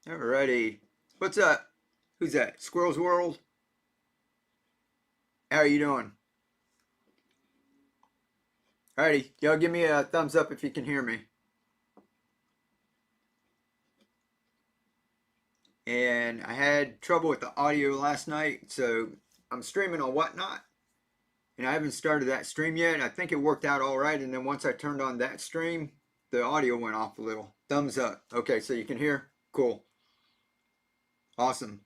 Alrighty. What's up? Who's that? Squirrel's World? How are you doing? Alrighty. Y'all give me a thumbs up if you can hear me. And I had trouble with the audio last night, so I'm streaming on Whatnot. And I haven't started that stream yet. I think it worked out all right. And then once I turned on that stream, the audio went off a little. Thumbs up. Okay, so you can hear? Cool. Awesome.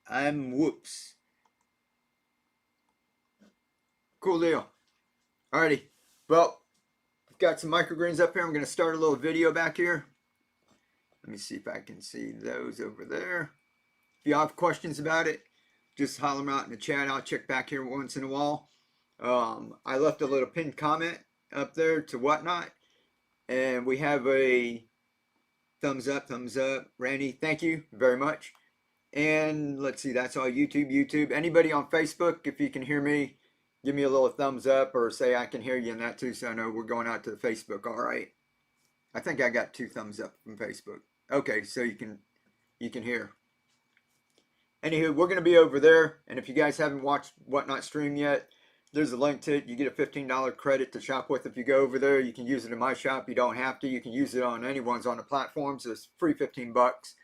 I'm whoops. Cool deal. Alrighty. Well, I've got some microgreens up here. I'm going to start a little video back here. Let me see if I can see those over there. If you have questions about it, just holler them out in the chat. I'll check back here once in a while. I left a little pinned comment up there to Whatnot. And we have a thumbs up. Randy, thank you very much. And let's see, that's all YouTube. Anybody on Facebook, if you can hear me, give me a little thumbs up or say I can hear you in that too, so I know we're going out to the Facebook. All right. I think I got 2 thumbs up from Facebook. Okay, so you can hear. Anywho, we're going to be over there, and if you guys haven't watched Whatnot stream yet, there's a link to it. You get a $15 credit to shop with if you go over there. You can use it in my shop. You don't have to. You can use it on anyone's on the platforms. It's free 15 bucks.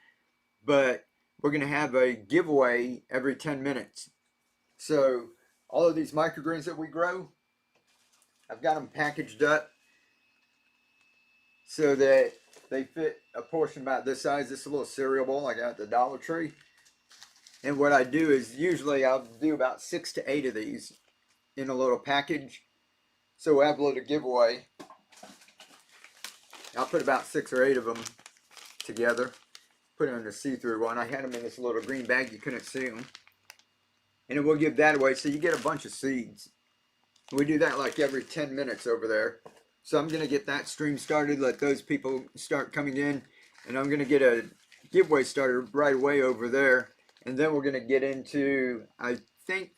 But we're going to have a giveaway every 10 minutes. So all of these microgreens that we grow, I've got them packaged up so that they fit a portion about this size. This is a little cereal bowl I got at the Dollar Tree. And what I do is usually I'll do about 6 to 8 of these in a little package. So we'll have a little giveaway. I'll put about 6 or 8 of them together. Put them in a see-through one. I had them in this little green bag. You couldn't see them. And then we'll give that away. So you get a bunch of seeds. We do that like every 10 minutes over there. So I'm going to get that stream started. Let those people start coming in. And I'm going to get a giveaway started right away over there. And then we're going to get into, I think,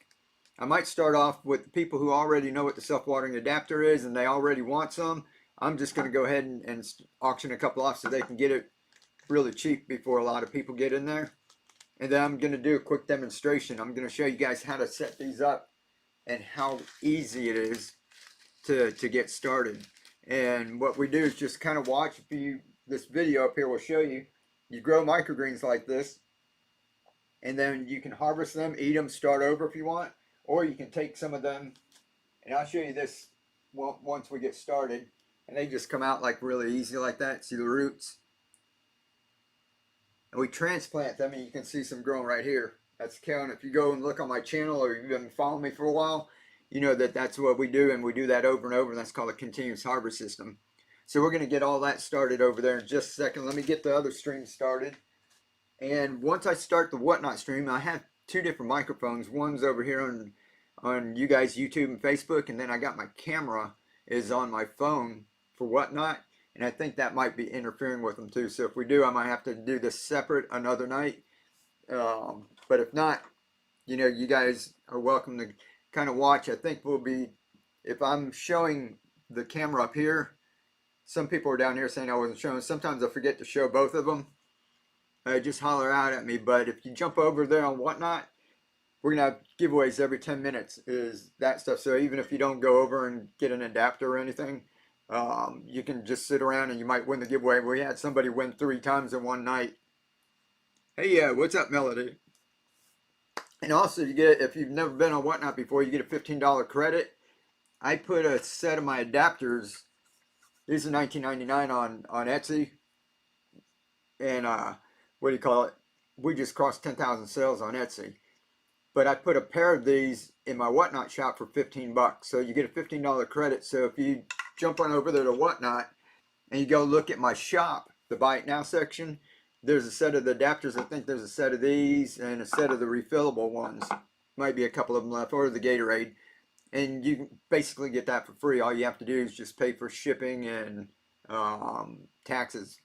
I might start off with the people who already know what the self-watering adapter is and they already want some. I'm just going to go ahead and auction a couple off so they can get it really cheap before a lot of people get in there. And then I'm going to do a quick demonstration. I'm going to show you guys how to set these up and how easy it is to get started. And what we do is just kind of watch. This video up here will show you. You grow microgreens like this. And then you can harvest them, eat them, start over if you want. Or you can take some of them, and I'll show you this once we get started. And they just come out like really easy like that. See the roots? And we transplant them, and you can see some growing right here. That's kale. And if you go and look on my channel or you've been following me for a while, you know that that's what we do, and we do that over and over, and that's called a continuous harvest system. So we're going to get all that started over there in just a second. Let me get the other stream started. And once I start the Whatnot stream, I have 2 different microphones. One's over here on you guys YouTube and Facebook, and then I got my camera is on my phone for Whatnot, and I think that might be interfering with them too. So if we do, I might have to do this separate another night. But if not, you know, you guys are welcome to kind of watch. I think we'll be, if I'm showing the camera up here, some people are down here saying I wasn't showing. Sometimes I forget to show both of them. Just holler out at me. But if you jump over there on Whatnot, we're going to have giveaways every 10 minutes is that stuff. So even if you don't go over and get an adapter or anything, you can just sit around and you might win the giveaway. We had somebody win 3 times in one night. Hey, what's up, Melody? And also, you get, if you've never been on Whatnot before, you get a $15 credit. I put a set of my adapters. These are $19.99 on Etsy. And what do you call it? We just crossed 10,000 sales on Etsy. But I put a pair of these in my Whatnot shop for 15 bucks. So you get a $15 credit. So if you jump on over there to Whatnot and you go look at my shop, the Buy It Now section, there's a set of the adapters. I think there's a set of these and a set of the refillable ones. Might be a couple of them left, or the Gatorade. And you can basically get that for free. All you have to do is just pay for shipping and taxes.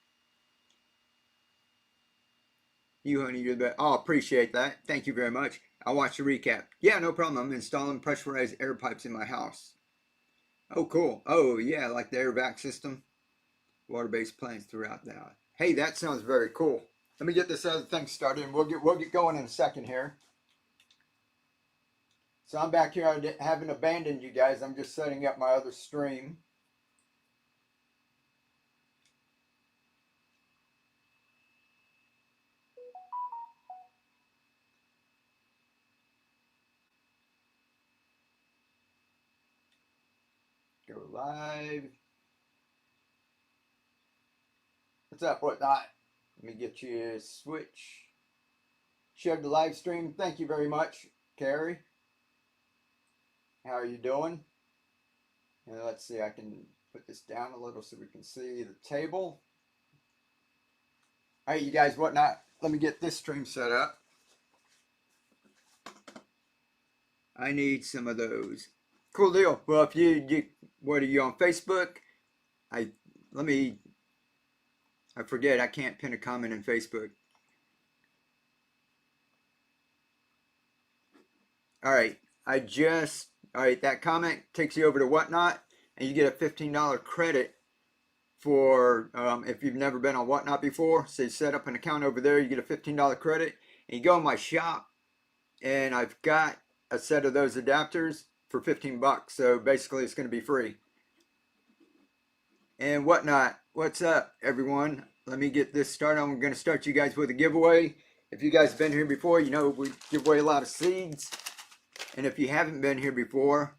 You honey, you're the best. Oh, appreciate that. Thank you very much. I'll watch the recap. Yeah, no problem. I'm installing pressurized air pipes in my house. Oh, cool. Oh, yeah, like the air vac system. Water-based plants throughout the house. Hey, that sounds very cool. Let me get this other thing started, and we'll get going in a second here. So I'm back here. I haven't abandoned you guys. I'm just setting up my other stream. Go live. What's up, whatnot? Let me get you a switch. Shared the live stream. Thank you very much, Carrie. How are you doing? And let's see, I can put this down a little so we can see the table. All right, you guys, whatnot. Let me get this stream set up. I need some of those. Cool deal. Well, if what are you on Facebook? I forget, I can't pin a comment in Facebook. All right, that comment takes you over to Whatnot, and you get a $15 credit for if you've never been on Whatnot before. So you set up an account over there, you get a $15 credit, and you go in my shop, and I've got a set of those adapters for 15 bucks. So basically, it's going to be free. And Whatnot, what's up, everyone? Let me get this started. I'm going to start you guys with a giveaway. If you guys have been here before, you know we give away a lot of seeds. And if you haven't been here before,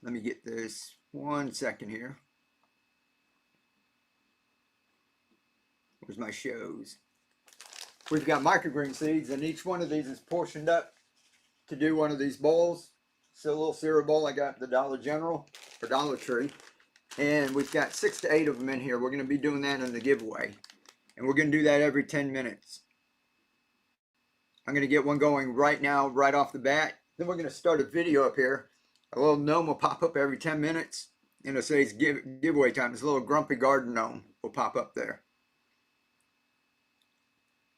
let me get this 1 second here. Where's my shows? We've got microgreen seeds, and each one of these is portioned up to do one of these bowls. So a little cereal bowl I got at the Dollar General or Dollar Tree. And we've got 6 to 8 of them in here. We're going to be doing that in the giveaway. And we're going to do that every 10 minutes. I'm going to get one going right now, right off the bat. Then we're going to start a video up here. A little gnome will pop up every 10 minutes. And it'll say it's giveaway time. This little grumpy garden gnome will pop up there.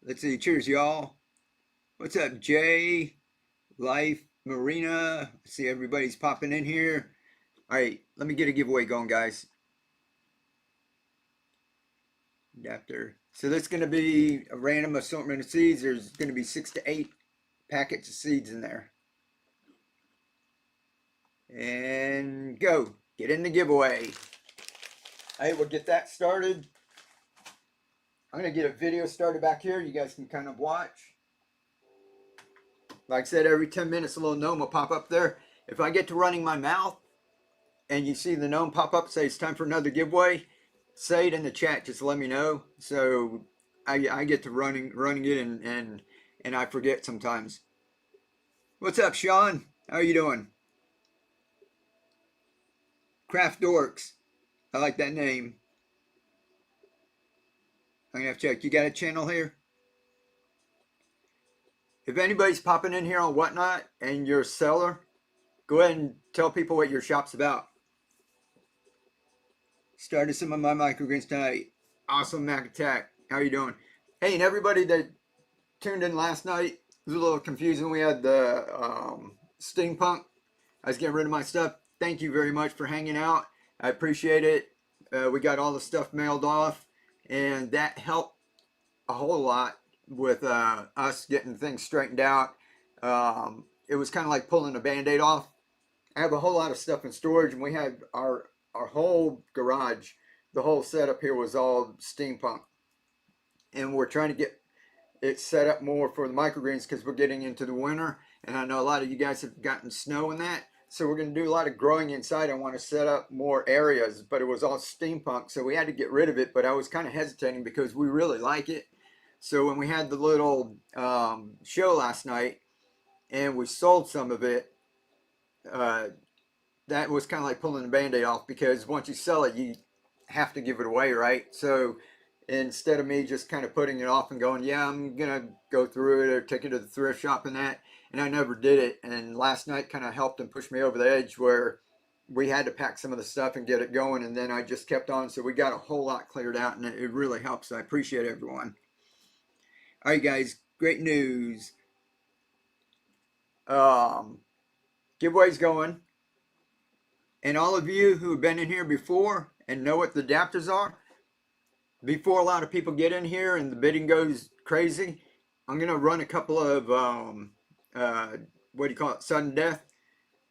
Let's see. Cheers, y'all. What's up, Jay? Life, Marina. I see everybody's popping in here. All right, let me get a giveaway going, guys. Adapter. So that's going to be a random assortment of seeds. There's going to be 6 to 8 packets of seeds in there. And go. Get in the giveaway. All right, we'll get that started. I'm going to get a video started back here. You guys can kind of watch. Like I said, every 10 minutes a little gnome will pop up there. If I get to running my mouth and you see the gnome pop up, say it's time for another giveaway, say it in the chat. Just let me know. So I get to running it and I forget sometimes. What's up, Sean? How are you doing? Craft Dorks. I like that name. I'm gonna have to check. You got a channel here? If anybody's popping in here on Whatnot and you're a seller, go ahead and tell people what your shop's about. Started some of my microgreens tonight. Awesome, Mac Attack. How are you doing? Hey, and everybody that tuned in last night, it was a little confusing. We had the steampunk. I was getting rid of my stuff. Thank you very much for hanging out. I appreciate it. We got all the stuff mailed off, and that helped a whole lot with us getting things straightened out. It was kind of like pulling a band-aid off. I have a whole lot of stuff in storage, and we had our whole garage, the whole setup here was all steampunk. And we're trying to get it set up more for the microgreens because we're getting into the winter. And I know a lot of you guys have gotten snow in that. So we're going to do a lot of growing inside. I want to set up more areas, but it was all steampunk. So we had to get rid of it, but I was kind of hesitating because we really like it. So when we had the little show last night and we sold some of it, that was kind of like pulling the band-aid off because once you sell it, you have to give it away, right? So instead of me just kind of putting it off and going, yeah, I'm going to go through it or take it to the thrift shop and that, and I never did it. And last night kind of helped and pushed me over the edge where we had to pack some of the stuff and get it going, and then I just kept on. So we got a whole lot cleared out, and it really helps. I appreciate everyone. All right, guys, great news. Giveaway's going. And all of you who have been in here before and know what the adapters are, before a lot of people get in here and the bidding goes crazy, I'm gonna run a couple of what do you call it, sudden death,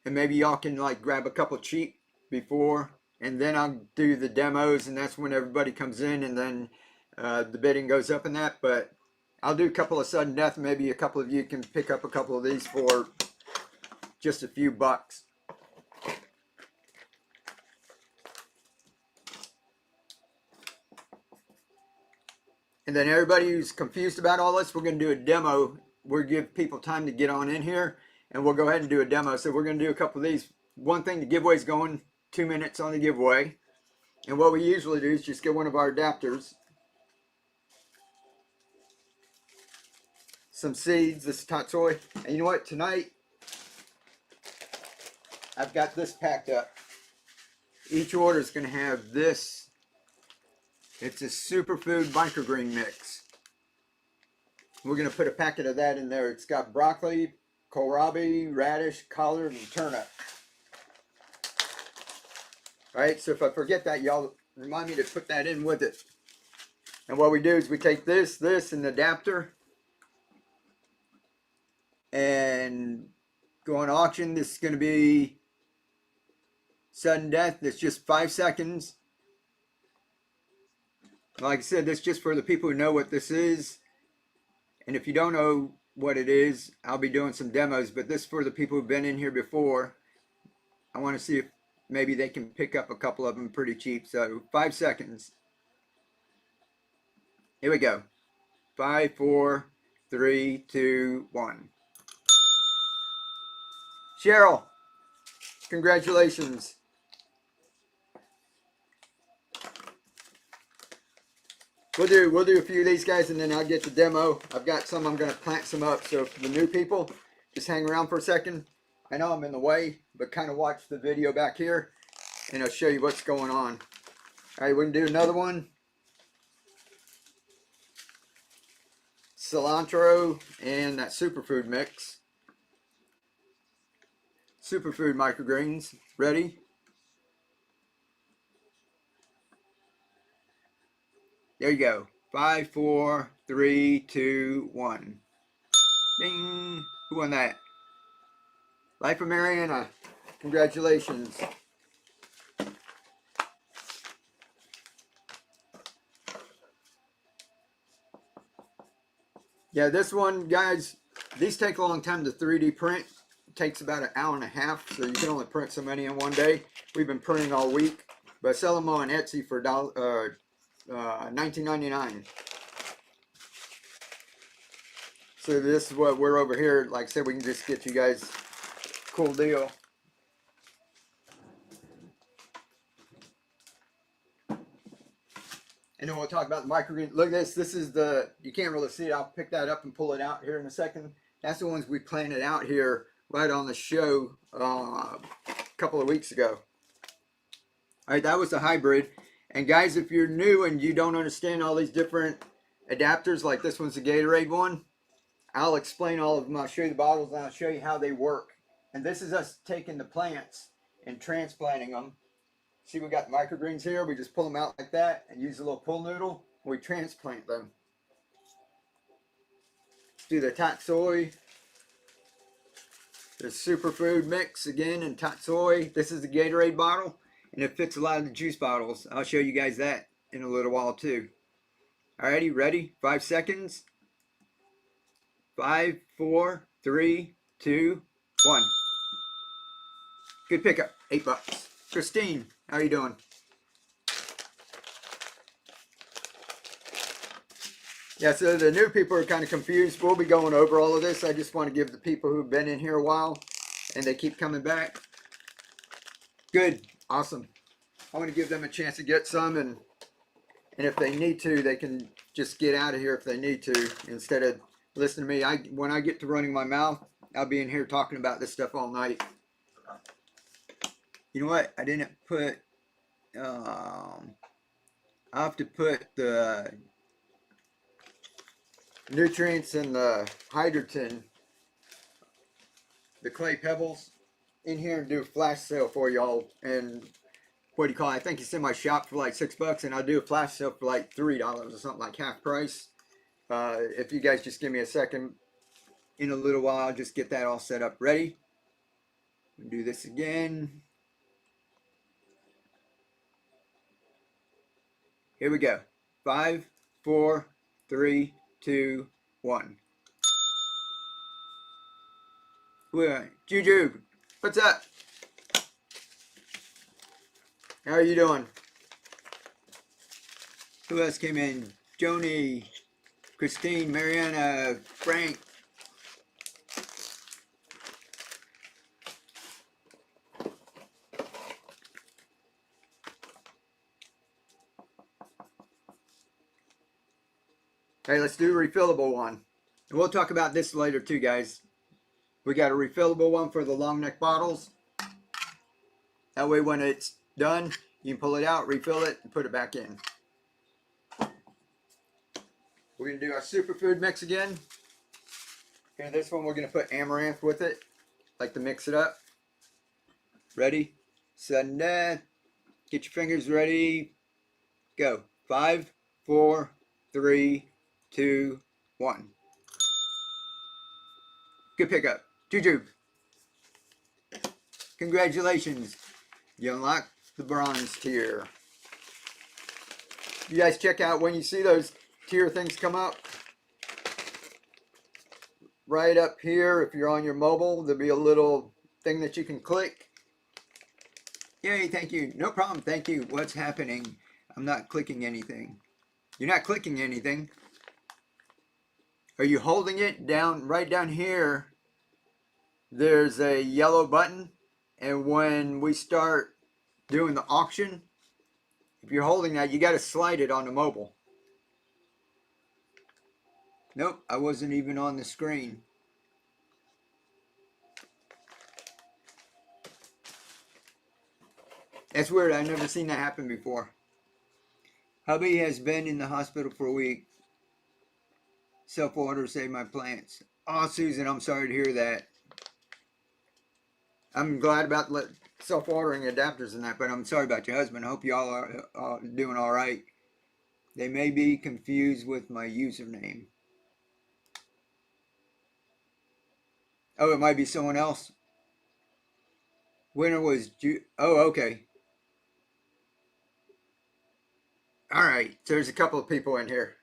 and maybe y'all can like grab a couple cheap before, and then I'll do the demos, and that's when everybody comes in, and then the bidding goes up in that. But I'll do a couple of sudden death. Maybe a couple of you can pick up a couple of these for just a few bucks. And then everybody who's confused about all this, we're going to do a demo. We'll give people time to get on in here, and we'll go ahead and do a demo. So we're going to do a couple of these. One thing, the giveaway's going 2 minutes on the giveaway. And what we usually do is just get one of our adapters, some seeds, this Tatsoi. And you know what? Tonight, I've got this packed up. Each order is going to have this. It's a superfood microgreen mix. We're going to put a packet of that in there. It's got broccoli, kohlrabi, radish, collard, and turnip. All right, so if I forget that, y'all remind me to put that in with it. And what we do is we take this, and the adapter, and go on auction. This is going to be sudden death. It's just 5 seconds. Like I said, this is just for the people who know what this is. And if you don't know what it is, I'll be doing some demos. But this is for the people who've been in here before. I want to see if maybe they can pick up a couple of them pretty cheap. So 5 seconds. Here we go. 5, 4, 3, 2, 1. Cheryl, congratulations. We'll do a few of these guys, and then I'll get the demo. I've got some, I'm going to plant some up. So for the new people, just hang around for a second. I know I'm in the way, but kind of watch the video back here, and I'll show you what's going on. All right, we can do another one. Cilantro and that superfood mix. Superfood microgreens. Ready? There you go. 5, 4, 3, 2, 1. Ding! Who won that? Life of Mariana. Congratulations. Yeah, this one, guys, these take a long time to 3D print. It takes about an hour and a half, so you can only print so many in one day. We've been printing all week, but I sell them on Etsy for $19.99. So this is what we're over here. Like I said, we can just get you guys a cool deal. And then we'll talk about the microgreen. Look at this. This is the, you can't really see it. I'll pick that up and pull it out here in a second. That's the ones we planted out here right on the show a couple of weeks ago. All right, that was the hybrid. And guys, if you're new and you don't understand all these different adapters, like this one's the Gatorade one, I'll explain all of them. I'll show you the bottles, and I'll show you how they work. And this is us taking the plants and transplanting them. See, we got microgreens here. We just pull them out like that and use a little pull noodle. We transplant them. Do the Tatsoi. The superfood mix again in Tatsoi. This is the Gatorade bottle, and it fits a lot of the juice bottles. I'll show you guys that in a little while too. Alrighty, ready? 5 seconds. 5, 4, 3, 2, 1. Good pickup. $8. Christine, how are you doing? Yeah, so the new people are kind of confused. We'll be going over all of this. I just want to give the people who've been in here a while and they keep coming back. Good. Awesome. I want to give them a chance to get some, and if they need to, they can just get out of here if they need to instead of listening to me. When I get to running my mouth, I'll be in here talking about this stuff all night. You know what? I didn't put, I'll have to put the nutrients and the hydrogen, the clay pebbles, in here and do a flash sale for y'all. And what do you call it? I think it's in my shop for like $6, and I'll do a flash sale for like $3 or something, like half price. If you guys just give me a second, in a little while, I'll just get that all set up ready. Do this again. Here we go. 5, 4, 3, 2, 1. Juju, what's up? How are you doing? Who else came in? Joni, Christine, Mariana, Frank. Hey, let's do a refillable one. And we'll talk about this later too, guys. We got a refillable one for the long neck bottles. That way when it's done, you can pull it out, refill it, and put it back in. We're going to do our superfood mix again. Here, this one we're going to put amaranth with it. Like to mix it up. Ready, set, and get your fingers ready. Go. 5, 4, 3, 2, 1. Good pickup. Juju. Congratulations. You unlocked the bronze tier. You guys check out when you see those tier things come up. Right up here, if you're on your mobile, there'll be a little thing that you can click. Yay, thank you. No problem, thank you. What's happening? I'm not clicking anything. You're not clicking anything. Are you holding it down, right down here? There's a yellow button, and when we start doing the auction, if you're holding that, you got to slide it on the mobile. Nope, I wasn't even on the screen. That's weird. I've never seen that happen before. Hubby has been in the hospital for a week. Self-order saved my plants. Oh, Susan, I'm sorry to hear that. I'm glad about self-ordering adapters and that, but I'm sorry about your husband. I hope y'all are doing all right. They may be confused with my username. Oh, it might be someone else. Winner was oh, okay. All right, so there's a couple of people in here.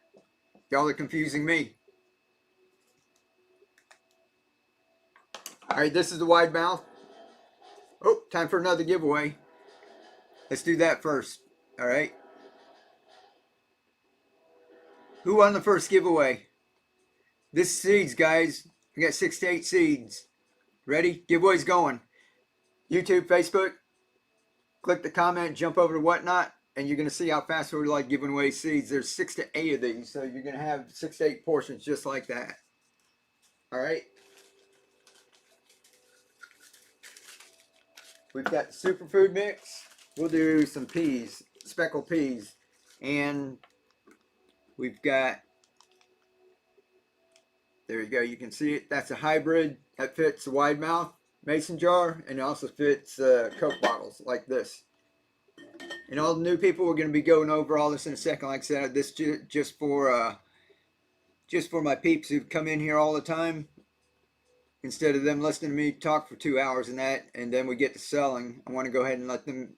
Y'all are confusing me. All right, this is the wide mouth. Oh, time for another giveaway. Let's do that first. All right. Who won the first giveaway? This is seeds, guys. We got 6 to 8 seeds. Ready? Giveaway's going. YouTube, Facebook. Click the comment, jump over to Whatnot, and you're going to see how fast we're like giving away seeds. There's 6 to 8 of these, so you're going to have 6 to 8 portions just like that. All right. We've got the superfood mix. We'll do some peas, speckled peas, and we've got, there you go, you can see it. That's a hybrid that fits a wide mouth mason jar, and it also fits Coke bottles like this. And all the new people, we're going to be going over all this in a second. Like I said, this just for my peeps who come in here all the time. Instead of them listening to me talk for 2 hours and then we get to selling, I want to go ahead and let them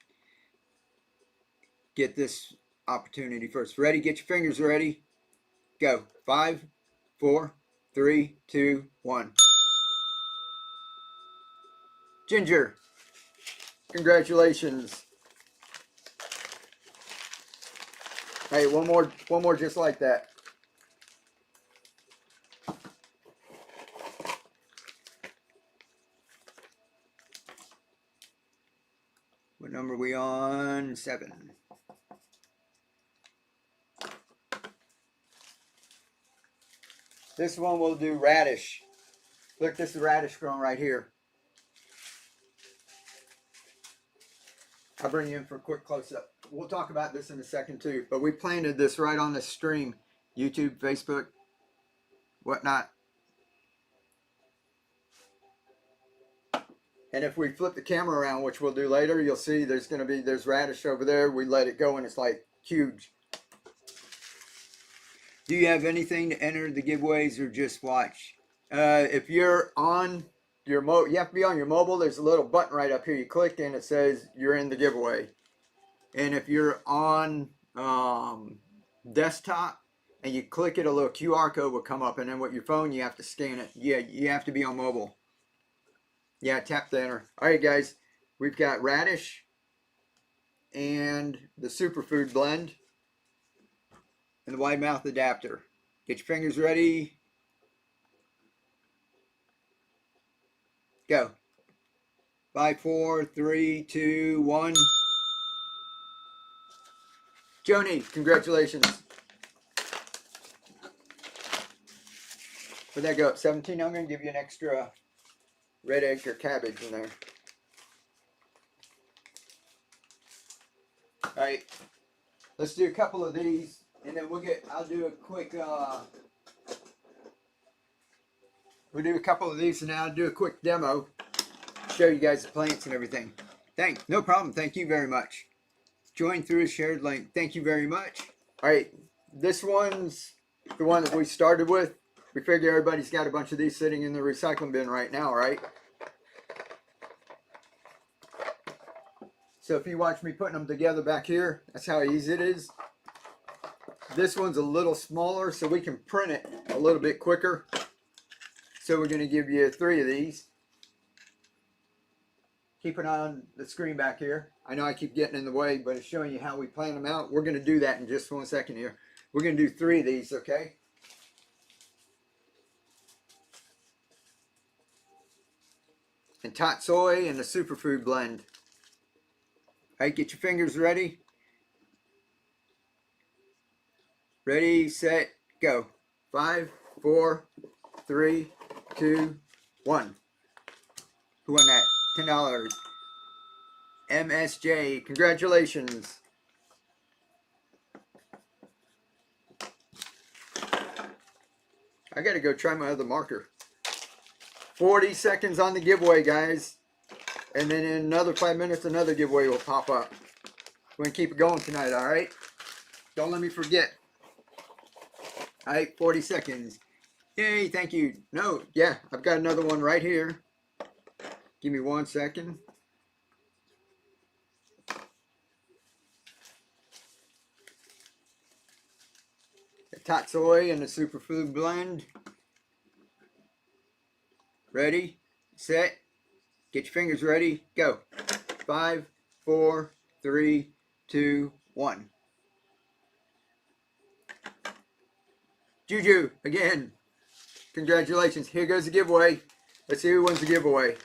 get this opportunity first. Ready? Get your fingers ready. Go. 5, 4, 3, 2, 1. Ginger, congratulations. Hey, one more just like that. What number are we on? 7. This one we'll do radish. Look, this is radish growing right here. I'll bring you in for a quick close-up. We'll talk about this in a second too, but we planted this right on the stream. YouTube, Facebook, Whatnot. And if we flip the camera around, which we'll do later, you'll see there's radish over there. We let it go and it's like huge. Do you have anything to enter the giveaways or just watch? If you're on your you have to be on your mobile. There's a little button right up here. You click and it says you're in the giveaway. And if you're on desktop and you click it, a little QR code will come up, and then with your phone you have to scan it. Yeah, you have to be on mobile. Yeah, tap the enter. All right, guys, we've got radish and the superfood blend and the wide mouth adapter. Get your fingers ready. Go. 5, 4, 3, 2, 1. Joni, congratulations. Where'd that go up? 17. I'm going to give you an extra red egg or cabbage in there. All right. Let's do a couple of these, and then I'll do a quick, we'll do a couple of these, and now I'll do a quick demo. Show you guys the plants and everything. No problem. Thank you very much. Join through a shared link. Thank you very much. All right. This one's the one that we started with. We figure everybody's got a bunch of these sitting in the recycling bin right now, right? So if you watch me putting them together back here, that's how easy it is. This one's a little smaller, so we can print it a little bit quicker. So we're going to give you 3 of these. Keep it on the screen back here. I know I keep getting in the way, but it's showing you how we plan them out. We're going to do that in just 1 second here. We're going to do 3 of these, okay? And Tatsoi and the superfood blend. All right, get your fingers ready. Ready, set, go. 5, 4, 3, 2, 1. Who won that? $10. MSJ, congratulations. I gotta go try my other marker. 40 seconds on the giveaway, guys. And then in another 5 minutes, another giveaway will pop up. We're gonna keep it going tonight, all right? Don't let me forget. All right, 40 seconds. Yay, thank you. No, yeah, I've got another one right here. Give me 1 second. The Tatsoi and the superfood blend. Ready, set, get your fingers ready, go. 5, 4, 3, 2, 1. Juju, again, congratulations. Here goes the giveaway. Let's see who wins the giveaway.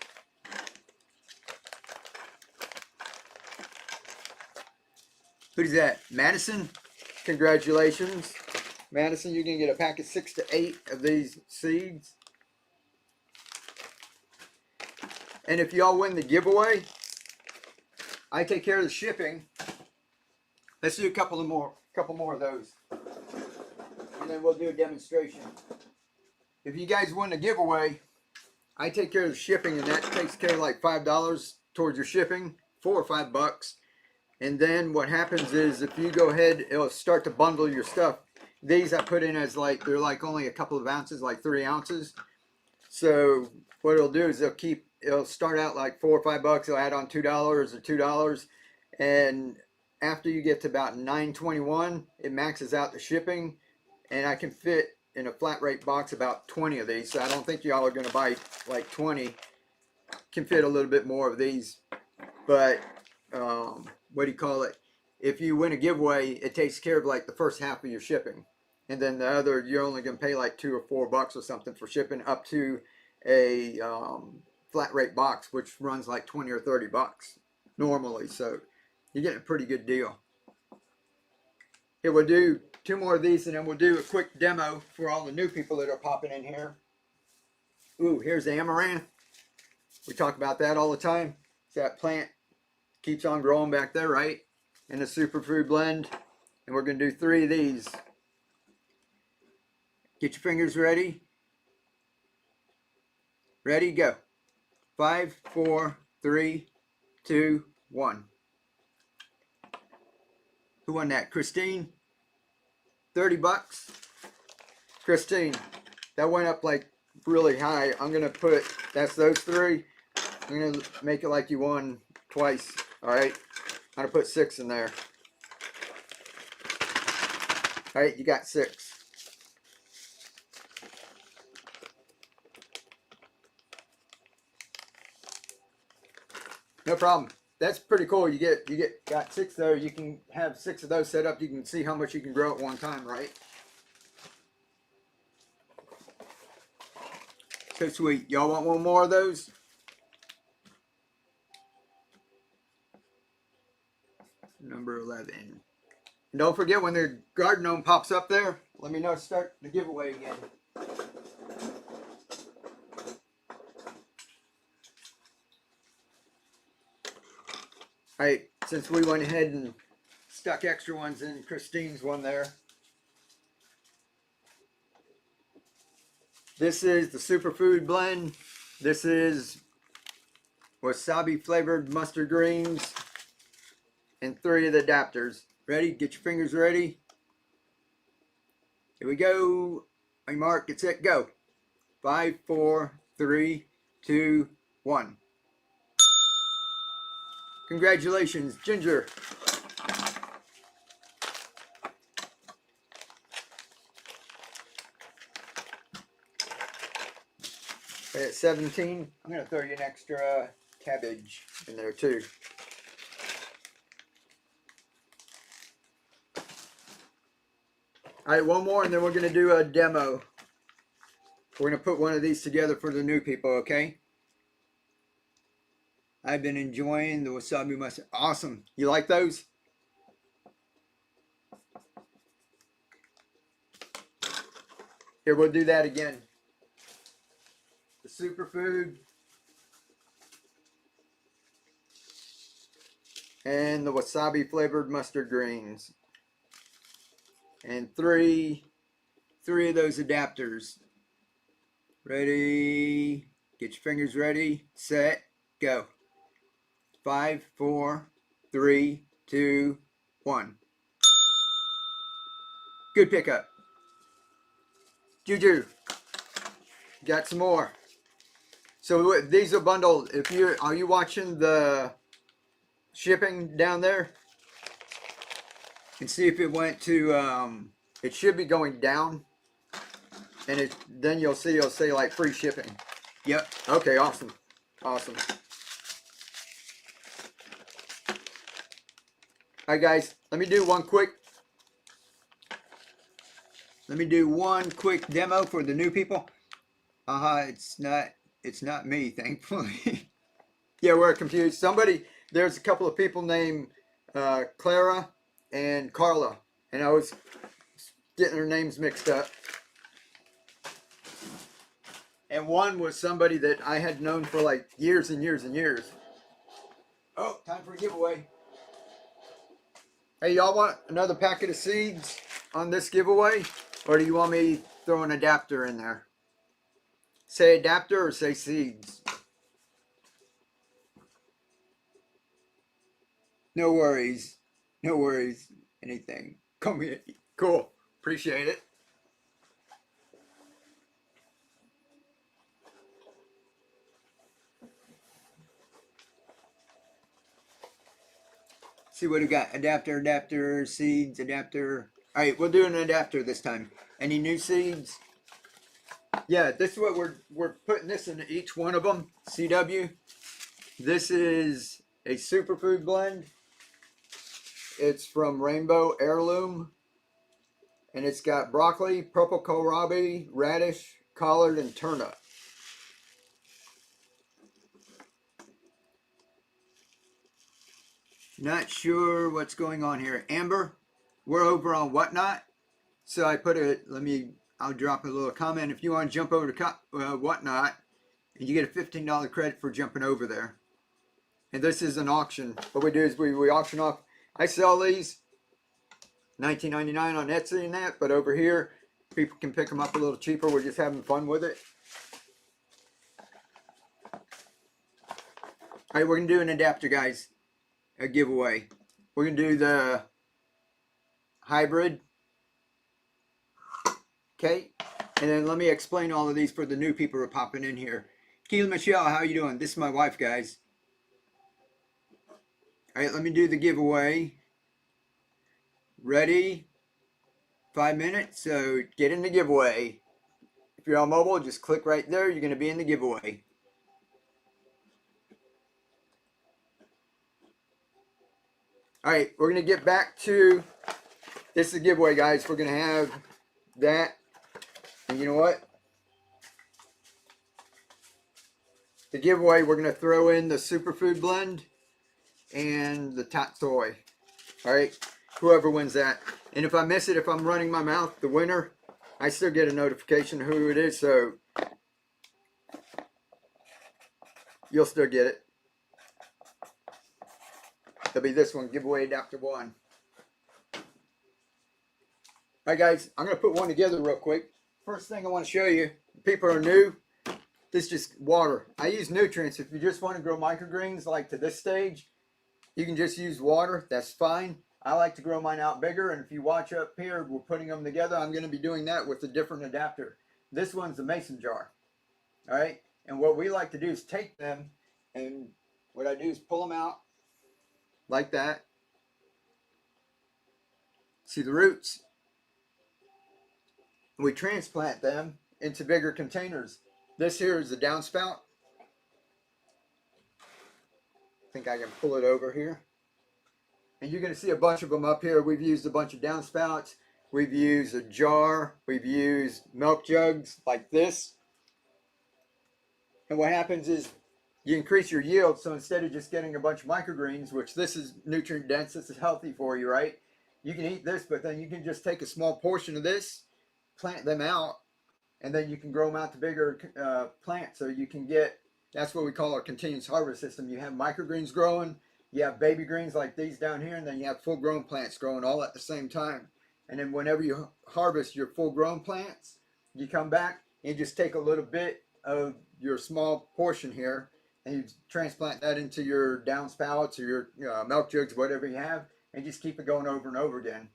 Who's that? Madison? Congratulations. Madison, you're going to get a pack of 6 to 8 of these seeds. And if y'all win the giveaway, I take care of the shipping. Let's do a couple more of those. And then we'll do a demonstration. If you guys win the giveaway, I take care of the shipping, and that takes care of like $5 towards your shipping, $4 or $5. And then what happens is if you go ahead, it'll start to bundle your stuff. These I put in as like, they're like only a couple of ounces, like 3 ounces. So what it'll do is it'll start out like $4 or $5. It'll add on $2 or $2. And after you get to about $9.21, it maxes out the shipping. And I can fit in a flat rate box about 20 of these. So I don't think y'all are going to buy like 20. Can fit a little bit more of these. But what do you call it? If you win a giveaway, it takes care of like the first half of your shipping. And then the other, you're only going to pay like $2 or $4 or something for shipping up to a flat rate box, which runs like 20 or $30 normally. So you're getting a pretty good deal. Here, we'll do 2 more of these, and then we'll do a quick demo for all the new people that are popping in here. Ooh, here's the amaranth. We talk about that all the time. That plant keeps on growing back there, right? And the superfood blend. And we're going to do 3 of these. Get your fingers ready. Ready, go. 5, 4, 3, 2, 1. Who won that? Christine? $30. Christine, that went up like really high. I'm gonna put, that's those three. I'm gonna make it like you won twice. Alright? I'm gonna put 6 in there. Alright, you got 6. No problem. That's pretty cool. You got 6 there. You can have 6 of those set up. You can see how much you can grow at one time, right? So sweet. Y'all want one more of those? Number 11. And don't forget, when the garden gnome pops up there, let me know to start the giveaway again. Alright, since we went ahead and stuck extra ones in Christine's one there. This is the superfood blend. This is wasabi flavored mustard greens and 3 of the adapters. Ready? Get your fingers ready. Here we go. On your mark, get set, go. 5, 4, 3, 2, 1. Congratulations, Ginger. At 17, I'm going to throw you an extra cabbage in there too. Alright, one more and then we're going to do a demo. We're going to put one of these together for the new people, okay? I've been enjoying the wasabi mustard. Awesome. You like those? Here, we'll do that again. The superfood. And the wasabi flavored mustard greens. And three of those adapters. Ready? Get your fingers ready. Set. Go. 5, 4, 3, 2, 1. Good pickup. Juju. Got some more. So these are bundled. Are you watching the shipping down there? And see if it went to it should be going down. And then you'll see it'll say like free shipping. Yep. Okay, awesome. Awesome. Alright guys, let me do one quick demo for the new people. It's not me, thankfully. Yeah, we're confused. There's a couple of people named Clara and Carla, and I was getting their names mixed up. And one was somebody that I had known for like years and years and years. Oh, time for a giveaway. Hey, y'all want another packet of seeds on this giveaway? Or do you want me to throw an adapter in there? Say adapter or say seeds? No worries. No worries. Anything. Come here. Cool. Appreciate it. See what we got. Adapter, seeds, adapter. Alright, we'll do an adapter this time. Any new seeds? Yeah, this is what we're putting this into each one of them. CW. This is a superfood blend. It's from Rainbow Heirloom. And it's got broccoli, purple kohlrabi, radish, collard, and turnip. Not sure what's going on here. Amber, we're over on Whatnot. So I put I'll drop a little comment. If you want to jump over to Whatnot, and you get a $15 credit for jumping over there. And this is an auction. What we do is we auction off. I sell these $19.99 on Etsy and that, but over here, people can pick them up a little cheaper. We're just having fun with it. All right, we're gonna do an adapter, guys, a giveaway. We're gonna do the hybrid, okay? And then let me explain all of these for the new people who are popping in here. Keely Michelle, how you doing? This is my wife, guys. All right, let me do the giveaway. Ready? 5 minutes, so get in the giveaway. If you're on mobile, just click right there. You're gonna be in the giveaway. All right, we're gonna get back to this is a giveaway, guys. We're gonna have that, and you know what? The giveaway, we're gonna throw in the superfood blend and the tot soy. All right, whoever wins that. And if I miss it, if I'm running my mouth, the winner, I still get a notification of who it is, so you'll still get it. It'll be this one, giveaway adapter 1. All right, guys, I'm going to put one together real quick. First thing I want to show you, people are new, this is just water. I use nutrients. If you just want to grow microgreens like to this stage, you can just use water. That's fine. I like to grow mine out bigger, and if you watch up here, we're putting them together. I'm going to be doing that with a different adapter. This one's a mason jar. All right, and what we like to do is take them, and what I do is pull them out like that. See the roots? We transplant them into bigger containers. This here is the downspout. I think I can pull it over here. And you're going to see a bunch of them up here. We've used a bunch of downspouts. We've used a jar. We've used milk jugs like this. And what happens is you increase your yield. So instead of just getting a bunch of microgreens, which this is nutrient dense, this is healthy for you, right? You can eat this, but then you can just take a small portion of this, plant them out, and then you can grow them out to bigger plants. So you can get, that's what we call our continuous harvest system. You have microgreens growing, you have baby greens like these down here, and then you have full grown plants growing all at the same time. And then whenever you harvest your full grown plants, you come back and you just take a little bit of your small portion here and you transplant that into your downspouts or your milk jugs, whatever you have, and just keep it going over and over again.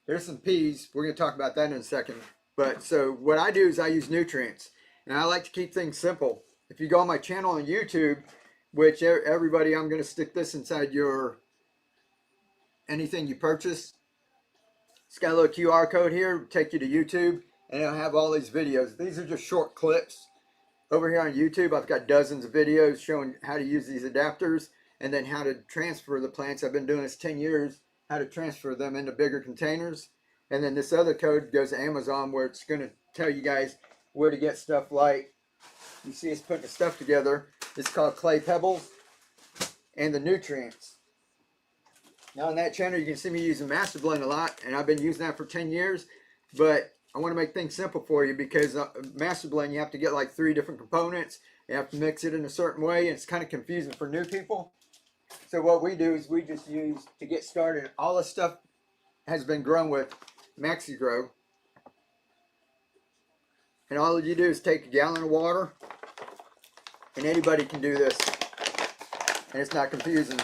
There's some peas. We're going to talk about that in a second. But so what I do is I use nutrients, and I like to keep things simple. If you go on my channel on YouTube, which everybody, I'm going to stick this inside your anything you purchase. It's got a little QR code here, take you to YouTube, and it'll have all these videos. These are just short clips. Over here on YouTube, I've got dozens of videos showing how to use these adapters and then how to transfer the plants. I've been doing this 10 years, how to transfer them into bigger containers. And then this other code goes to Amazon where it's going to tell you guys where to get stuff like, you see us putting the stuff together. It's called Clay Pebbles and the nutrients. Now on that channel, you can see me using Master Blend a lot, and I've been using that for 10 years. But I want to make things simple for you because Master Blend, you have to get like 3 different components. You have to mix it in a certain way, and it's kind of confusing for new people. So what we do is we just use, to get started, all this stuff has been grown with MaxiGrow. And all you do is take a gallon of water, and anybody can do this. And it's not confusing.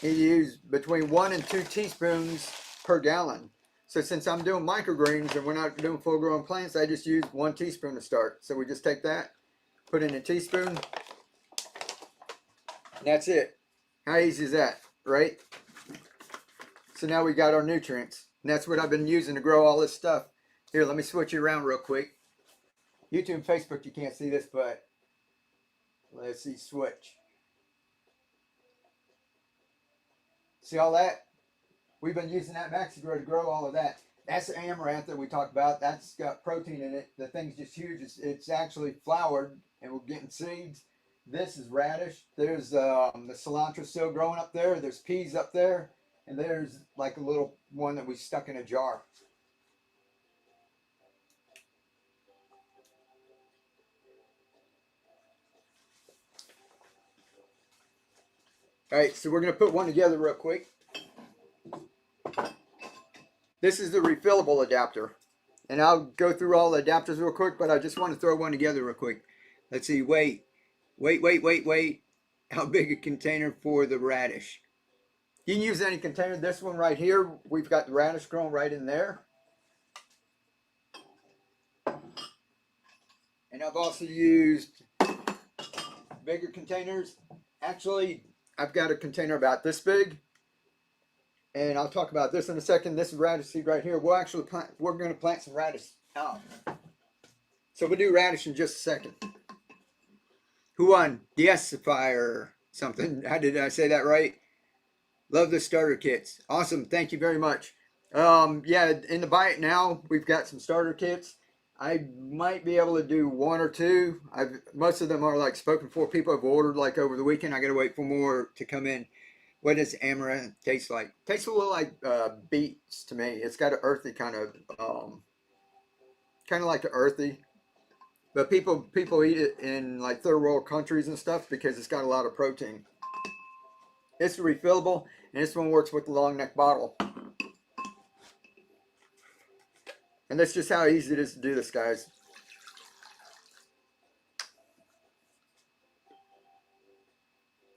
You use between 1 and 2 teaspoons per gallon. So since I'm doing microgreens and we're not doing full grown plants, I just use 1 teaspoon to start. So we just take that, put in a teaspoon, and that's it. How easy is that, right? So now we got our nutrients. And that's what I've been using to grow all this stuff. Here, let me switch it around real quick. YouTube and Facebook, you can't see this, but let's see, switch. See all that? We've been using that MaxiGrow to grow all of that. That's the amaranth that we talked about. That's got protein in it. The thing's just huge. It's actually flowered, and we're getting seeds. This is radish. There's the cilantro still growing up there. There's peas up there. And there's like a little one that we stuck in a jar. All right, so we're going to put one together real quick. This is the refillable adapter. And I'll go through all the adapters real quick, but I just want to throw one together real quick. Let's see, weight Wait. How big a container for the radish? You can use any container. This one right here, we've got the radish growing right in there. And I've also used bigger containers. Actually, I've got a container about this big. And I'll talk about this in a second. This is radish seed right here. We're going to plant some radish out. So we'll do radish in just a second. Who won? Deacifier something. How did I say that right? Love the starter kits. Awesome. Thank you very much. Yeah, in the Buy It Now, we've got some starter kits. I might be able to do one or two. Most of them are like spoken for. People have ordered like over the weekend. I got to wait for more to come in. What does amaranth taste like? Tastes a little like beets to me. It's got an earthy kind of like an earthy. But people eat it in like third world countries and stuff because it's got a lot of protein. It's refillable, and this one works with the long neck bottle. And that's just how easy it is to do this, guys.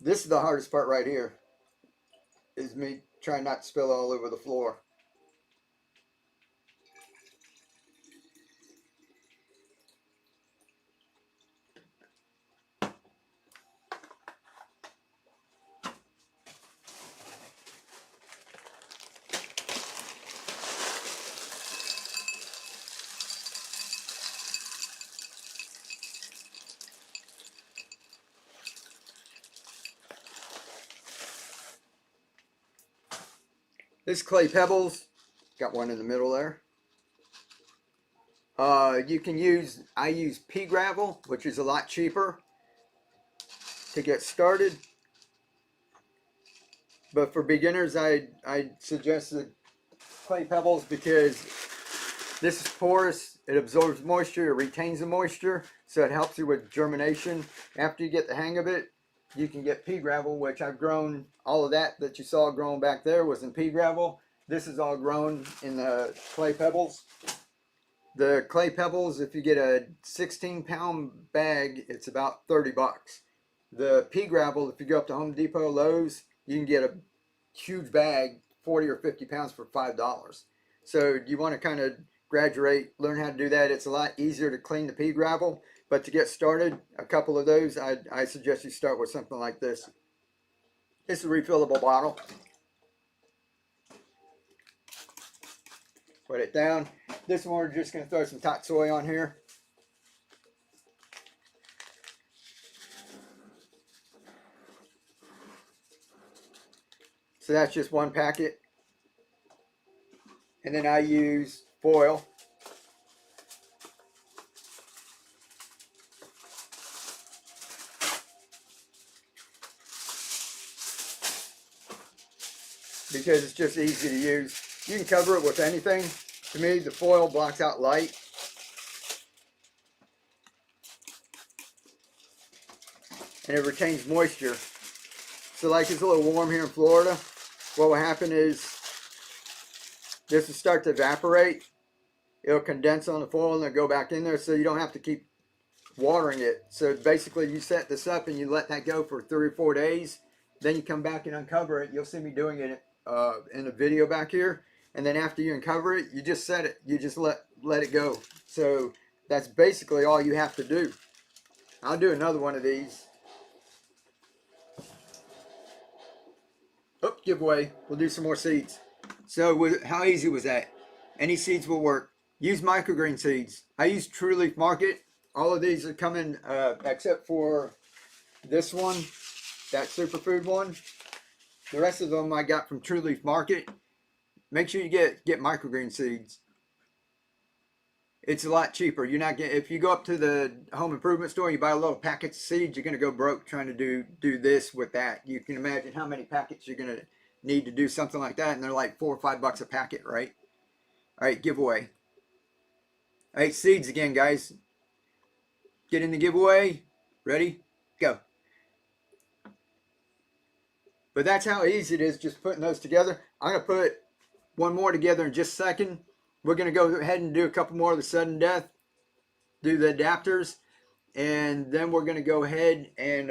This is the hardest part right here, is me trying not to spill all over the floor. This clay pebbles, got one in the middle there. You can use, I use pea gravel, which is a lot cheaper to get started. But for beginners, I suggest the clay pebbles because this is porous, it absorbs moisture, it retains the moisture, so it helps you with germination. After you get the hang of it, you can get pea gravel, which I've grown. All of that you saw growing back there was in pea gravel. This is all grown in the clay pebbles. The clay pebbles, if you get a 16-pound bag, it's about 30 bucks. The pea gravel, if you go up to Home Depot, Lowe's, you can get a huge bag, 40 or 50 pounds for $5. So you want to kind of graduate, learn how to do that. It's a lot easier to clean the pea gravel. But to get started, a couple of those, I suggest you start with something like this. It's a refillable bottle. Put it down. This one we're just going to throw some tatsoi on here. So that's just one packet. And then I use foil. Because it's just easy to use. You can cover it with anything. To me, the foil blocks out light. And it retains moisture. So like it's a little warm here in Florida. What will happen is this will start to evaporate. It'll condense on the foil and it'll go back in there, so you don't have to keep watering it. So basically you set this up and you let that go for 3 or 4 days. Then you come back and uncover it. You'll see me doing it in the video back here. And then after you uncover it, you just set it. You just let it go. So that's basically all you have to do. I'll do another one of these. Oh, giveaway. We'll do some more seeds. So how easy was that? Any seeds will work. Use microgreen seeds. I use True Leaf Market. All of these are coming except for this one, that superfood one. The rest of them I got from True Leaf Market. Make sure you get microgreen seeds. It's a lot cheaper. You're not getting, if you go up to the home improvement store and you buy a little packet of seeds, you're going to go broke trying to do this with that. You can imagine how many packets you're going to need to do something like that, and they're like $4 or $5 a packet, right? All right, giveaway. All right, seeds again, guys. Get in the giveaway. Ready? Go. But that's how easy it is, just putting those together. I'm going to put one more together in just a second. We're going to go ahead and do a couple more of the sudden death. Do the adapters. And then we're going to go ahead and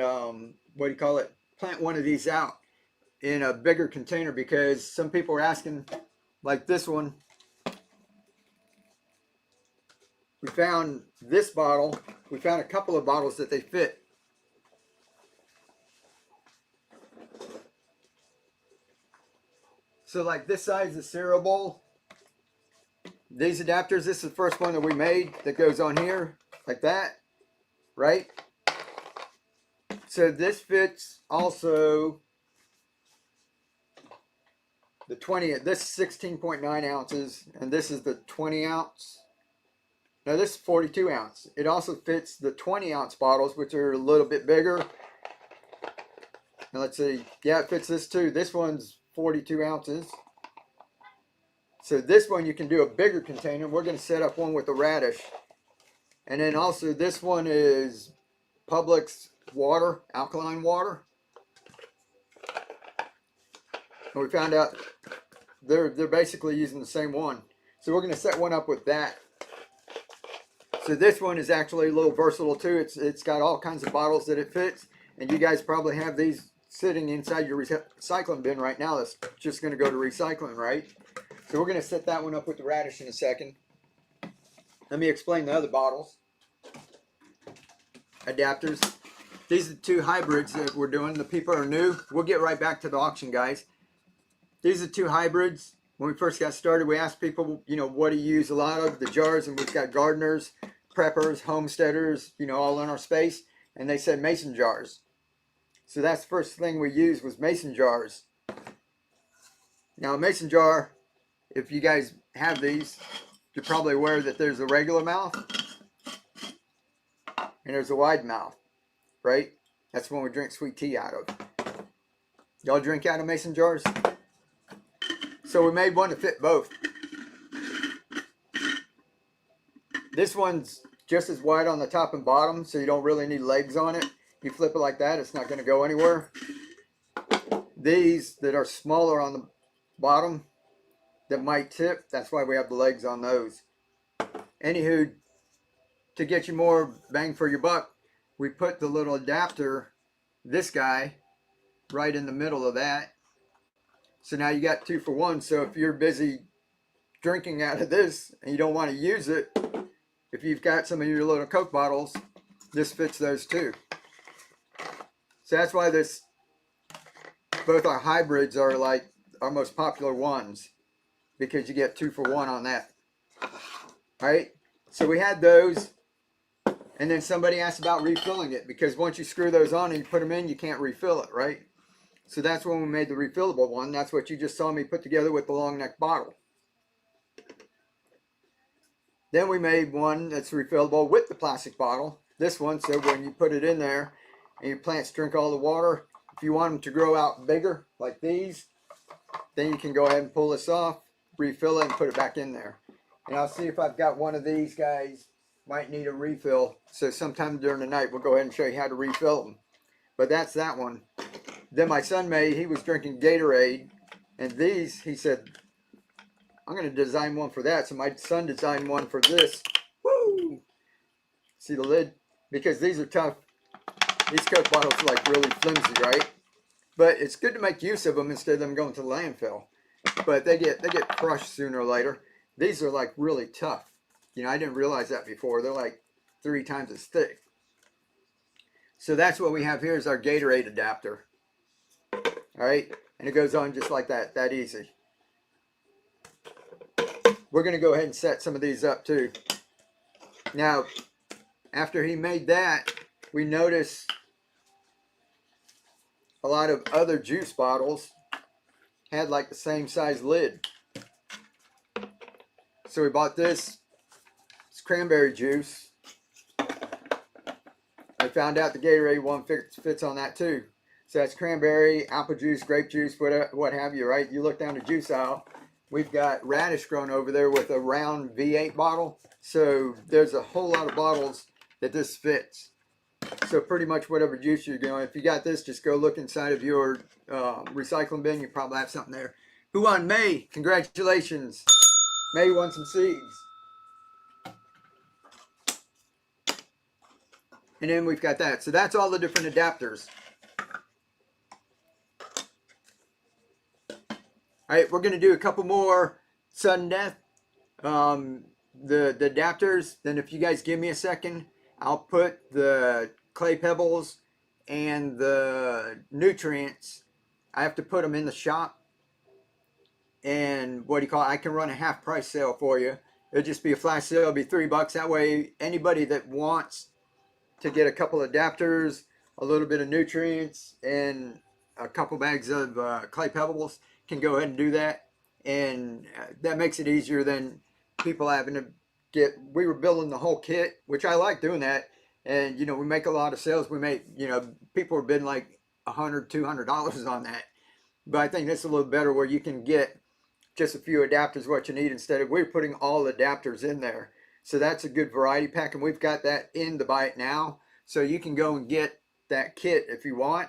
what do you call it? Plant one of these out in a bigger container, because some people are asking, like this one. We found this bottle. We found a couple of bottles that they fit. So like this size is cereal bowl. These adapters, this is the first one that we made that goes on here like that, right? So this fits also the 20, this is 16.9 ounces, and this is the 20 ounce. Now this is 42 ounce. It also fits the 20 ounce bottles, which are a little bit bigger. And let's see, yeah, it fits this too. This one's 42 ounces. So this one you can do a bigger container. We're going to set up one with a radish. And then also this one is Publix water, alkaline water. And we found out they're basically using the same one. So we're going to set one up with that. So this one is actually a little versatile too. It's got all kinds of bottles that it fits. And you guys probably have these sitting inside your recycling bin right now. That's just going to go to recycling, right? So we're going to set that one up with the radish in a second. Let me explain the other bottles. Adapters. These are the two hybrids that we're doing. The people are new. We'll get right back to the auction, guys. These are two hybrids. When we first got started, we asked people, you know, what do you use a lot of? The jars, and we've got gardeners, preppers, homesteaders, you know, all in our space. And they said mason jars. So that's the first thing we used was mason jars. Now a mason jar, if you guys have these, you're probably aware that there's a regular mouth and there's a wide mouth, right? That's when we drink sweet tea out of. Y'all drink out of mason jars? So we made one to fit both. This one's just as wide on the top and bottom, so you don't really need legs on it. You flip it like that, it's not going to go anywhere. These that are smaller on the bottom that might tip, that's why we have the legs on those. Anywho, to get you more bang for your buck, we put the little adapter, this guy, right in the middle of that. So now you got 2 for 1. So if you're busy drinking out of this and you don't want to use it, if you've got some of your little Coke bottles, this fits those too. So that's why both our hybrids are like our most popular ones, because you get 2 for 1 on that. All right, so we had those, and then somebody asked about refilling it, because once you screw those on and you put them in, you can't refill it, right? So that's when we made the refillable one. That's what you just saw me put together with the long neck bottle. Then we made one that's refillable with the plastic bottle. This one, so when you put it in there and your plants drink all the water, if you want them to grow out bigger like these, then you can go ahead and pull this off, refill it, and put it back in there. And I'll see if I've got one of these guys might need a refill. So sometime during the night, we'll go ahead and show you how to refill them. But that's that one. Then my son he was drinking Gatorade, and these, he said, I'm going to design one for that. So my son designed one for this. Woo! See the lid? Because these are tough. These Coke bottles are like really flimsy, right? But it's good to make use of them instead of them going to the landfill. But they get crushed sooner or later. These are like really tough. You know, I didn't realize that before. They're like 3 times as thick. So that's what we have here is our Gatorade adapter. All right, and it goes on just like that easy. We're going to go ahead and set some of these up too. Now, after he made that, we noticed a lot of other juice bottles had like the same size lid. So we bought this. It's cranberry juice. I found out the Gatorade one fits on that too. So that's cranberry, apple juice, grape juice, what have you, right? You look down the juice aisle. We've got radish growing over there with a round V8 bottle. So there's a whole lot of bottles that this fits. So pretty much whatever juice you're going, if you got this, just go look inside of your recycling bin. You probably have something there. Who won? May. Congratulations. May won some seeds. And then we've got that. So that's all the different adapters. All right, we're going to do a couple more sudden death. The adapters. Then if you guys give me a second, I'll put the clay pebbles and the nutrients. I have to put them in the shop. And what do you call it? I can run a half price sale for you. It'll just be a flash sale. It'll be $3. That way, anybody that wants to get a couple adapters, a little bit of nutrients, and a couple bags of clay pebbles can go ahead and do that. And that makes it easier than people having to get. We were building the whole kit, which I like doing that. And, you know, we make a lot of sales. We make, you know, people are bidding like $100, $200 on that. But I think this is a little better where you can get just a few adapters what you need instead of we're putting all adapters in there. So that's a good variety pack, and we've got that in the Buy It Now. So you can go and get that kit if you want.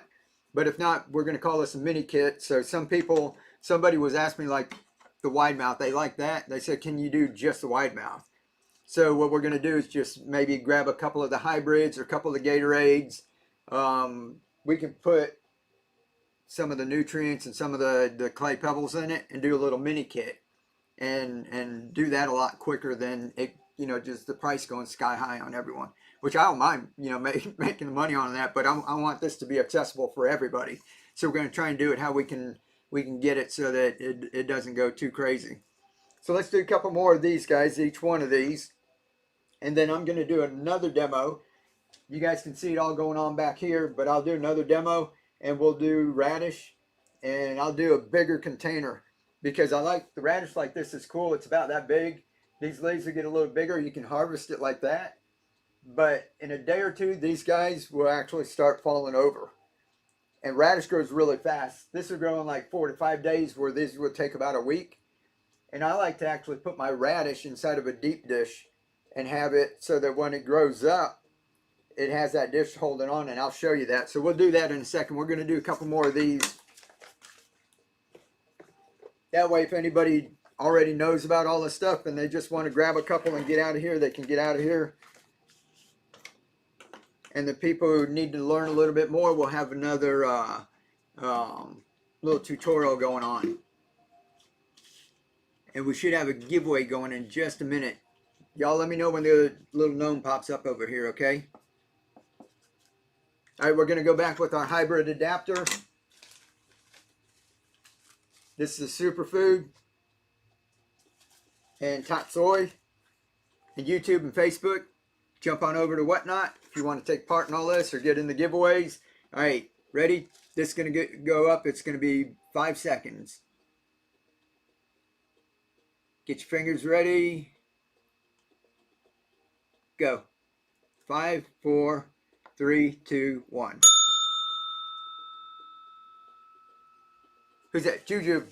But if not, we're going to call this a mini kit. So somebody was asking me like the wide mouth, they like that. They said, can you do just the wide mouth? So what we're going to do is just maybe grab a couple of the hybrids or a couple of the Gatorades. We can put some of the nutrients and some of the clay pebbles in it and do a little mini kit and do that a lot quicker than it, you know, just the price going sky high on everyone, which I don't mind, you know, making the money on that, but I want this to be accessible for everybody. So we're going to try and do it how we can get it so that it doesn't go too crazy. So let's do a couple more of these guys, each one of these, and then I'm going to do another demo. You guys can see it all going on back here, but I'll do another demo and we'll do radish, and I'll do a bigger container because I like the radish like this is cool. It's about that big. These leaves will get a little bigger. You can harvest it like that, but in a day or two, these guys will actually start falling over. And radish grows really fast. This will grow in like 4 to 5 days, where these will take about a week. And I like to actually put my radish inside of a deep dish and have it so that when it grows up, it has that dish holding on, and I'll show you that. So we'll do that in a second. We're going to do a couple more of these. That way, if anybody already knows about all this stuff and they just want to grab a couple and get out of here, they can get out of here. And the people who need to learn a little bit more will have another little tutorial going on. And we should have a giveaway going in just a minute. Y'all let me know when the little gnome pops up over here, okay? All right, we're going to go back with our hybrid adapter. This is Superfood and Top Soy and YouTube and Facebook. Jump on over to Whatnot if you want to take part in all this or get in the giveaways. All right, ready? This is going to go up. It's going to be 5 seconds. Get your fingers ready. Go. 5, 4, 3, 2, 1. Who's that? Juju.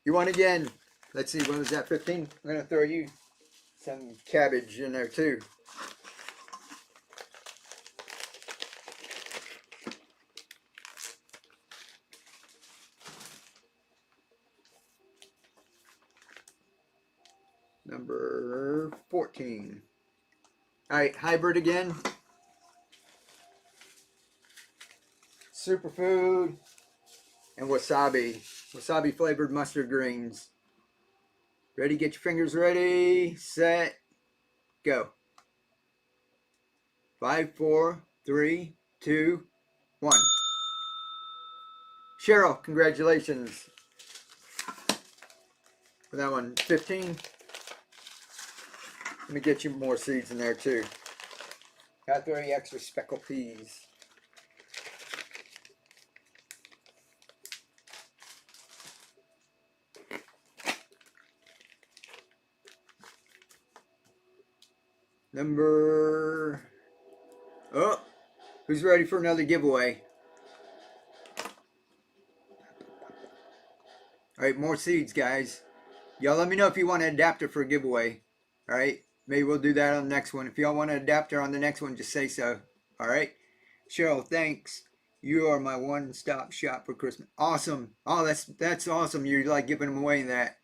You won again. Let's see, what was that, 15? I'm going to throw you some cabbage in there too. Number 14. All right, hybrid again. Superfood and wasabi. Wasabi flavored mustard greens. Ready? Get your fingers ready. Set. Go. 5, 4, 3, 2, 1. Cheryl, congratulations. For that one, 15. Let me get you more seeds in there too. Got 30 extra speckled peas. Number... Oh, who's ready for another giveaway? All right, more seeds, guys. Y'all let me know if you want an adapter for a giveaway. All right, maybe we'll do that on the next one. If y'all want an adapter on the next one, just say so. All right, Cheryl, thanks. You are my one-stop shop for Christmas. Awesome. Oh, that's awesome. You're like giving them away in that.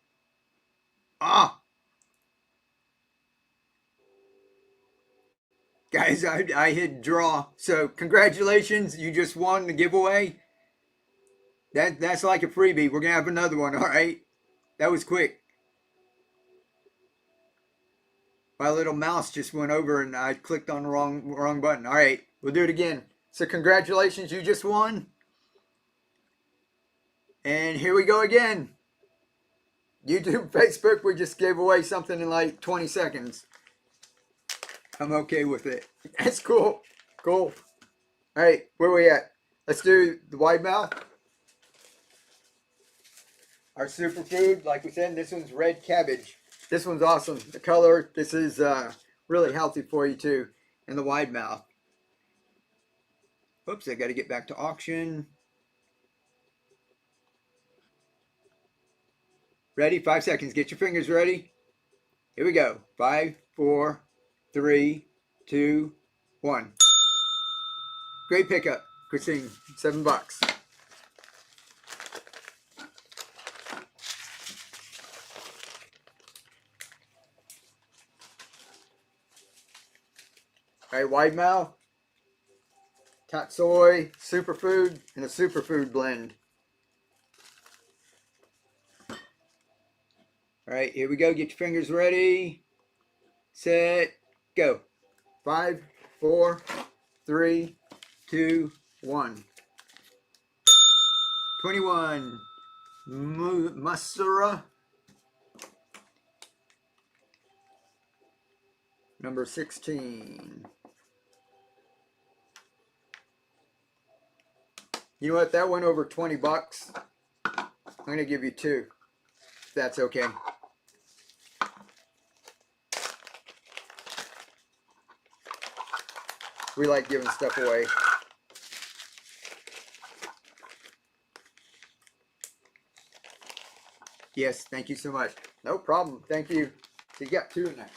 Ah. Guys, I hit draw. So congratulations, you just won the giveaway. That's like a freebie. We're gonna have another one, all right? That was quick. My little mouse just went over and I clicked on the wrong button. All right, we'll do it again. So congratulations, you just won. And here we go again. YouTube, Facebook, we just gave away something in like 20 seconds. I'm okay with it. That's cool. Cool. All right, where we at? Let's do the wide mouth. Our superfood, like we said, this one's red cabbage. This one's awesome. The color, this is really healthy for you too. And the wide mouth. Oops, I got to get back to auction. Ready? 5 seconds. Get your fingers ready. Here we go. 5, 4, 3, 2, 1. Great pickup, Christine. $7. All right, wide mouth, Tatsoi, superfood, and a superfood blend. All right, here we go. Get your fingers ready. Set, go. 5, 4, 3, 2, 1. 21. Masura. Number 16. You know what? That went over $20. I'm going to give you 2. If that's okay. We like giving stuff away. Yes, thank you so much. No problem. Thank you. You got 2 in there.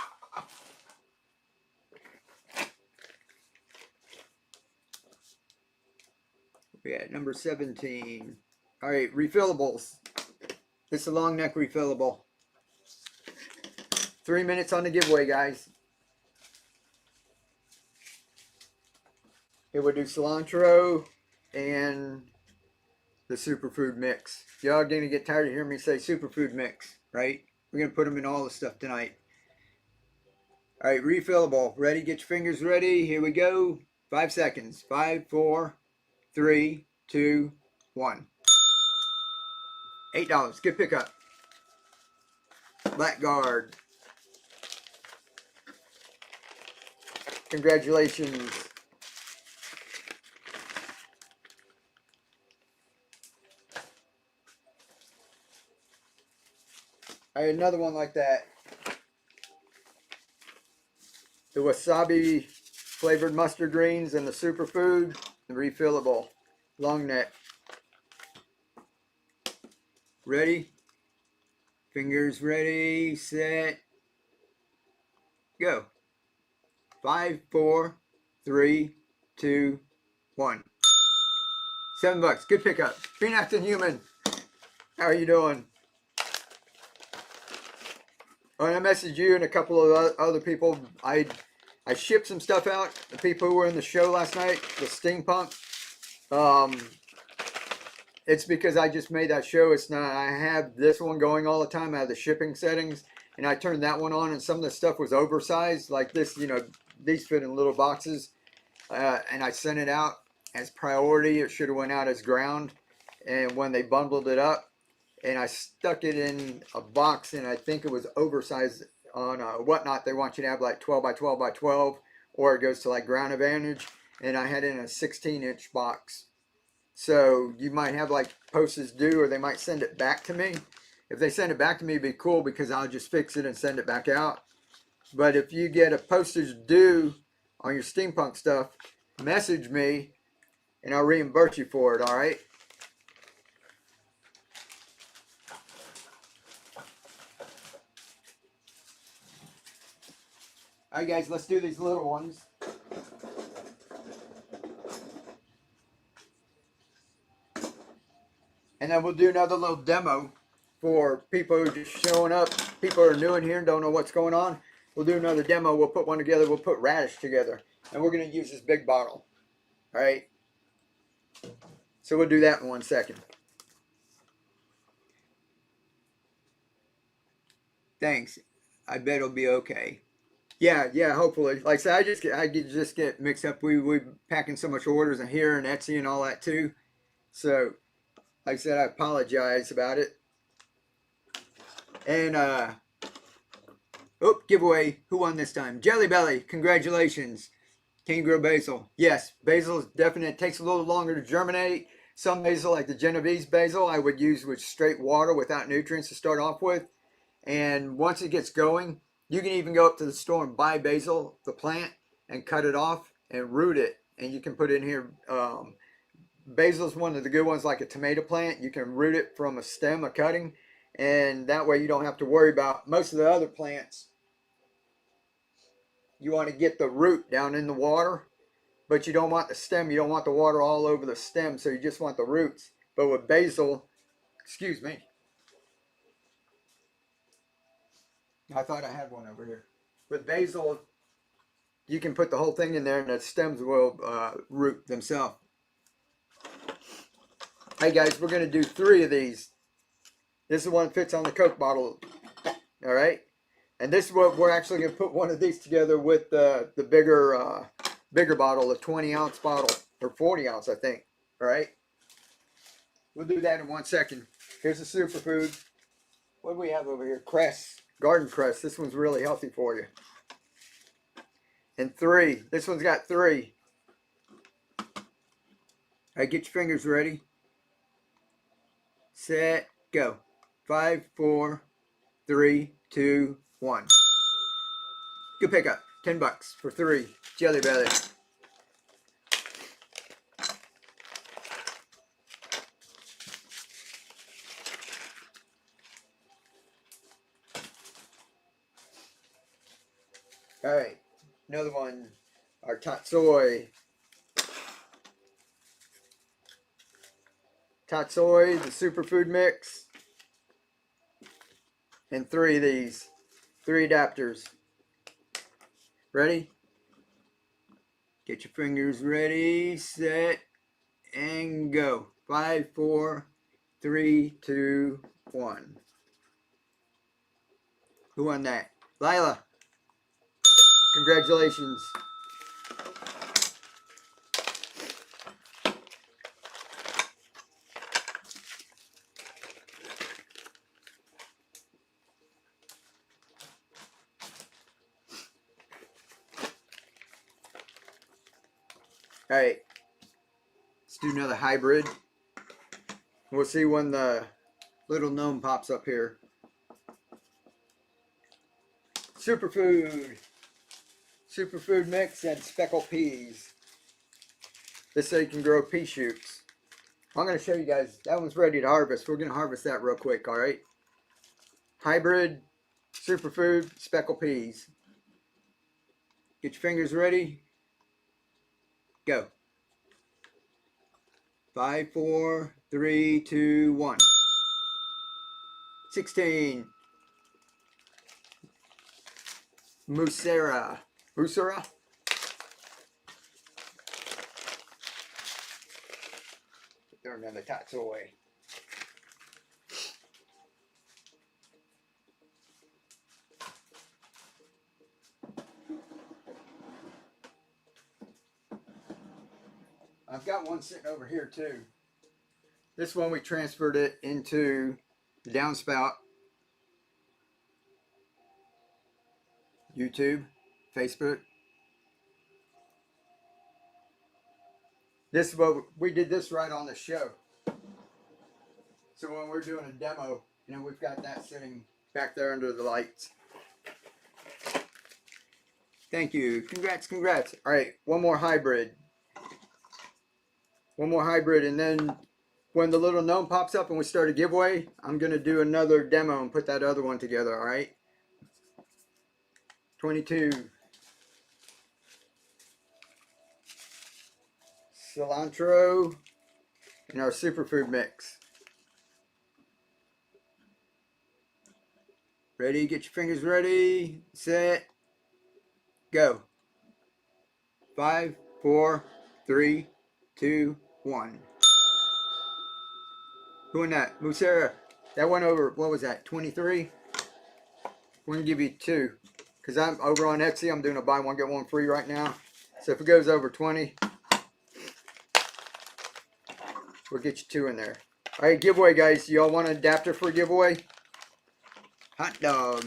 We at number 17. All right, refillables. This is a long neck refillable. 3 minutes on the giveaway, guys. Here we'll do cilantro and the superfood mix. Y'all gonna get tired of hearing me say superfood mix, right? We're gonna put them in all the stuff tonight. All right, refillable. Ready? Get your fingers ready. Here we go. 5 seconds. 5, 4, 3, 2, 1. $8. Good pickup. Blackguard. Congratulations. I had another one like that. The wasabi flavored mustard greens and the superfood, the refillable long neck. Ready? Fingers ready, set, go. 5, 4, 3, 2, 1. $7. Good pickup. Phoenix and Human. How are you doing? When I messaged you and a couple of other people, I shipped some stuff out. The people who were in the show last night, the Steampunk. It's because I just made that show. It's not. I have this one going all the time. I have the shipping settings, and I turned that one on, and some of the stuff was oversized, like this. You know, these fit in little boxes, and I sent it out as priority. It should have went out as ground, and when they bundled it up. And I stuck it in a box, and I think it was oversized on Whatnot. They want you to have like 12 by 12 by 12, or it goes to like Ground Advantage. And I had it in a 16-inch box. So you might have like postage due, or they might send it back to me. If they send it back to me, it'd be cool because I'll just fix it and send it back out. But if you get a postage due on your Steampunk stuff, message me, and I'll reimburse you for it, all right? All right, guys, let's do these little ones. And then we'll do another little demo for people who are just showing up. People who are new in here and don't know what's going on. We'll do another demo. We'll put one together. We'll put radish together. And we're going to use this big bottle. All right. So we'll do that in 1 second. Thanks. I bet it'll be okay. Yeah, hopefully. Like I said, I just get mixed up. We packing so much orders in here and Etsy and all that too. So, like I said, I apologize about it. And giveaway. Who won this time? Jelly Belly. Congratulations. King Grow Basil. Yes, basil is definite. It takes a little longer to germinate. Some basil, like the Genovese basil, I would use with straight water without nutrients to start off with. And once it gets going, you can even go up to the store and buy basil, the plant, and cut it off and root it. And you can put it in here. Basil is one of the good ones, like a tomato plant. You can root it from a stem, a cutting, and that way you don't have to worry about most of the other plants. You want to get the root down in the water, but you don't want the stem. You don't want the water all over the stem, so you just want the roots. But with basil, excuse me, I thought I had one over here. With basil, you can put the whole thing in there and the stems will root themselves. Hey guys, we're going to do 3 of these. This is one that fits on the Coke bottle. All right. And this is what we're actually going to put one of these together with the bigger bottle, the 20-ounce bottle, or 40 ounce, I think. All right. We'll do that in 1 second. Here's the superfood. What do we have over here? Cress, garden cress. This one's really healthy for you. And 3. This one's got 3. All right, get your fingers ready. Set, go. 5, 4, 3, 2, 1. Good pickup. $10 for 3. Jelly Belly. All right, another one. Our Tatsoi. Tatsoi, the superfood mix. And 3 of these. 3 adapters. Ready? Get your fingers ready, set, and go. 5, 4, 3, 2, 1. Who won that? Lila. Congratulations. All right. Let's do another hybrid. We'll see when the little gnome pops up here. Superfood. Superfood mix and speckled peas. This so you can grow pea shoots. I'm going to show you guys. That one's ready to harvest. We're going to harvest that real quick, all right? Hybrid, superfood, speckled peas. Get your fingers ready. Go. 5, 4, 3, 2, 1. 16. Musera. Musera? Throw another Tatsoi. I've got one sitting over here too. This one we transferred it into the downspout. YouTube, Facebook. This is what we did this right on the show. So when we're doing a demo, you know, we've got that sitting back there under the lights. Thank you. Congrats, congrats. All right, one more hybrid. One more hybrid, and then when the little gnome pops up and we start a giveaway, I'm going to do another demo and put that other one together, all right? 22. Cilantro and our superfood mix. Ready? Get your fingers ready. Set. Go. 5, 4, 3, 2, 1. Who in that? Lucera. That went over, what was that, 23? We're going to give you 2. Because I'm over on Etsy, I'm doing a buy one, get one free right now. So if it goes over 20, we'll get you 2 in there. Alright, giveaway guys. Y'all want an adapter for a giveaway? Hot dog.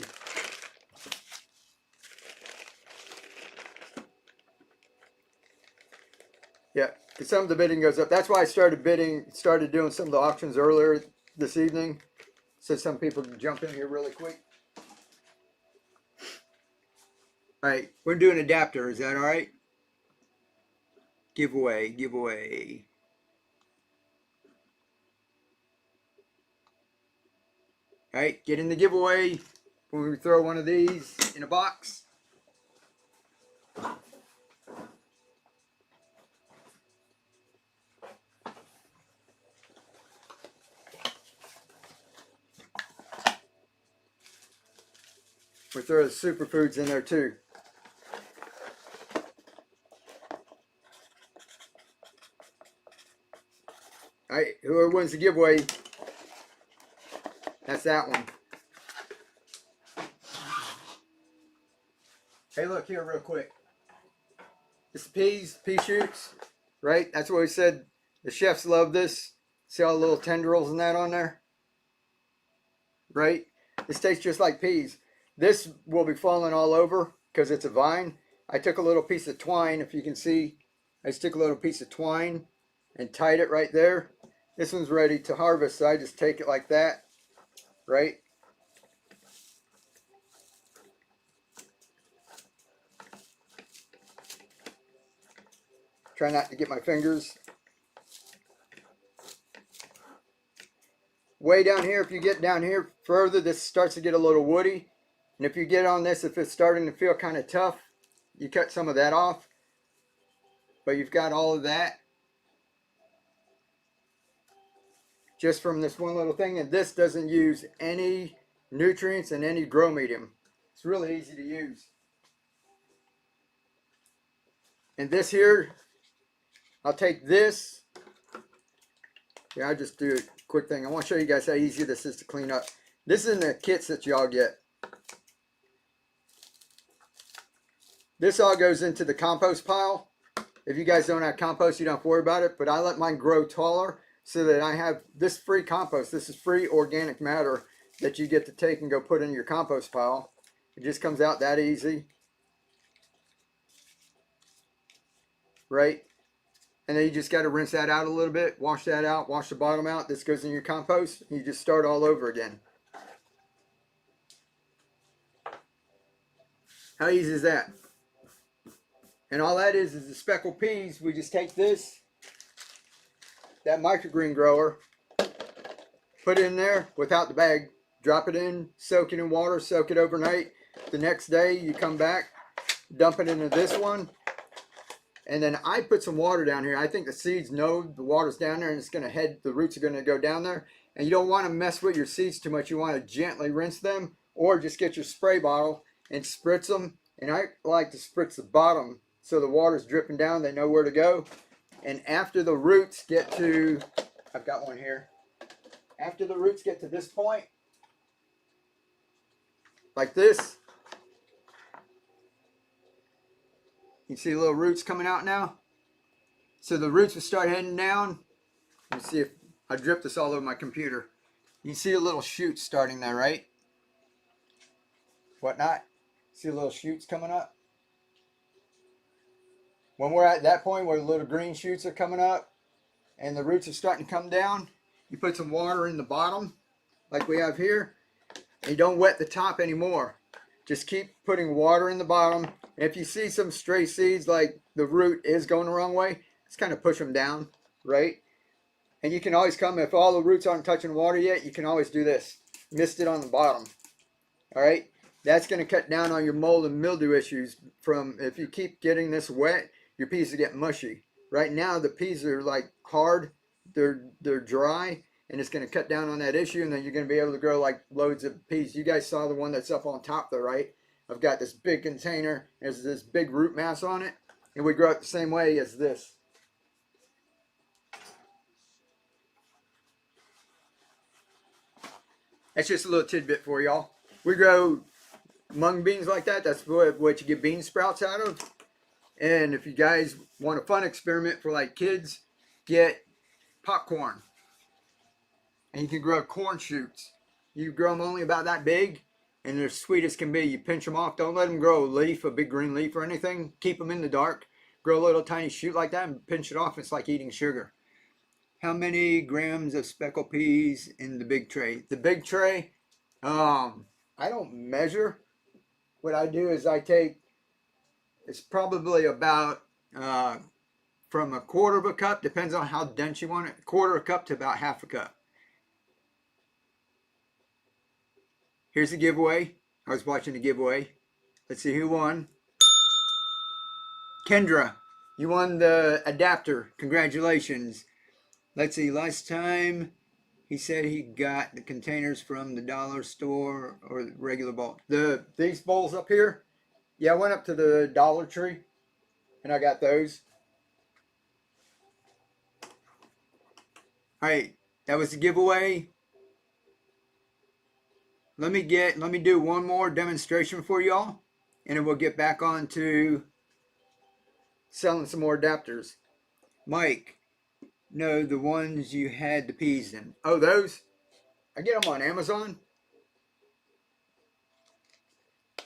Yeah, because some of the bidding goes up. That's why I started doing some of the auctions earlier this evening. So some people can jump in here really quick. Alright, we're doing adapter. Is that alright? Giveaway, giveaway. Alright, get in the giveaway when we throw one of these in a box. We'll throw the superfoods in there too. Alright, whoever wins the giveaway, that's that one. Hey, look here real quick. This pea shoots, right? That's what we said. The chefs love this. See all the little tendrils and that on there? Right? This tastes just like peas. This will be falling all over because it's a vine. I took a little piece of twine, if you can see. I just took a little piece of twine and tied it right there. This one's ready to harvest, so I just take it like that, right? Try not to get my fingers. Way down here, if you get down here further, this starts to get a little woody. And if you get on this, if it's starting to feel kind of tough, you cut some of that off. But you've got all of that just from this one little thing. And this doesn't use any nutrients and any grow medium. It's really easy to use. And this here, I'll take this. Yeah, I'll just do a quick thing. I want to show you guys how easy this is to clean up. This is in the kits that y'all get. This all goes into the compost pile. If you guys don't have compost, you don't have to worry about it. But I let mine grow taller so that I have this free compost. This is free organic matter that you get to take and go put in your compost pile. It just comes out that easy. Right? And then you just got to rinse that out a little bit. Wash that out. Wash the bottom out. This goes in your compost. You just start all over again. How easy is that? And all that is the speckled peas. We just take this, that microgreen grower, put it in there without the bag, drop it in, soak it in water, soak it overnight. The next day you come back, dump it into this one, and then I put some water down here. I think the seeds know the water's down there and it's going to head, the roots are going to go down there. And you don't want to mess with your seeds too much. You want to gently rinse them, or just get your spray bottle and spritz them. And I like to spritz the bottom so the water's dripping down, they know where to go. And after the roots get to, I've got one here. After the roots get to this point, like this, you see the little roots coming out now? So the roots will start heading down. Let me see if I drip this all over my computer. You can see a little shoot starting there, right? Whatnot. See the little shoots coming up? When we're at that point where the little green shoots are coming up and the roots are starting to come down, you put some water in the bottom like we have here, and you don't wet the top anymore. Just keep putting water in the bottom. And if you see some stray seeds, like the root is going the wrong way, just kind of push them down, right? And you can always come, if all the roots aren't touching water yet, you can always do this. Mist it on the bottom, all right? That's going to cut down on your mold and mildew issues from, if you keep getting this wet, your peas will get mushy. Right now, the peas are like hard, they're dry, and it's going to cut down on that issue, and then you're going to be able to grow like loads of peas. You guys saw the one that's up on top there, right? I've got this big container, there's this big root mass on it. And we grow it the same way as this. That's just a little tidbit for y'all. We grow mung beans like that. That's what you get bean sprouts out of. And if you guys want a fun experiment for like kids, get popcorn. And you can grow corn shoots. You grow them only about that big, and they're sweet as can be. You pinch them off. Don't let them grow a leaf, a big green leaf or anything. Keep them in the dark. Grow a little tiny shoot like that and pinch it off. It's like eating sugar. How many grams of speckled peas in the big tray? The big tray, I don't measure. What I do is I take, it's probably about from a quarter of a cup, depends on how dense you want it, quarter of a cup to about half a cup. Here's the giveaway. I was watching the giveaway. Let's see who won. Kendra, you won the adapter. Congratulations. Let's see, last time he said he got the containers from the dollar store or the regular bowl. These bowls up here, yeah, I went up to the Dollar Tree and I got those. All right, that was the giveaway. Let me do one more demonstration for y'all, and then we'll get back on to selling some more adapters. Mike, no, the ones you had the peas in. Oh, those? I get them on Amazon.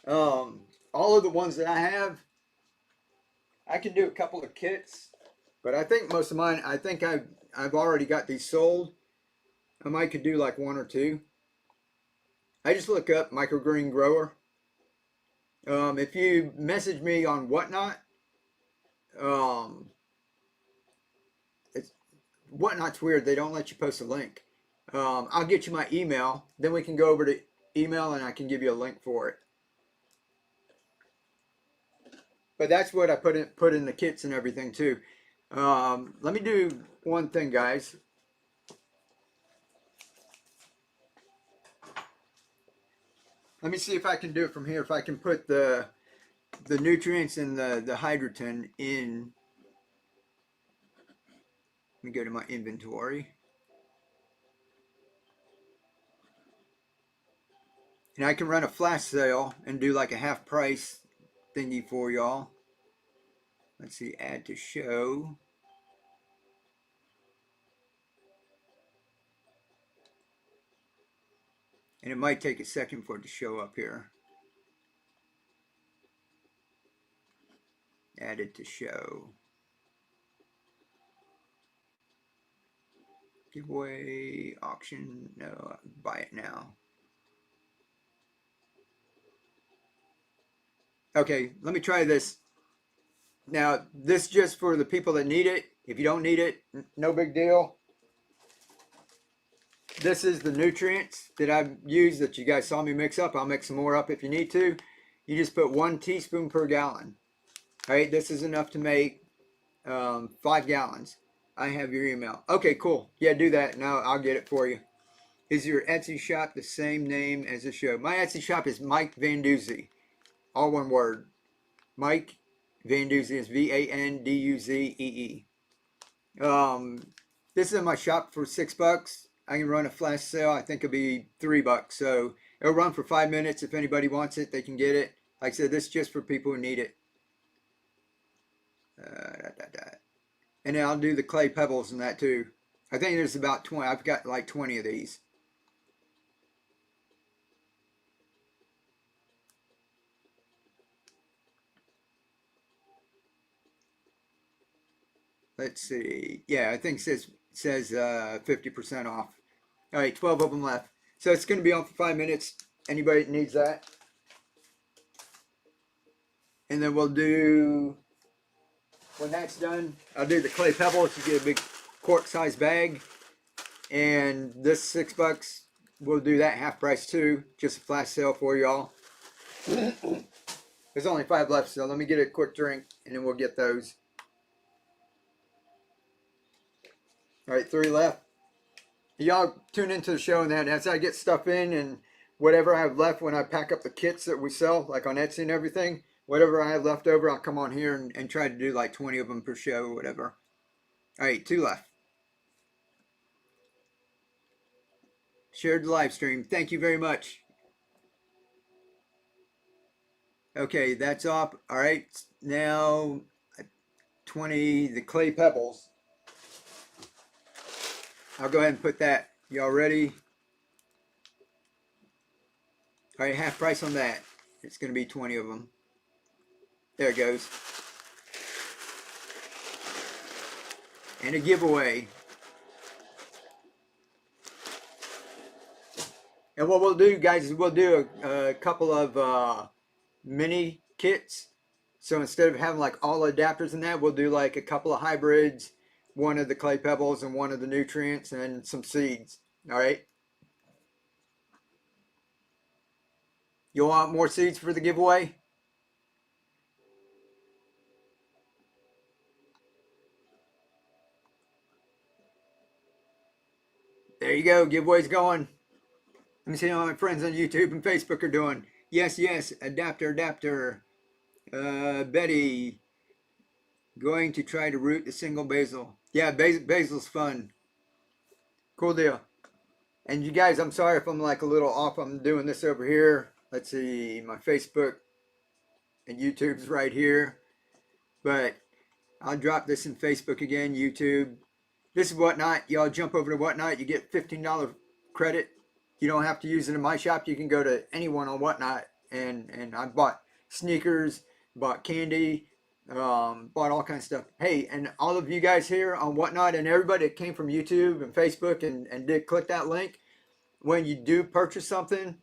All of the ones that I have, I can do a couple of kits, but I think most of mine, I think I've already got these sold. I might could do like one or two. I just look up microgreen grower. If you message me on Whatnot, Whatnot's weird. They don't let you post a link. I'll get you my email. Then we can go over to email and I can give you a link for it. But that's what I put in the kits and everything too. Let me do one thing, guys. Let me see if I can do it from here. If I can put the nutrients and the hydrogen in. Let me go to my inventory. And I can run a flash sale and do like a half price thingy for y'all. Let's see, add to show. And it might take a second for it to show up here. Add it to show. Giveaway, auction, no, buy it now. Okay, let me try this. Now, this is just for the people that need it. If you don't need it, no big deal. This is the nutrients that I've used that you guys saw me mix up. I'll mix some more up if you need to. You just put 1 teaspoon per gallon. All right, this is enough to make 5 gallons. I have your email. Okay, cool. Yeah, do that. Now I'll get it for you. Is your Etsy shop the same name as the show? My Etsy shop is Mike Van Duze. All one word. Mike Van Duze is VANDUZEE. This is in my shop for $6. I can run a flash sale. I think it'll be $3. So it'll run for 5 minutes. If anybody wants it, they can get it. Like I said, this is just for people who need it. And then I'll do the clay pebbles and that too. I think there's about 20. I've got like 20 of these. Let's see. Yeah, I think it says 50% off. All right, 12 of them left. So it's going to be on for 5 minutes. Anybody that needs that. And then we'll do, when that's done, I'll do the clay pebbles. You get a big quart-sized bag. And this $6, we'll do that half price too. Just a flash sale for y'all. There's only 5 left, so let me get a quick drink and then we'll get those. All right, 3 left. Y'all tune into the show and that as I get stuff in and whatever I have left when I pack up the kits that we sell, like on Etsy and everything, whatever I have left over, I'll come on here and try to do like 20 of them per show or whatever. All right, 2 left. Shared the live stream. Thank you very much. Okay, that's up. All right, now 20, the clay pebbles. I'll go ahead and put that. Y'all ready? All right, half price on that. It's going to be 20 of them. There it goes. And a giveaway. And what we'll do, guys, is we'll do a couple of mini kits. So instead of having like all adapters in that, we'll do like a couple of hybrids, one of the clay pebbles and one of the nutrients and some seeds. All right. You want more seeds for the giveaway? There you go. Giveaway's going. Let me see how my friends on YouTube and Facebook are doing. Yes, yes. Adapter. Betty. Going to try to root the single basil. Yeah, basil's fun. Cool deal. And you guys, I'm sorry if I'm like a little off. I'm doing this over here. Let's see, my Facebook and YouTube's right here. But I'll drop this in Facebook again, YouTube. This is Whatnot. Y'all jump over to Whatnot. You get $15 credit. You don't have to use it in my shop. You can go to anyone on Whatnot. And I bought sneakers, bought candy, bought all kinds of stuff. Hey, and all of you guys here on Whatnot and everybody that came from YouTube and Facebook and did click that link, when you do purchase something,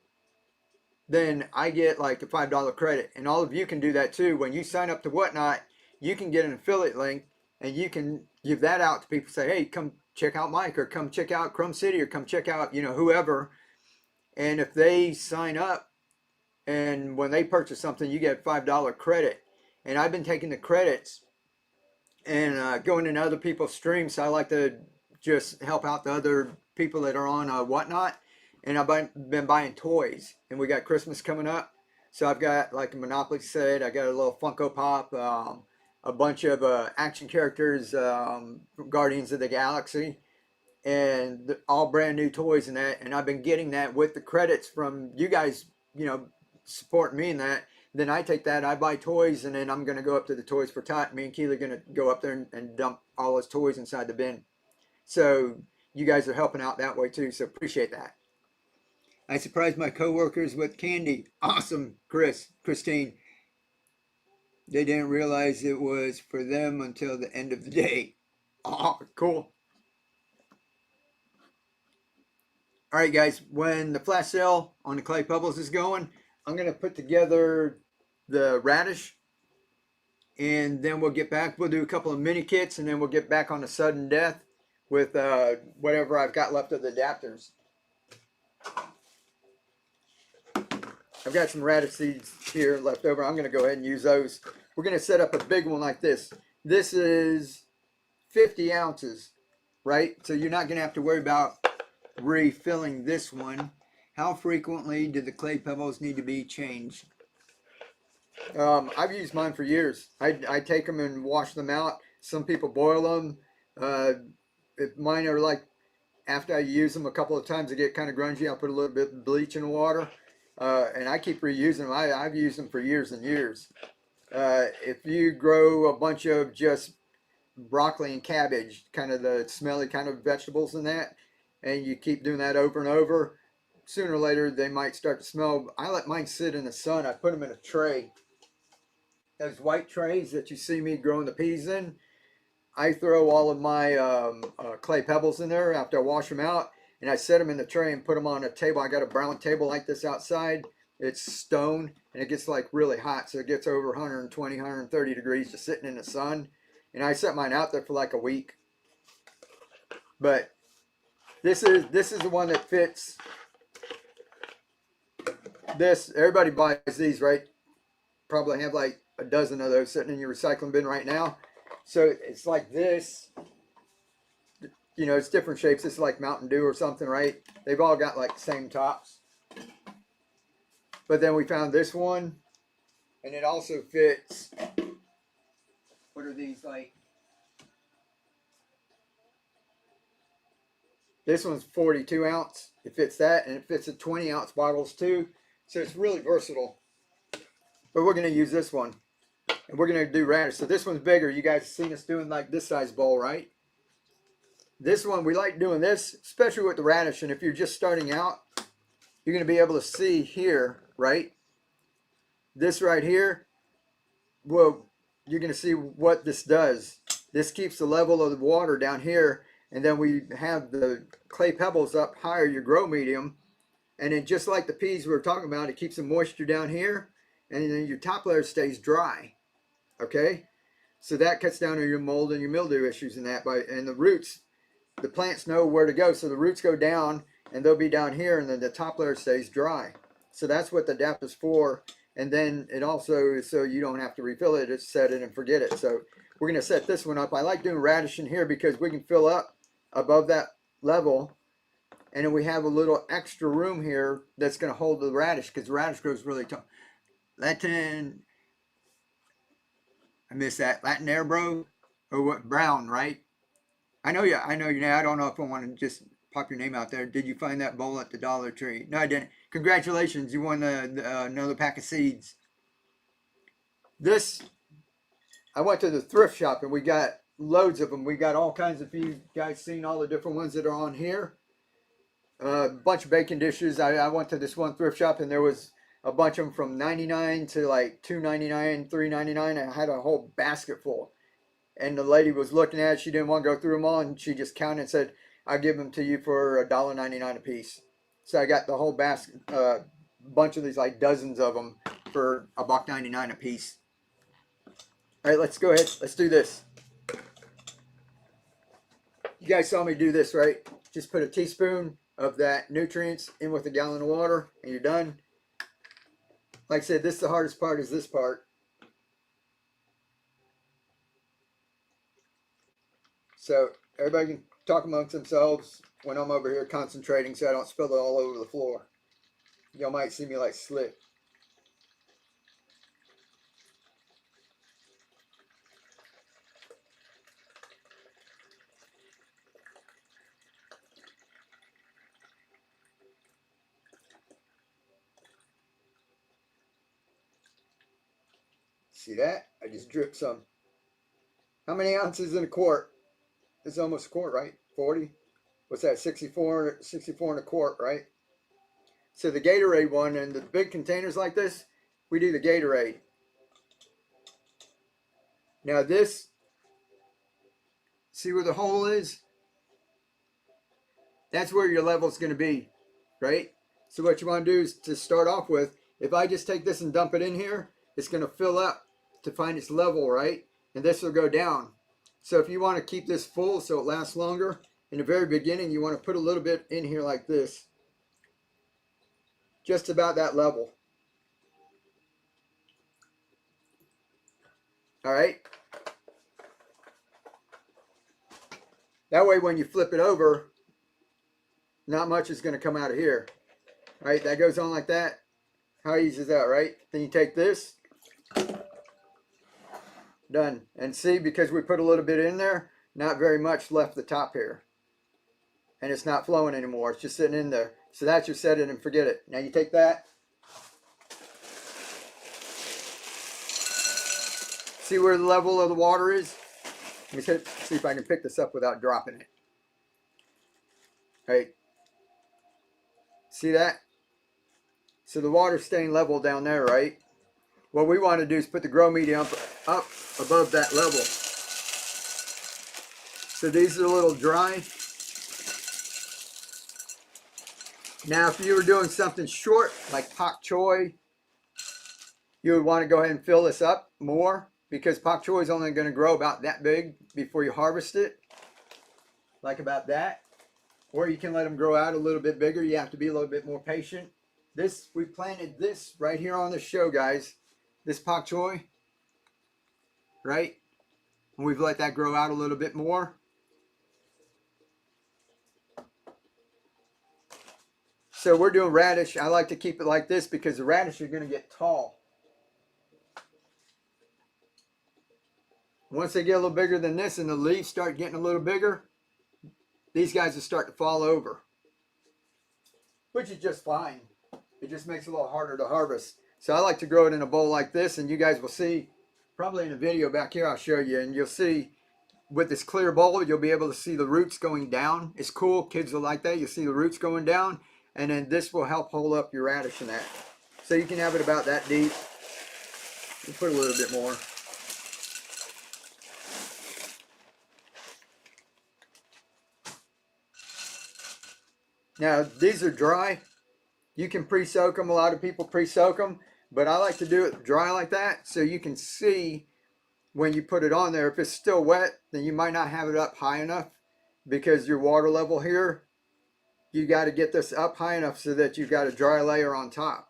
then I get like a $5 credit. And all of you can do that too. When you sign up to Whatnot, you can get an affiliate link and you can give that out to people. Say, hey, come check out Mike, or come check out Chrome City, or come check out, whoever. And if they sign up and when they purchase something, you get a $5 credit. And I've been taking the credits and going into other people's streams. So I like to just help out the other people that are on Whatnot. And I've been buying toys, and we got Christmas coming up. So I've got like a Monopoly set. I got a little Funko Pop, a bunch of action characters, Guardians of the Galaxy, and all brand new toys and that. And I've been getting that with the credits from you guys, supporting me in that. Then I take that, I buy toys, and then I'm going to go up to the Toys for Tot. Me and Keely are going to go up there and dump all those toys inside the bin. So you guys are helping out that way too. So appreciate that. I surprised my coworkers with candy. Awesome, Christine. They didn't realize it was for them until the end of the day. Oh, cool. All right, guys, when the flash sale on the clay pebbles is going, I'm going to put together the radish, and then we'll get back. We'll do a couple of mini kits, and then we'll get back on the sudden death with whatever I've got left of the adapters. I've got some radish seeds here left over. I'm going to go ahead and use those. We're going to set up a big one like this. This is 50 ounces, right? So you're not going to have to worry about refilling this one. How frequently do the clay pebbles need to be changed? I've used mine for years. I take them and wash them out. Some people boil them. If mine are like, after I use them a couple of times, they get kind of grungy. I'll put a little bit of bleach in the water. And I keep reusing them. I've used them for years and years. If you grow a bunch of just broccoli and cabbage, kind of the smelly kind of vegetables in that, and you keep doing that over and over, sooner or later they might start to smell. I let mine sit in the sun. I put them in a tray. Those white trays that you see me growing the peas in, I throw all of my clay pebbles in there after I wash them out. And I set them in the tray and put them on a table. I got a brown table like this outside. It's stone, and it gets like really hot. So it gets over 120, 130 degrees just sitting in the sun. And I set mine out there for like a week. But this is the one that fits. This, everybody buys these, right? Probably have like a dozen of those sitting in your recycling bin right now. So it's like this. It's different shapes. It's like Mountain Dew or something, right? They've all got like the same tops. But then we found this one. And it also fits, what are these like? This one's 42 ounce. It fits that, and it fits the 20 ounce bottles too. So it's really versatile. But we're going to use this one. And we're going to do radish. So this one's bigger. You guys have seen us doing like this size bowl, right? This one, we like doing this, especially with the radish. And if you're just starting out, you're going to be able to see here, right? This right here, well, you're going to see what this does. This keeps the level of the water down here. And then we have the clay pebbles up higher, your grow medium. And then just like the peas we were talking about, it keeps the moisture down here. And then your top layer stays dry. Okay? So that cuts down on your mold and your mildew issues and that. And the roots, the plants know where to go. So the roots go down and they'll be down here, and then the top layer stays dry. So that's what the DAP is for. And then it also is so you don't have to refill it. It's set it and forget it. So we're going to set this one up. I like doing radish in here because we can fill up above that level, and then we have a little extra room here that's going to hold the radish, because the radish grows really tall. Latin, I missed that. Latin air, bro, or what? Brown, right? I know you. I know you now. I don't know if I want to just pop your name out there. Did you find that bowl at the Dollar Tree? No, I didn't. Congratulations, you won another pack of seeds. This, I went to the thrift shop and we got loads of them. We got all kinds of, you guys seen all the different ones that are on here. A bunch of baking dishes. I went to this one thrift shop and there was a bunch of them from 99 to like $2.99, $3.99. I had a whole basket full. And the lady was looking at it. She didn't want to go through them all, and she just counted and said, I'll give them to you for $1.99 a piece. So I got the whole basket, bunch of these, like dozens of them, for $1.99 a piece. All right, let's go ahead. Let's do this. You guys saw me do this, right? Just put a teaspoon of that nutrients in with a gallon of water, and you're done. Like I said, this is the hardest part, is this part. So everybody can talk amongst themselves when I'm over here concentrating, so I don't spill it all over the floor. Y'all might see me like slip. See that? I just dripped some. How many ounces in a quart? It's almost a quart, right? 40? What's that? 64 in a quart, right? So the Gatorade one, and the big containers like this, we do the Gatorade. Now this, see where the hole is? That's where your level is going to be, right? So what you want to do is, to start off with, if I just take this and dump it in here, it's going to fill up to find its level, right? And this will go down. So if you want to keep this full so it lasts longer, in the very beginning, you want to put a little bit in here like this. Just about that level. All right? That way when you flip it over, not much is going to come out of here. All right, that goes on like that. How easy is that, right? Then you take this. Done. And see, because we put a little bit in there, not very much left the top here. And it's not flowing anymore. It's just sitting in there. So that's your set it and forget it. Now you take that. See where the level of the water is? Let me see if I can pick this up without dropping it. Right. See that? So the water's staying level down there, right? What we want to do is put the grow medium up above that level. So these are a little dry. Now if you were doing something short like pak choi, you would want to go ahead and fill this up more, because pak choi is only going to grow about that big before you harvest it. Like about that. Or you can let them grow out a little bit bigger. You have to be a little bit more patient. This, we planted this right here on the show, guys. This pak choi, right? And we've let that grow out a little bit more. So we're doing radish. I like to keep it like this because the radish are going to get tall. Once they get a little bigger than this and the leaves start getting a little bigger, these guys will start to fall over, which is just fine. It just makes it a little harder to harvest. So I like to grow it in a bowl like this, and you guys will see, probably in a video back here I'll show you, and you'll see with this clear bowl, you'll be able to see the roots going down. It's cool, kids will like that. You'll see the roots going down, and then this will help hold up your radish in that. So you can have it about that deep. You put a little bit more. Now, these are dry. You can pre-soak them. A lot of people pre-soak them, but I like to do it dry like that so you can see when you put it on there. If it's still wet, then you might not have it up high enough because your water level here, you got to get this up high enough so that you've got a dry layer on top.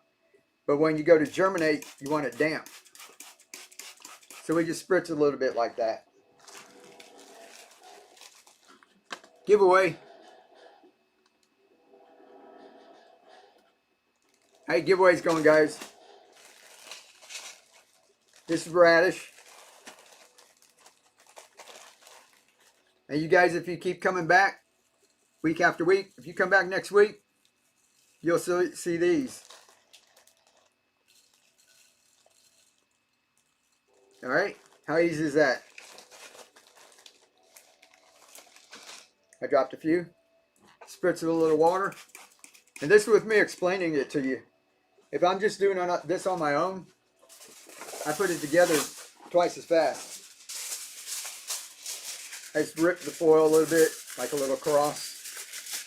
But when you go to germinate, you want it damp. So we just spritz a little bit like that. Giveaway. Hey, giveaway's going, guys. This is radish. And you guys, if you keep coming back week after week, if you come back next week, you'll see these. All right, how easy is that? I dropped a few. Spritz it with a little water. And this is with me explaining it to you. If I'm just doing this on my own, I put it together twice as fast. I just rip the foil a little bit, like a little cross.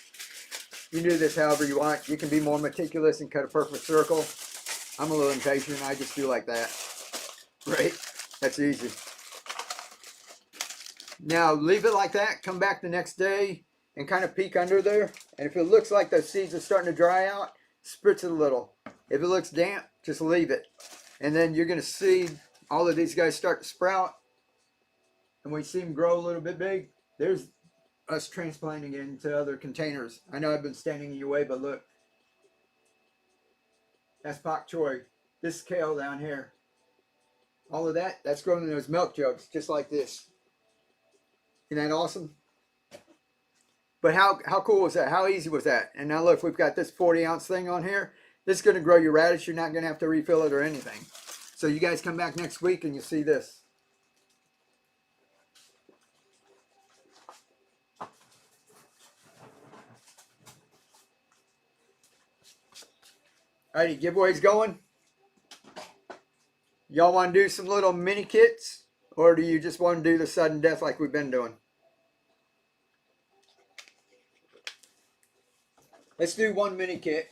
You can do this however you want. You can be more meticulous and cut a perfect circle. I'm a little impatient. I just do like that. Right? That's easy. Now leave it like that. Come back the next day and kind of peek under there. And if it looks like those seeds are starting to dry out, spritz it a little. If it looks damp, just leave it. And then you're going to see all of these guys start to sprout. And when you see them grow a little bit big, there's us transplanting it into other containers. I know I've been standing in your way, but look. That's pak choi. This is kale down here. All of that, that's grown in those milk jugs, just like this. Isn't that awesome? But how cool was that? How easy was that? And now look, we've got this 40-ounce thing on here. This is going to grow your radish. You're not going to have to refill it or anything. So you guys come back next week and you'll see this. Alrighty, giveaways going. Y'all want to do some little mini kits? Or do you just want to do the sudden death like we've been doing? Let's do one mini kit.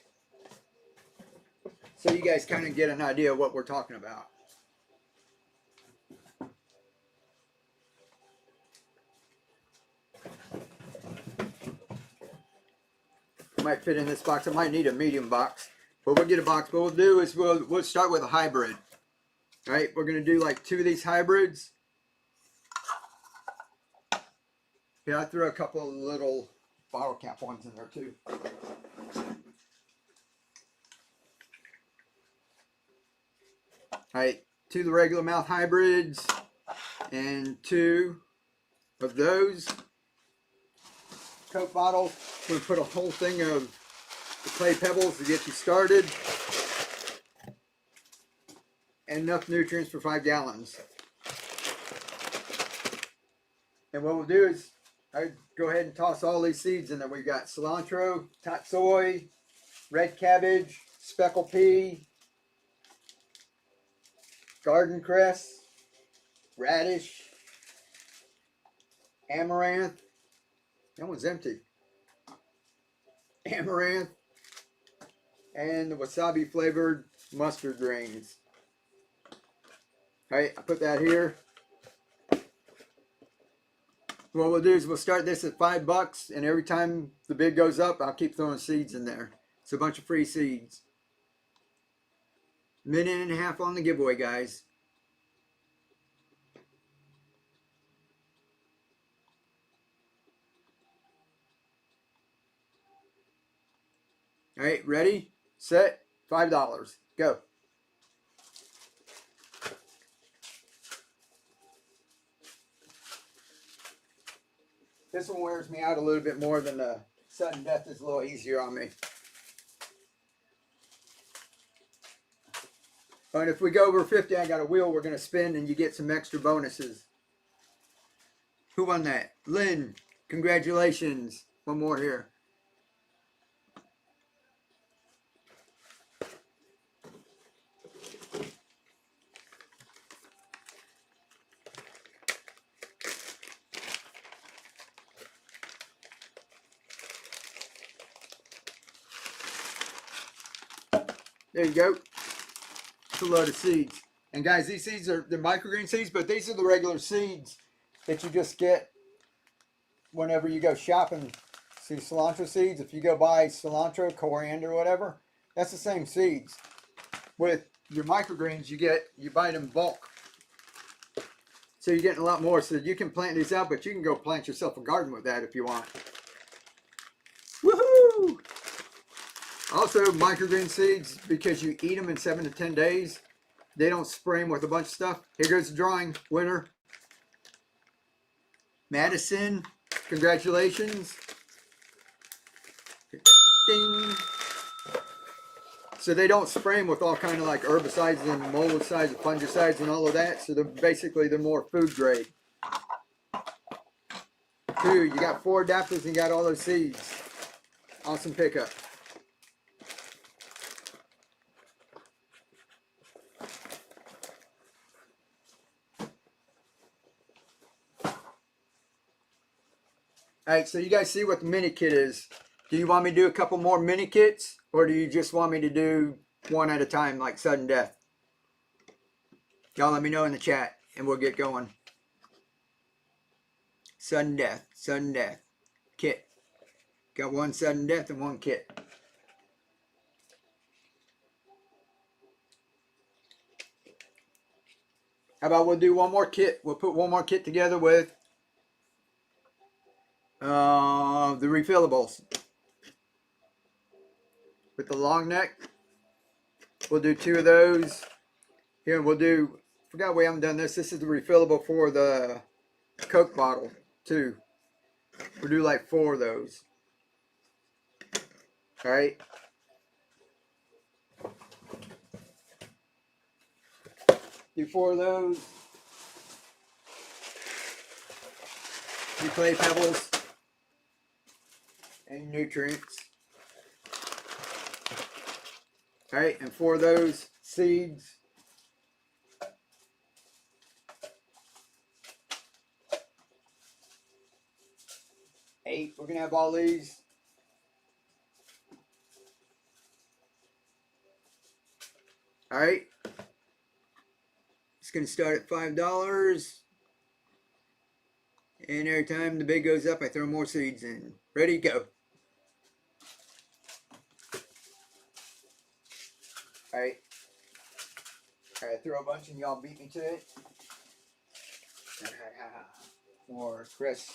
So you guys kind of get an idea of what we're talking about. Might fit in this box. I might need a medium box. But we'll get a box. What we'll do is we'll start with a hybrid. All right, we're going to do like 2 of these hybrids. Yeah, I threw a couple of little bottle cap ones in there too. All right, 2 of the regular mouth hybrids and 2 of those. Coke bottle. We're going to put a whole thing of the clay pebbles to get you started. And enough nutrients for 5 gallons. And what we'll do is I go ahead and toss all these seeds in there. We've got cilantro, tatsoi, red cabbage, speckled pea, garden cress, radish, amaranth. That one's empty. Amaranth and the wasabi flavored mustard greens. All right, I put that here. What we'll do is we'll start this at $5, and every time the bid goes up, I'll keep throwing seeds in there. It's a bunch of free seeds. 1.5 minutes on the giveaway, guys. All right, ready, set, $5. Go. This one wears me out a little bit more than the sudden death is a little easier on me. And if we go over 50, I got a wheel we're going to spin and you get some extra bonuses. Who won that? Lynn, congratulations. One more here. There you go. It's a load of seeds. And guys, these seeds are the microgreen seeds, but these are the regular seeds that you just get whenever you go shopping. See cilantro seeds? If you go buy cilantro, coriander, whatever, that's the same seeds. With your microgreens, you buy them in bulk. So you're getting a lot more. So you can plant these out, but you can go plant yourself a garden with that if you want. Woohoo! Also, microgreen seeds, because you eat them in 7 to 10 days, they don't spray them with a bunch of stuff. Here goes the drawing. Winner. Madison, congratulations. Ding. So they don't spray them with all kind of like herbicides and molicides and fungicides and all of that. So they're more food grade. 2, you got 4 adapters and you got all those seeds. Awesome pickup. Alright, so you guys see what the mini kit is. Do you want me to do a couple more mini kits? Or do you just want me to do one at a time like sudden death? Y'all let me know in the chat and we'll get going. Sudden death, kit. Got one sudden death and one kit. How about we'll do one more kit? We'll put one more kit together with the refillables. With the long neck. We'll do 2 of those. Here we'll do, forgot we haven't done this. This is the refillable for the Coke bottle too. We'll do like 4 of those. Alright. Do 4 of those. Do clay pebbles. And nutrients. Alright, and 4 of those seeds. Eight. We're going to have all these. Alright. It's going to start at $5. And every time the bid goes up, I throw more seeds in. Ready, go. Alright. Alright, throw a bunch and y'all beat me to it. More Chris.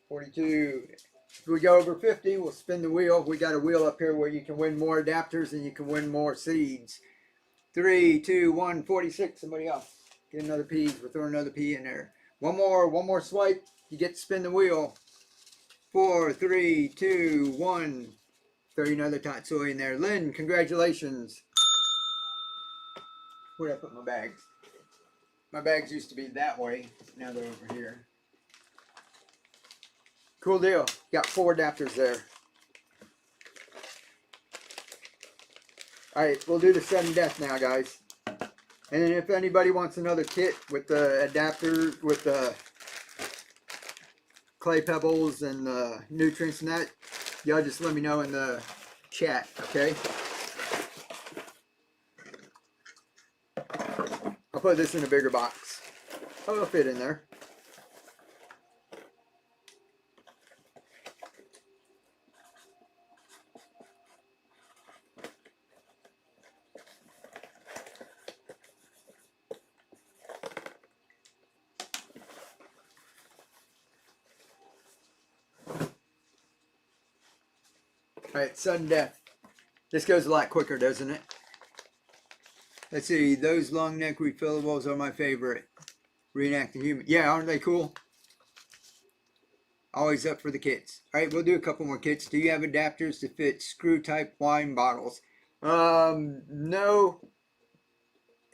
42. If we go over 50, we'll spin the wheel. We got a wheel up here where you can win more adapters and you can win more seeds. 3, 2, 1, 46. Somebody else. Get another P. We'll throw another P in there. One more swipe. You get to spin the wheel. 4, 3, 2, 1. Throw another Tatsui in there. Lynn, congratulations. Where'd I put my bags? My bags used to be that way. Now they're over here. Cool deal. Got 4 adapters there. Alright, we'll do the sudden death now, guys. And then if anybody wants another kit with the adapter, with the clay pebbles and the nutrients and that, y'all just let me know in the chat, okay? I'll put this in a bigger box. Oh, it'll fit in there. Alright, sudden death. This goes a lot quicker, doesn't it? Let's see, those long neck refillables are my favorite. Reenacting human. Yeah, aren't they cool? Always up for the kits. All right, we'll do a couple more kits. Do you have adapters to fit screw type wine bottles? No.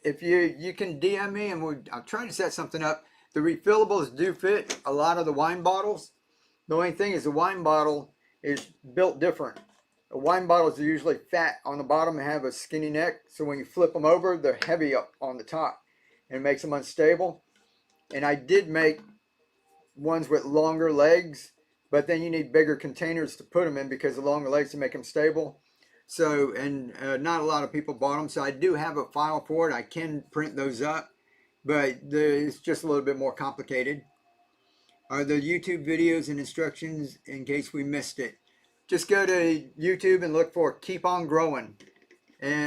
If you can DM me and I'll try to set something up. The refillables do fit a lot of the wine bottles. The only thing is the wine bottle is built different. The wine bottles are usually fat on the bottom and have a skinny neck. So when you flip them over, they're heavy up on the top. And it makes them unstable. And I did make ones with longer legs, but then you need bigger containers to put them in because the longer legs to make them stable. So, and not a lot of people bought them. So I do have a file for it. I can print those up, but it's just a little bit more complicated. Are the YouTube videos and instructions in case we missed it? Just go to YouTube and look for Keep On Growing,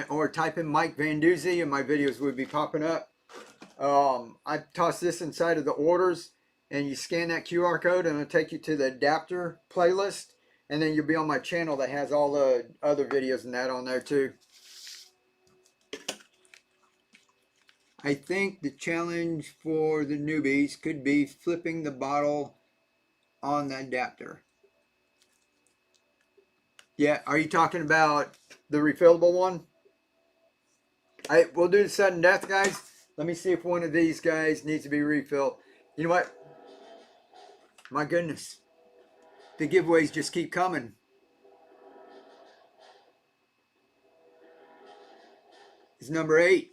or type in Mike Vanduzzi and my videos would be popping up. I toss this inside of the orders and you scan that QR code and it'll take you to the adapter playlist, and then you'll be on my channel that has all the other videos and that on there too. I think the challenge for the newbies could be flipping the bottle on the adapter. Yeah, are you talking about the refillable one? We'll do the sudden death, guys. Let me see if one of these guys needs to be refilled. You know what? My goodness. The giveaways just keep coming. It's number 8.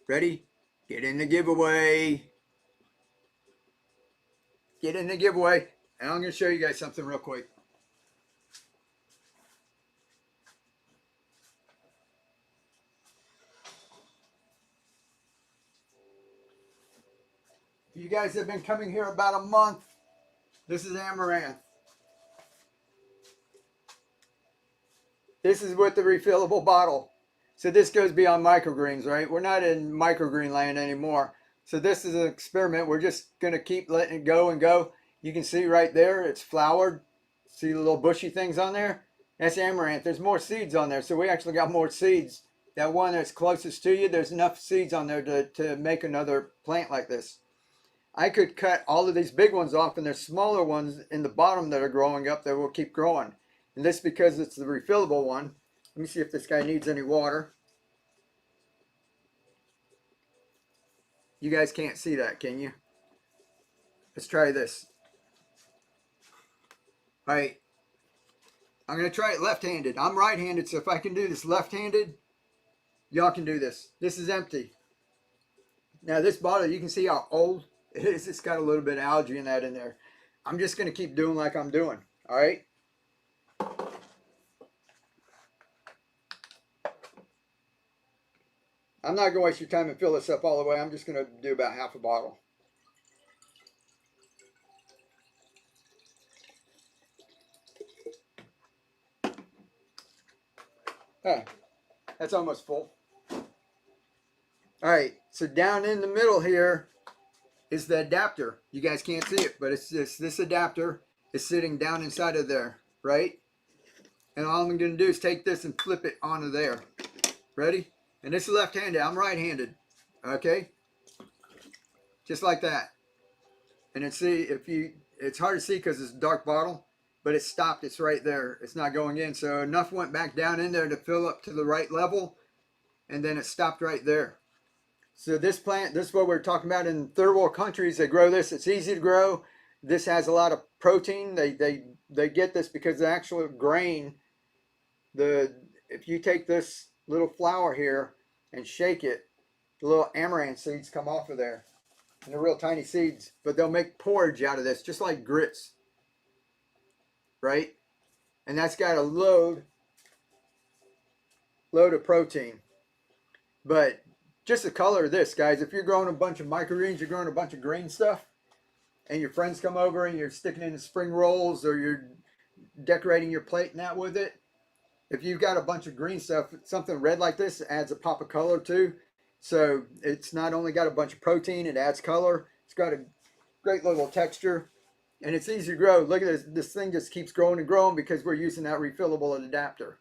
Ready? Get in the giveaway. Get in the giveaway. And I'm going to show you guys something real quick. You guys have been coming here about a month. This is Amaranth. This is with the refillable bottle. So this goes beyond microgreens, right? We're not in microgreen land anymore. So this is an experiment. We're just going to keep letting it go and go. You can see right there, it's flowered. See the little bushy things on there? That's Amaranth. There's more seeds on there. So we actually got more seeds. That one that's closest to you, there's enough seeds on there to make another plant like this. I could cut all of these big ones off, and there's smaller ones in the bottom that are growing up that will keep growing. And this because it's the refillable one. Let me see if this guy needs any water. You guys can't see that, can you? Let's try this. All right. I'm going to try it left-handed. I'm right-handed, so if I can do this left-handed, y'all can do this. This is empty. Now this bottle, you can see how old it is. It's got a little bit of algae in that in there. I'm just going to keep doing like I'm doing. All right. I'm not going to waste your time and fill this up all the way. I'm just going to do about half a bottle. Okay. That's almost full. All right. So down in the middle here is the adapter. You guys can't see it, but it's this adapter is sitting down inside of there, right? And all I'm going to do is take this and flip it onto there. Ready? And this is left-handed. I'm right-handed. Okay? Just like that. And then see, it's hard to see because it's a dark bottle, but it's stopped. It's right there. It's not going in. So enough went back down in there to fill up to the right level, and then it stopped right there. So this plant, this is what we're talking about in third world countries. They grow this. It's easy to grow. This has a lot of protein. They get this because the actual grain, if you take this little flower here and shake it, the little amaranth seeds come off of there. And they're real tiny seeds, but they'll make porridge out of this, just like grits. Right? And that's got a load of protein. But just the color of this, guys, if you're growing a bunch of microgreens, you're growing a bunch of green stuff, and your friends come over and you're sticking in the spring rolls or you're decorating your plate and that with it, if you've got a bunch of green stuff, something red like this adds a pop of color too. So it's not only got a bunch of protein, it adds color. It's got a great little texture, and it's easy to grow. Look at this. This thing just keeps growing and growing because we're using that refillable adapter.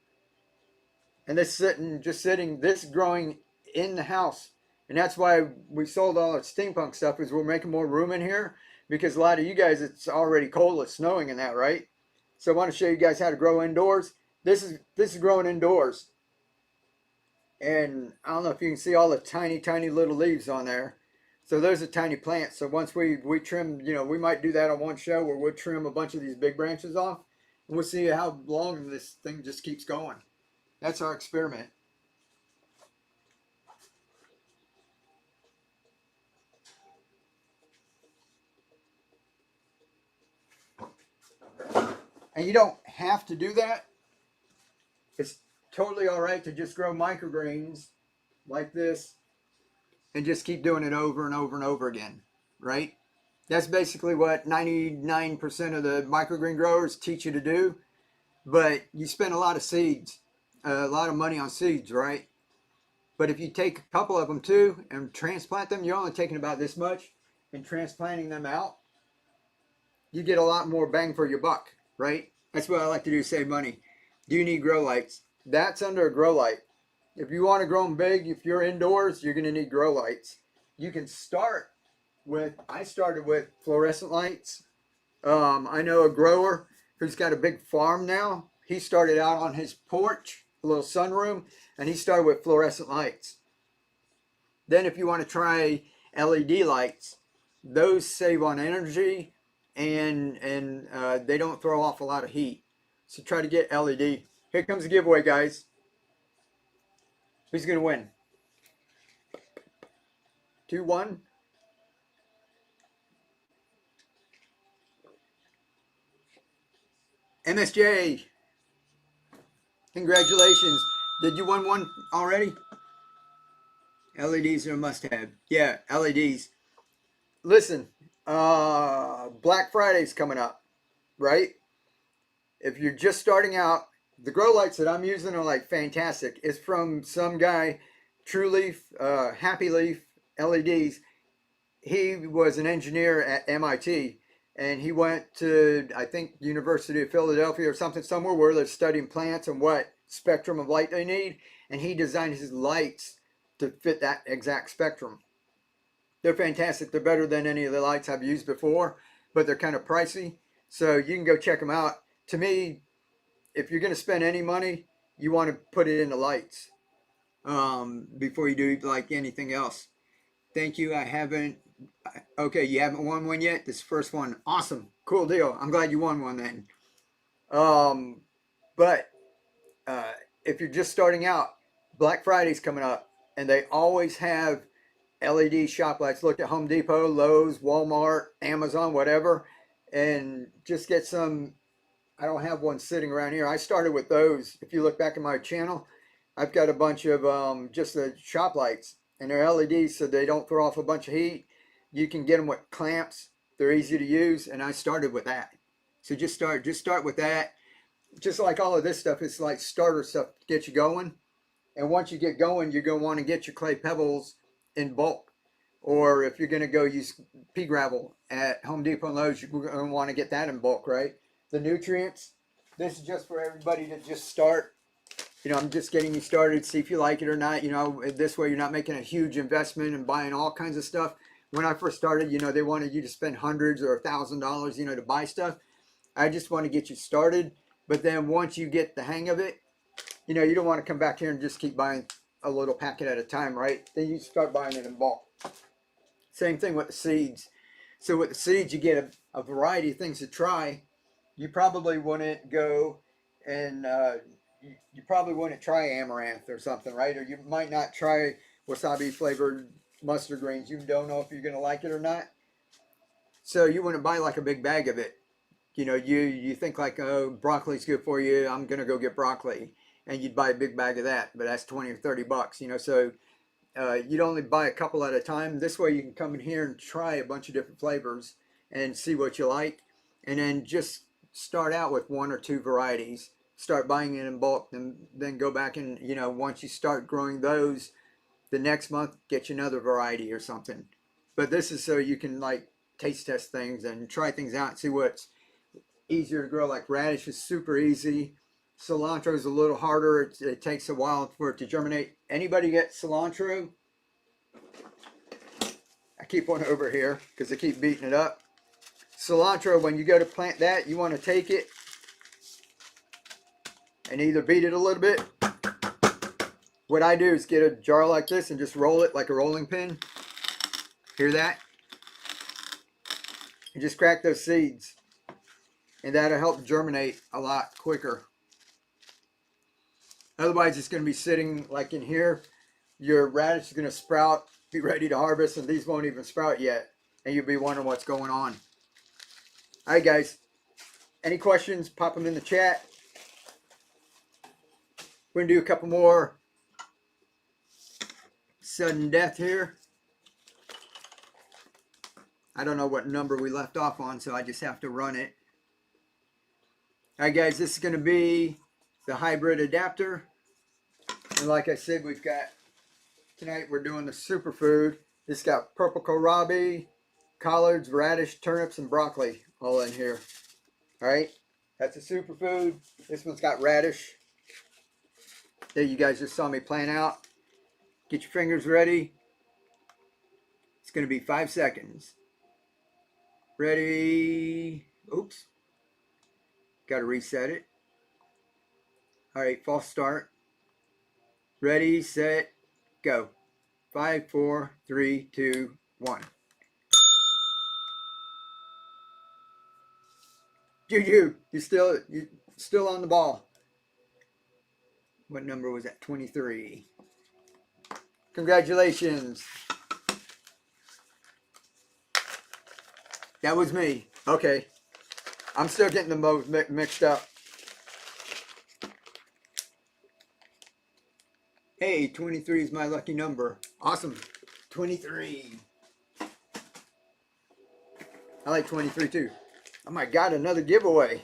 And this this growing in the house. And that's why we sold all our steampunk stuff, is we're making more room in here, because a lot of you guys, it's already cold, it's snowing and that, right? So I want to show you guys how to grow indoors. This is growing indoors. And I don't know if you can see all the tiny, tiny little leaves on there. So those are tiny plants. So once we trim, we might do that on one show where we'll trim a bunch of these big branches off. And we'll see how long this thing just keeps going. That's our experiment. And you don't have to do that. It's totally all right to just grow microgreens like this and just keep doing it over and over and over again, right? That's basically what 99% of the microgreen growers teach you to do. But you spend a lot of seeds, a lot of money on seeds, right? But if you take a couple of them too and transplant them, you're only taking about this much, and transplanting them out, you get a lot more bang for your buck, right? That's what I like to do, save money. Do you need grow lights? That's under a grow light. If you want to grow them big, if you're indoors, you're going to need grow lights. You can start with, I started with fluorescent lights. I know a grower who's got a big farm now. He started out on his porch, a little sunroom, and he started with fluorescent lights. Then if you want to try LED lights, those save on energy and they don't throw off a lot of heat. So try to get LED. Here comes the giveaway, guys. Who's going to win? 2-1. MSJ. Congratulations. Did you win one already? LEDs are a must-have. Yeah, LEDs. Listen, Black Friday's coming up, right? If you're just starting out, the grow lights that I'm using are like fantastic. It's from some guy, True Leaf, Happy Leaf LEDs. He was an engineer at MIT, and he went to, I think, University of Philadelphia or something, somewhere where they're studying plants and what spectrum of light they need, and he designed his lights to fit that exact spectrum. They're fantastic. They're better than any of the lights I've used before, but they're kind of pricey, so you can go check them out. To me, if you're going to spend any money, you want to put it into lights before you do like anything else. Thank you. I haven't. Okay, you haven't won one yet. This first one, awesome, cool deal. I'm glad you won one then. But if you're just starting out, Black Friday's coming up, and they always have LED shop lights. Look at Home Depot, Lowe's, Walmart, Amazon, whatever, and just get some. I don't have one sitting around here. I started with those. If you look back at my channel, I've got a bunch of just the shop lights, and they're LEDs, so they don't throw off a bunch of heat. You can get them with clamps. They're easy to use, and I started with that. So just start with that. Just like all of this stuff, it's like starter stuff to get you going. And once you get going, you're going to want to get your clay pebbles in bulk. Or if you're going to go use pea gravel at Home Depot and Lowe's, you're going to want to get that in bulk, right? The nutrients, this is just for everybody to just start. I'm just getting you started, see if you like it or not. This way you're not making a huge investment and buying all kinds of stuff. When I first started, they wanted you to spend hundreds or $1,000, to buy stuff. I just want to get you started. But then once you get the hang of it, you don't want to come back here and just keep buying a little packet at a time, right? Then you start buying it in bulk. Same thing with the seeds. So with the seeds, you get a variety of things to try. You probably wouldn't go and you probably wouldn't try amaranth or something, right? Or you might not try wasabi flavored mustard greens. You don't know if you're going to like it or not. So you wouldn't buy like a big bag of it. You think like, oh, broccoli's good for you, I'm going to go get broccoli. And you'd buy a big bag of that, but that's 20 or 30 bucks, so you'd only buy a couple at a time. This way you can come in here and try a bunch of different flavors and see what you like. And then just start out with one or two varieties. Start buying it in bulk, and then go back and, once you start growing those, the next month, get you another variety or something. But this is so you can like taste test things and try things out and see what's easier to grow. Like radish is super easy. Cilantro is a little harder. It takes a while for it to germinate. Anybody get cilantro? I keep one over here because I keep beating it up. cilantro, when you go to plant that, you want to take it and either beat it a little bit. What I do is get a jar like this and just roll it like a rolling pin. Hear that? And just crack those seeds. And that'll help germinate a lot quicker. Otherwise, it's going to be sitting like in here. Your radish is going to sprout, be ready to harvest, and these won't even sprout yet. And you'll be wondering what's going on. All right, guys. Any questions, pop them in the chat. We're going to do a couple more sudden death here. I don't know what number we left off on, so I just have to run it. All right, guys, this is going to be the hybrid adapter. And like I said, we've got, tonight we're doing the superfood. This got purple kohlrabi, collards, radish, turnips, and broccoli all in here. All right, that's a superfood. This one's got radish. There, you guys just saw me plan out. Get your fingers ready. It's going to be 5 seconds. Ready. Oops. Got to reset it. All right, false start. Ready, set, go. 5, 4, 3, 2, 1. Juju, you're still on the ball. What number was that? 23. Congratulations. That was me. Okay. I'm still getting them both mixed up. Hey, 23 is my lucky number. Awesome. 23. I like 23 too. Oh my God, another giveaway.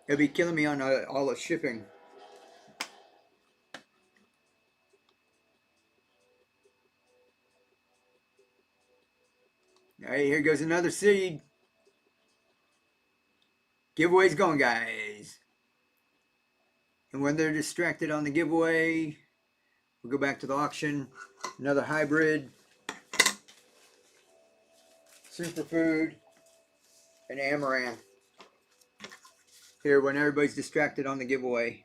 It'll be killing me on all the shipping. All right, here goes another seed. Giveaway's going, guys. And when they're distracted on the giveaway, we'll go back to the auction. Another hybrid, superfood, and amaranth. Here, when everybody's distracted on the giveaway.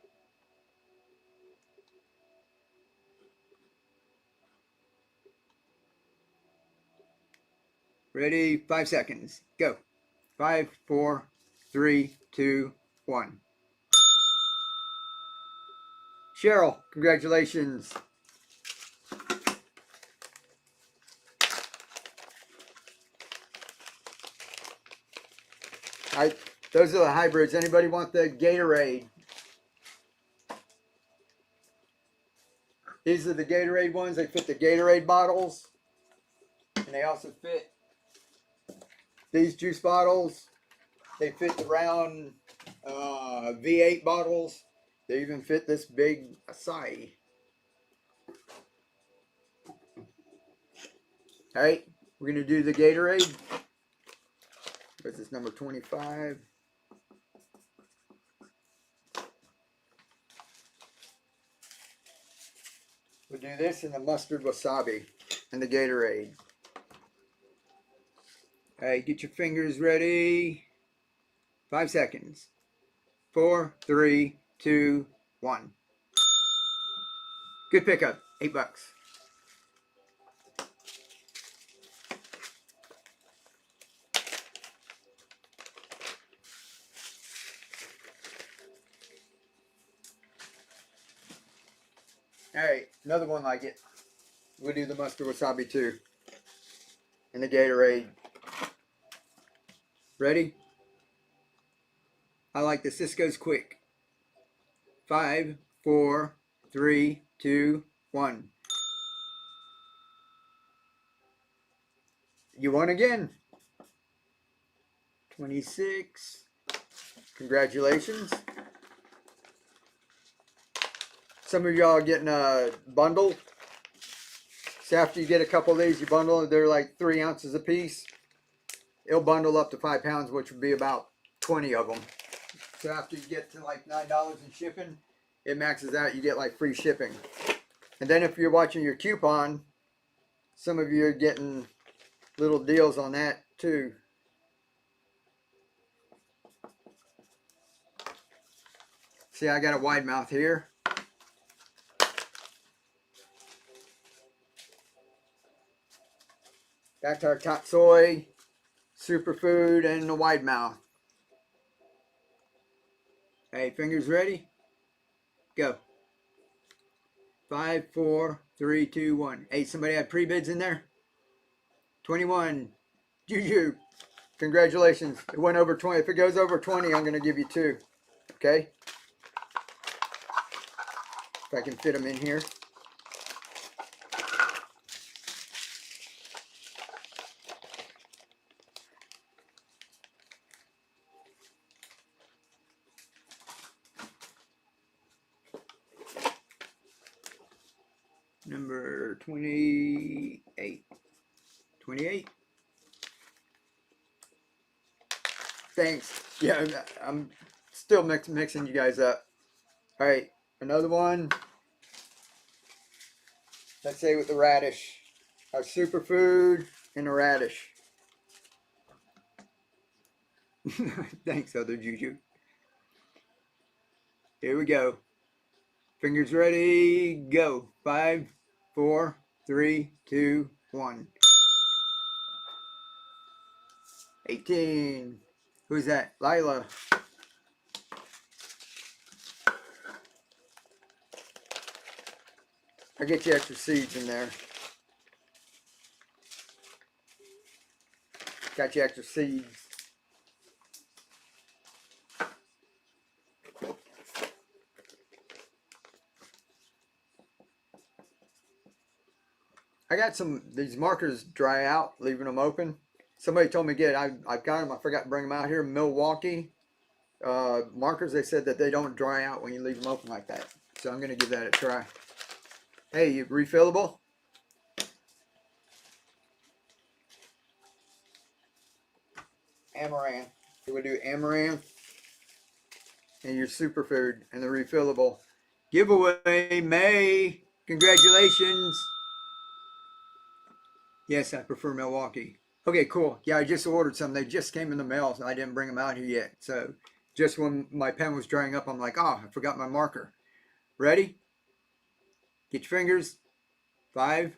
Ready? 5 seconds. Go. 5, 4, 3, 2, 1. Cheryl, congratulations. Those are the hybrids. Anybody want the Gatorade? These are the Gatorade ones. They fit the Gatorade bottles. And they also fit these juice bottles. They fit the round V8 bottles. They even fit this big acai. All right, we're going to do the Gatorade. This is number 25. We'll do this in the mustard wasabi and the Gatorade. All right, get your fingers ready. 5 seconds. 4, 3, 2, 1. Good pickup. $8. All right, another one like it. We'll do the mustard wasabi too. And the Gatorade. Ready? I like this. This goes quick. 5, 4, 3, 2, 1. You won again. 26. Congratulations. Some of y'all are getting a bundle. So after you get a couple of these, you bundle. They're like 3 ounces a piece. It'll bundle up to 5 pounds, which would be about 20 of them. So after you get to like $9 in shipping, it maxes out. You get like free shipping. And then if you're watching your coupon, some of you are getting little deals on that too. See, I got a wide mouth here. Back to our top soy, superfood, and the wide mouth. Hey, fingers ready? Go. 5, 4, 3, 2, 1. Hey, somebody had pre-bids in there? 21. Juju. Congratulations. It went over 20. If it goes over 20, I'm going to give you 2. Okay? If I can fit them in here. Number 28. 28. Thanks. Yeah, I'm still mixing you guys up. All right, another one. Let's say with the radish. Our superfood and the radish. Thanks, other Juju. Here we go. Fingers ready, go. 5, 4, 3, 2, 1. 18. Who's that? Lila. I'll get you extra seeds in there. Got you extra seeds. I got these markers dry out, leaving them open. Somebody told me I've got them, I forgot to bring them out here. Milwaukee markers, they said that they don't dry out when you leave them open like that. So I'm going to give that a try. Hey, you refillable? Amaranth. So we'll do amaranth and your superfood and the refillable. Giveaway, May. Congratulations. Yes, I prefer Milwaukee. Okay, cool. Yeah, I just ordered some. They just came in the mail, so I didn't bring them out here yet. So just when my pen was drying up, I'm like, oh, I forgot my marker. Ready? Get your fingers. 5,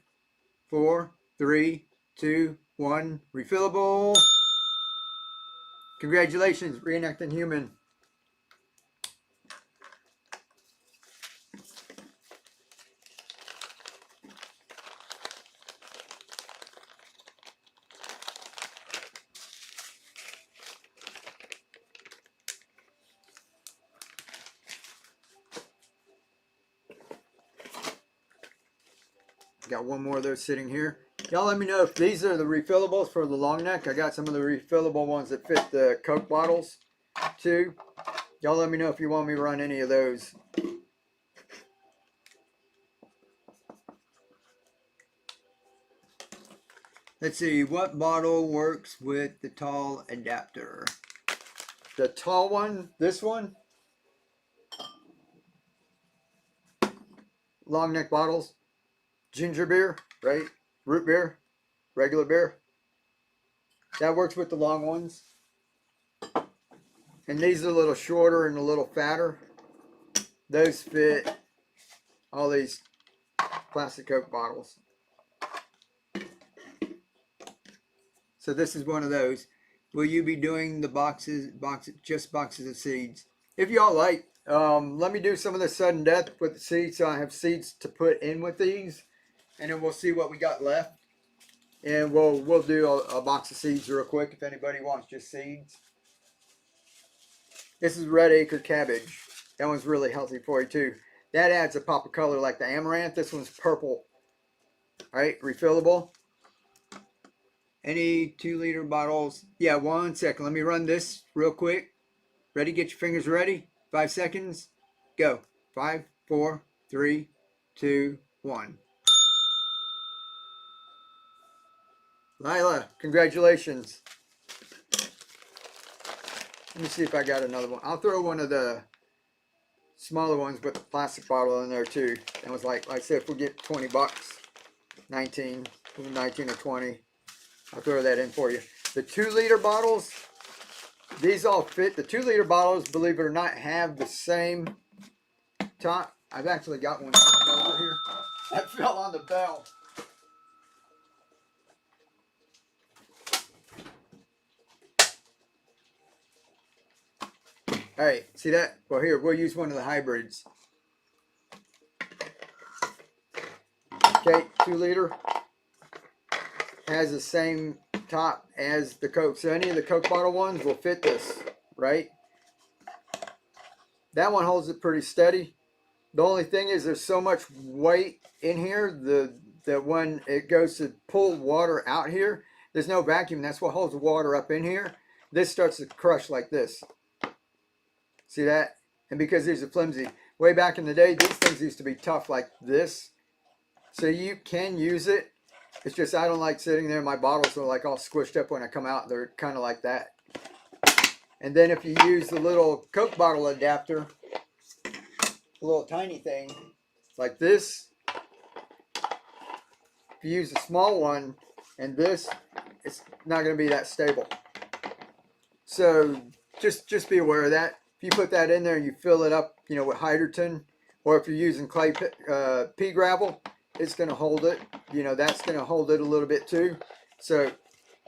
4, 3, 2, 1. Refillable. Congratulations, Reenacting Human. Got one more of those sitting here. Y'all let me know if these are the refillables for the long neck. I got some of the refillable ones that fit the Coke bottles too. Y'all let me know if you want me to run any of those. Let's see, what bottle works with the tall adapter? The tall one, this one. Long neck bottles. Ginger beer, right? Root beer, regular beer. That works with the long ones. And these are a little shorter and a little fatter. Those fit all these plastic Coke bottles. So this is one of those. Will you be doing the boxes of seeds? If y'all like, let me do some of the sudden death with the seeds, so I have seeds to put in with these, and then we'll see what we got left, and we'll do a box of seeds real quick if anybody wants just seeds. This is red acre cabbage. That one's really healthy for you too. That adds a pop of color like the amaranth. This one's purple. All right, refillable. Any 2-liter bottles? Yeah, 1 second. Let me run this real quick. Ready? Get your fingers ready. 5 seconds. Go. 5, 4, 3, 2, 1. Lila, congratulations. Let me see if I got another one. I'll throw one of the smaller ones with the plastic bottle in there too. That was like I said, if we get 20 bucks, 19 or 20. I'll throw that in for you. The 2-liter bottles, these all fit. The 2-liter bottles, believe it or not, have the same top. I've actually got one over here. That fell on the bell. All right, see that? Well, here, we'll use one of the hybrids. Okay, 2-liter has the same top as the Coke. So any of the Coke bottle ones will fit this, right? That one holds it pretty steady. The only thing is there's so much weight in here that when it goes to pull water out here, there's no vacuum. That's what holds the water up in here. This starts to crush like this. See that? And because these are flimsy, way back in the day, these things used to be tough like this. So you can use it. It's just I don't like sitting there. My bottles are like all squished up when I come out. They're kind of like that. And then if you use the little Coke bottle adapter, a little tiny thing like this, if you use a small one and this, it's not going to be that stable. So just be aware of that. If you put that in there and you fill it up, you know, with hydrogen, or if you're using clay pea gravel, it's going to hold it. You know, that's going to hold it a little bit too. So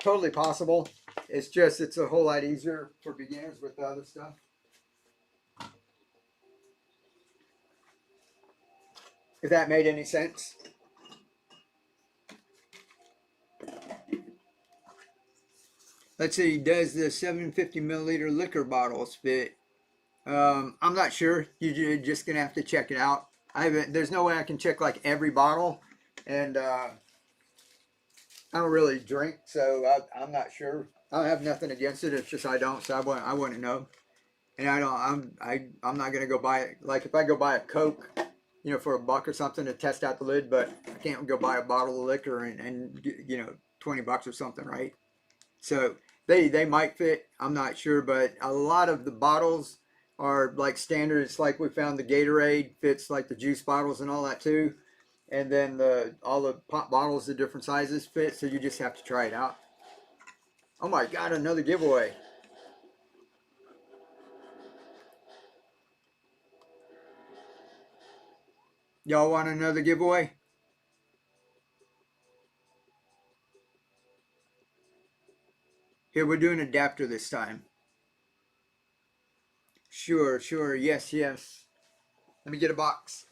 totally possible. It's just, it's a whole lot easier for beginners with the other stuff. If that made any sense. Let's see, does the 750 milliliter liquor bottles fit? I'm not sure. You're just gonna have to check it out. There's no way I can check like every bottle, and I don't really drink, so I'm not sure. I have nothing against it. It's just I don't, so I wouldn't know. And I'm not gonna go buy it. Like if I go buy a Coke, you know, for $1 or something to test out the lid, but I can't go buy a bottle of liquor and you know, $20 or something, right? So they might fit. I'm not sure, but a lot of the bottles are like standard. It's like we found the Gatorade fits like the juice bottles and all that too. And then all the pop bottles of different sizes fit. So you just have to try it out. Oh my God, another giveaway. Y'all want another giveaway? Here, we're doing adapter this time. Sure, sure. Yes, yes. Let me get a box.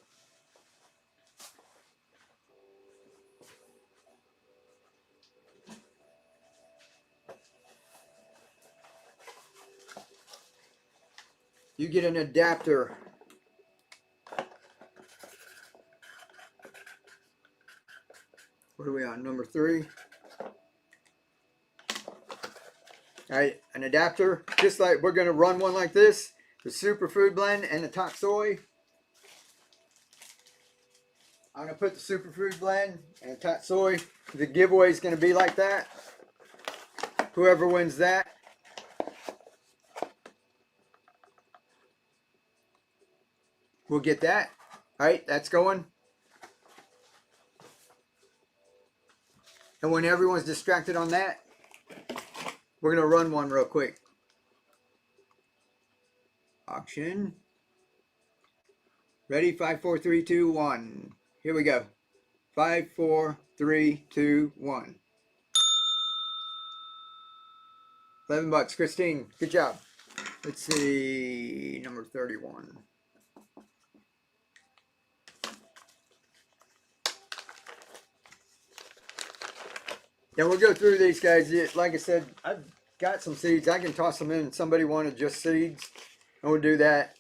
You get an adapter. What are we on? Number 3. All right, an adapter. Just like we're going to run one like this. The Superfood Blend and the Toxoy. I'm going to put the Superfood Blend and the Toxoy. The giveaway is going to be like that. Whoever wins that will get that. All right, that's going. And when everyone's distracted on that, we're going to run one real quick. Auction. Ready? 5, 4, 3, 2, 1. Here we go. 5, 4, 3, 2, 1. $11, Christine. Good job. Let's see, number 31. Yeah, we'll go through these guys. Like I said, I've got some seeds. I can toss them in. Somebody wanted just seeds, and we'll do that.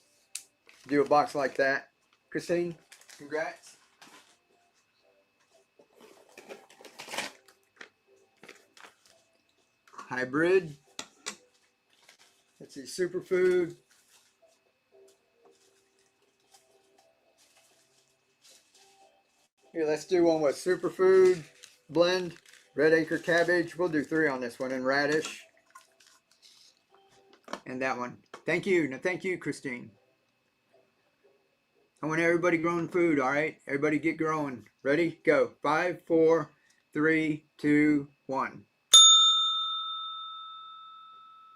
Do a box like that. Christine, congrats. Hybrid. Let's see, Superfood. Here, let's do one with Superfood Blend, Red Acre Cabbage. We'll do 3 on this one, and Radish. And that one. Thank you. No, thank you, Christine. I want everybody growing food, all right? Everybody get growing. Ready? Go. 5, 4, 3, 2, 1.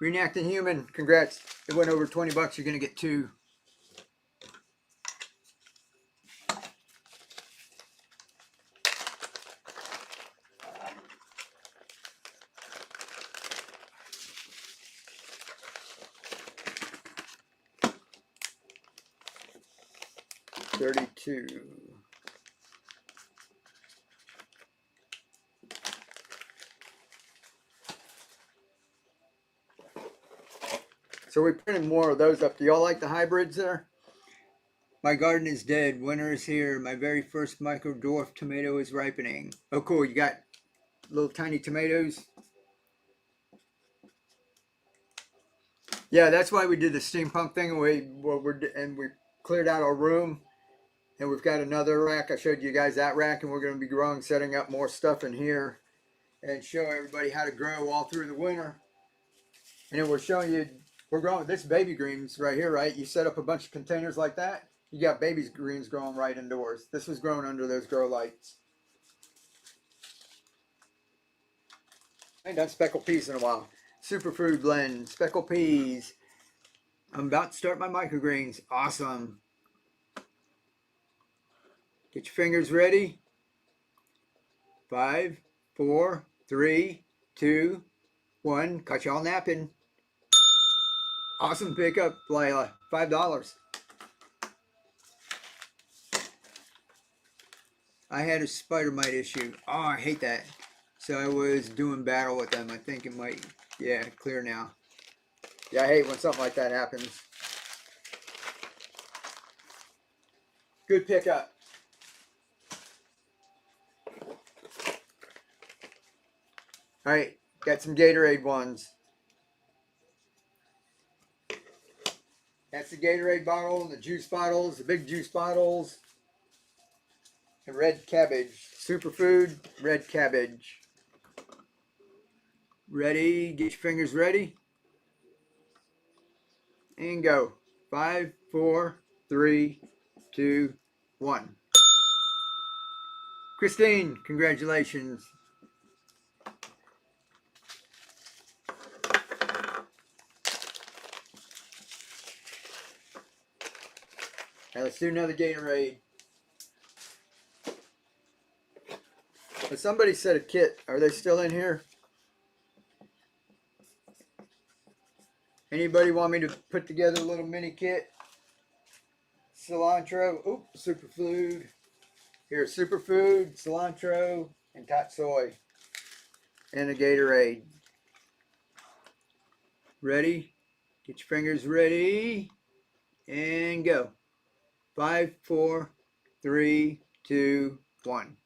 Reenacting Human, congrats. It went over 20 bucks. You're going to get 2. $32. So we printed more of those up. Do y'all like the hybrids there? My garden is dead. Winter is here. My very first micro dwarf tomato is ripening. Oh, cool. You got little tiny tomatoes. Yeah, that's why we did the steampunk thing. And we cleared out our room. And we've got another rack. I showed you guys that rack. And we're going to be growing, setting up more stuff in here. And show everybody how to grow all through the winter. And then we're showing you, we're growing this baby greens right here, right? You set up a bunch of containers like that. You got baby greens growing right indoors. This was grown under those grow lights. I ain't done speckled peas in a while. Superfood blend, speckled peas. I'm about to start my microgreens. Awesome. Get your fingers ready. 5, 4, 3, 2, 1. Caught y'all napping. Awesome pickup, Layla. $5. I had a spider mite issue. Oh, I hate that. So I was doing battle with them. I think it might, yeah, clear now. Yeah, I hate when something like that happens. Good pickup. All right, got some Gatorade ones. That's the Gatorade bottle, the juice bottles, the big juice bottles. And red cabbage. Superfood, red cabbage. Ready? Get your fingers ready. And go. 5, 4, 3, 2, 1. Christine, congratulations. Now let's do another Gatorade. But somebody said a kit. Are they still in here? Anybody want me to put together a little mini kit? Cilantro. Oop, superfood. Here, superfood, cilantro, and tatsoi. And a Gatorade. Ready? Get your fingers ready. And go. 5, 4, 3, 2, 1.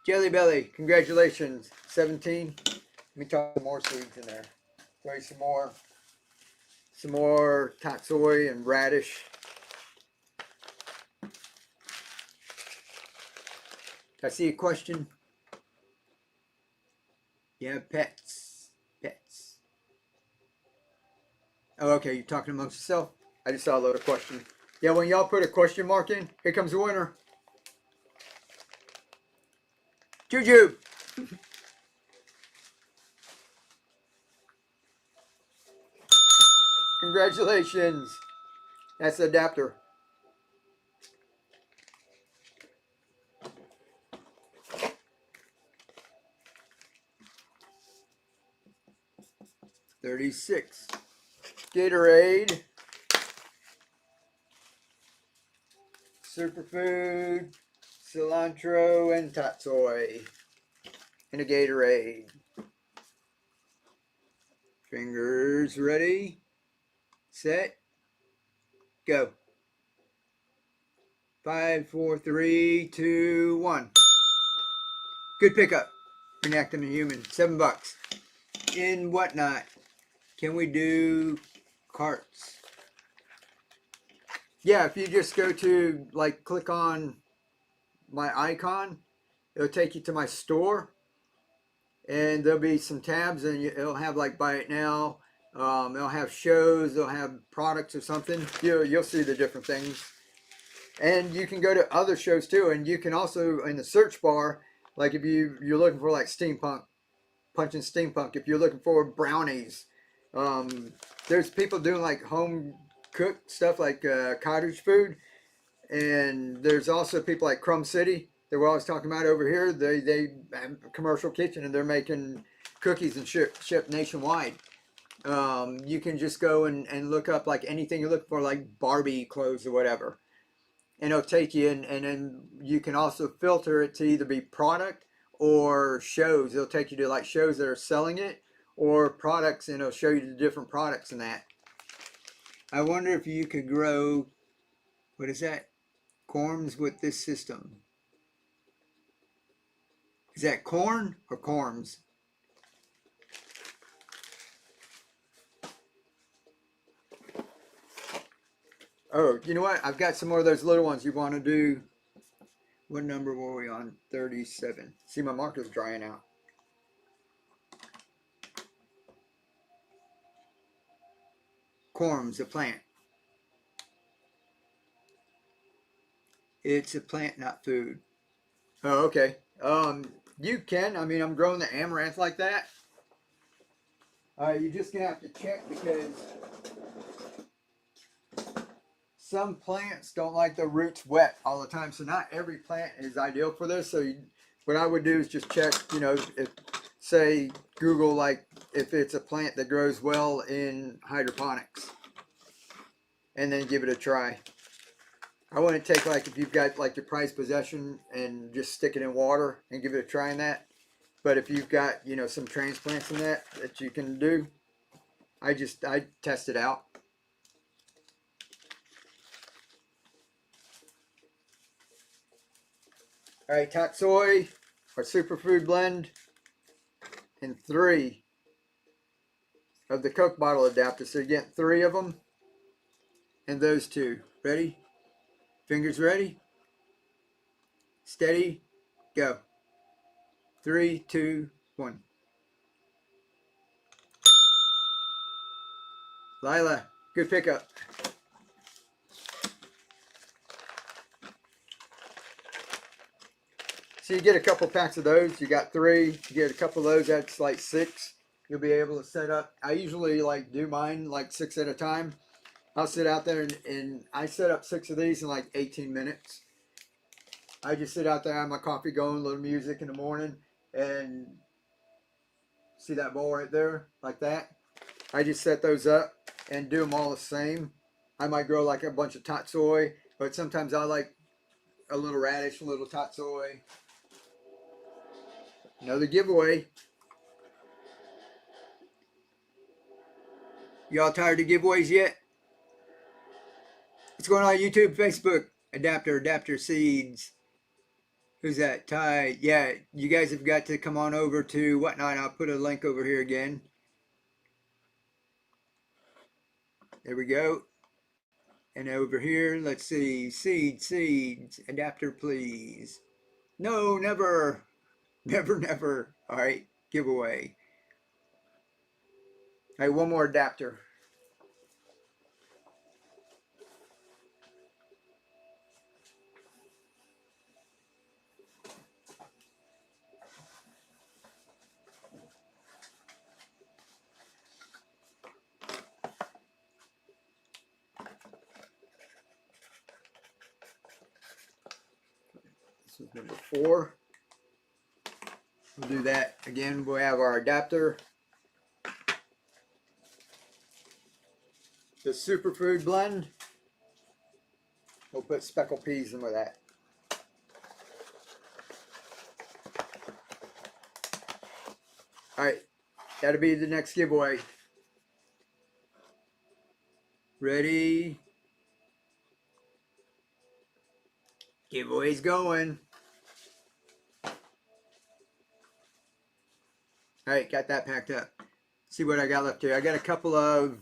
Jelly Belly, congratulations. 17. Let me toss some more seeds in there. Throw you some more tatsoi and radish. I see a question. Yeah, pets. Pets. Oh, okay, you're talking amongst yourself? I just saw a load of questions. Yeah, when y'all put a question mark in, here comes the winner. Juju. Congratulations. That's the adapter. $36. Gatorade. Superfood. Cilantro and tatsoi. And a Gatorade. Fingers ready. Set. Go. 5, 4, 3, 2, 1. Good pickup. Reenacting a Human. $7. In Whatnot, can we do carts? Yeah, if you just go to, like, click on my icon, it'll take you to my store. And there'll be some tabs, and it'll have, like, Buy It Now. It'll have shows. It'll have products or something. You'll see the different things. And you can go to other shows, too. And you can also, in the search bar, like if you're looking for, like, steampunk Punching Steampunk. If you're looking for brownies, there's people doing like home cooked stuff like cottage food, and there's also people like Crumb City that we're always talking about over here. They have a commercial kitchen and they're making cookies and ship nationwide. You can just go and look up like anything you're looking for, like Barbie clothes or whatever, and it'll take you in. And then you can also filter it to either be product or shows. It'll take you to like shows that are selling it, or products, and it'll show you the different products in that. I wonder if you could grow, what is that, corms with this system. Is that corn or corms? Oh, you know what? I've got some more of those little ones you want to do. What number were we on? 37. See, my marker's drying out. Corms, a plant. It's a plant, not food. Oh, okay. You can. I mean, I'm growing the amaranth like that. You're just gonna have to check because some plants don't like the roots wet all the time. So not every plant is ideal for this. So what I would do is just check, you know, if, say, Google like if it's a plant that grows well in hydroponics, and then give it a try. I wouldn't take like if you've got like your prized possession and just stick it in water and give it a try in that. But if you've got, you know, some transplants in that you can do, I test it out. All right, Tatsoi, our superfood blend, and 3 of the Coke bottle adapters. So you get 3 of them, and those 2. Ready? Fingers ready? Steady, go. 3, 2, 1. Lila, good pickup. So you get a couple packs of those. You got 3. You get a couple of those. That's like 6. You'll be able to set up. I usually like do mine like 6 at a time. I'll sit out there and I set up 6 of these in like 18 minutes. I just sit out there, have my coffee going, a little music in the morning, and see that bowl right there, like that. I just set those up and do them all the same. I might grow like a bunch of tatsoi, but sometimes I like a little radish, a little tatsoi. Another giveaway. Y'all tired of giveaways yet? What's going on YouTube, Facebook? Adapter Seeds. Who's that? Ty. Yeah, you guys have got to come on over to Whatnot. I'll put a link over here again. There we go. And over here, let's see. Seeds. Adapter, please. No, never. Never. All right, giveaway. All right, one more adapter. This is number 4. We'll do that again. We'll have our adapter, the superfood blend. We'll put speckled peas in with that. All right, that'll be the next giveaway. Ready? Giveaway's going. All right, got that packed up. See what I got left here. I got a couple of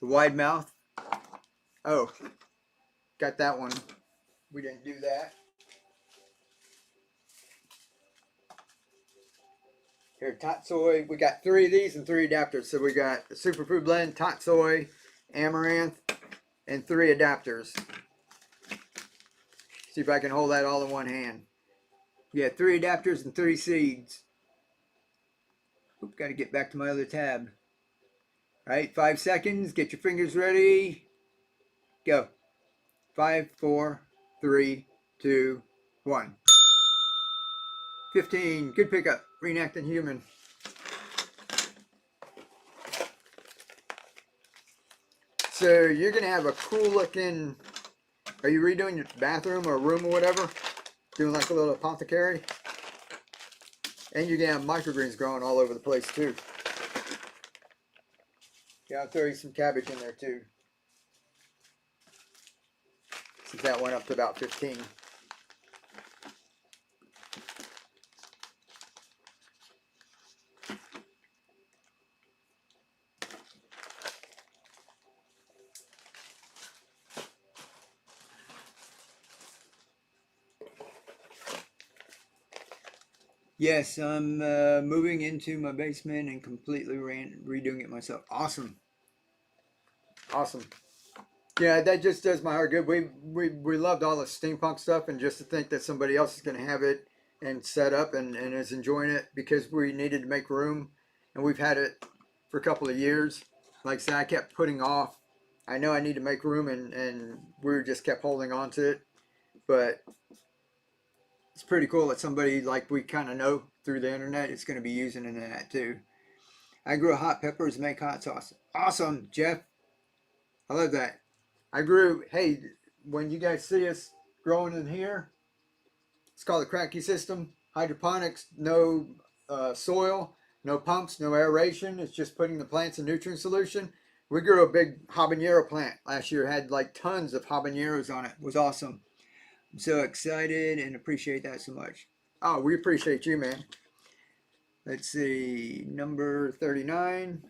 the wide mouth. Oh, got that one. We didn't do that. Here, tatsoi. We got 3 of these and 3 adapters. So we got the superfood blend, tatsoi, amaranth, and 3 adapters. See if I can hold that all in one hand. We got 3 adapters and 3 seeds. Got to get back to my other tab. All right, 5 seconds. Get your fingers ready. Go. 5, 4, 3, 2, 1. 15. Good pickup. Reenacting human. So you're going to have a cool looking... Are you redoing your bathroom or room or whatever? Doing like a little apothecary? And you're going to have microgreens growing all over the place too. Yeah, I'll throw you some cabbage in there too. Since that went up to about 15. Yes, I'm moving into my basement and completely redoing it myself. Awesome. Awesome. Yeah, that just does my heart good. We loved all the steampunk stuff, and just to think that somebody else is going to have it and set up and is enjoying it because we needed to make room, and we've had it for a couple of years. Like I said, I kept putting off. I know I need to make room, and we just kept holding on to it. But it's pretty cool that somebody like we kind of know through the internet is going to be using in that too. I grew hot peppers to make hot sauce. Awesome, Jeff. I love that. I grew, hey, when you guys see us growing in here, it's called the Cracky system. Hydroponics, no soil, no pumps, no aeration. It's just putting the plants in nutrient solution. We grew a big habanero plant last year. Had like tons of habaneros on it. It was awesome. I'm so excited and appreciate that so much. Oh, we appreciate you, man. Let's see, number 39.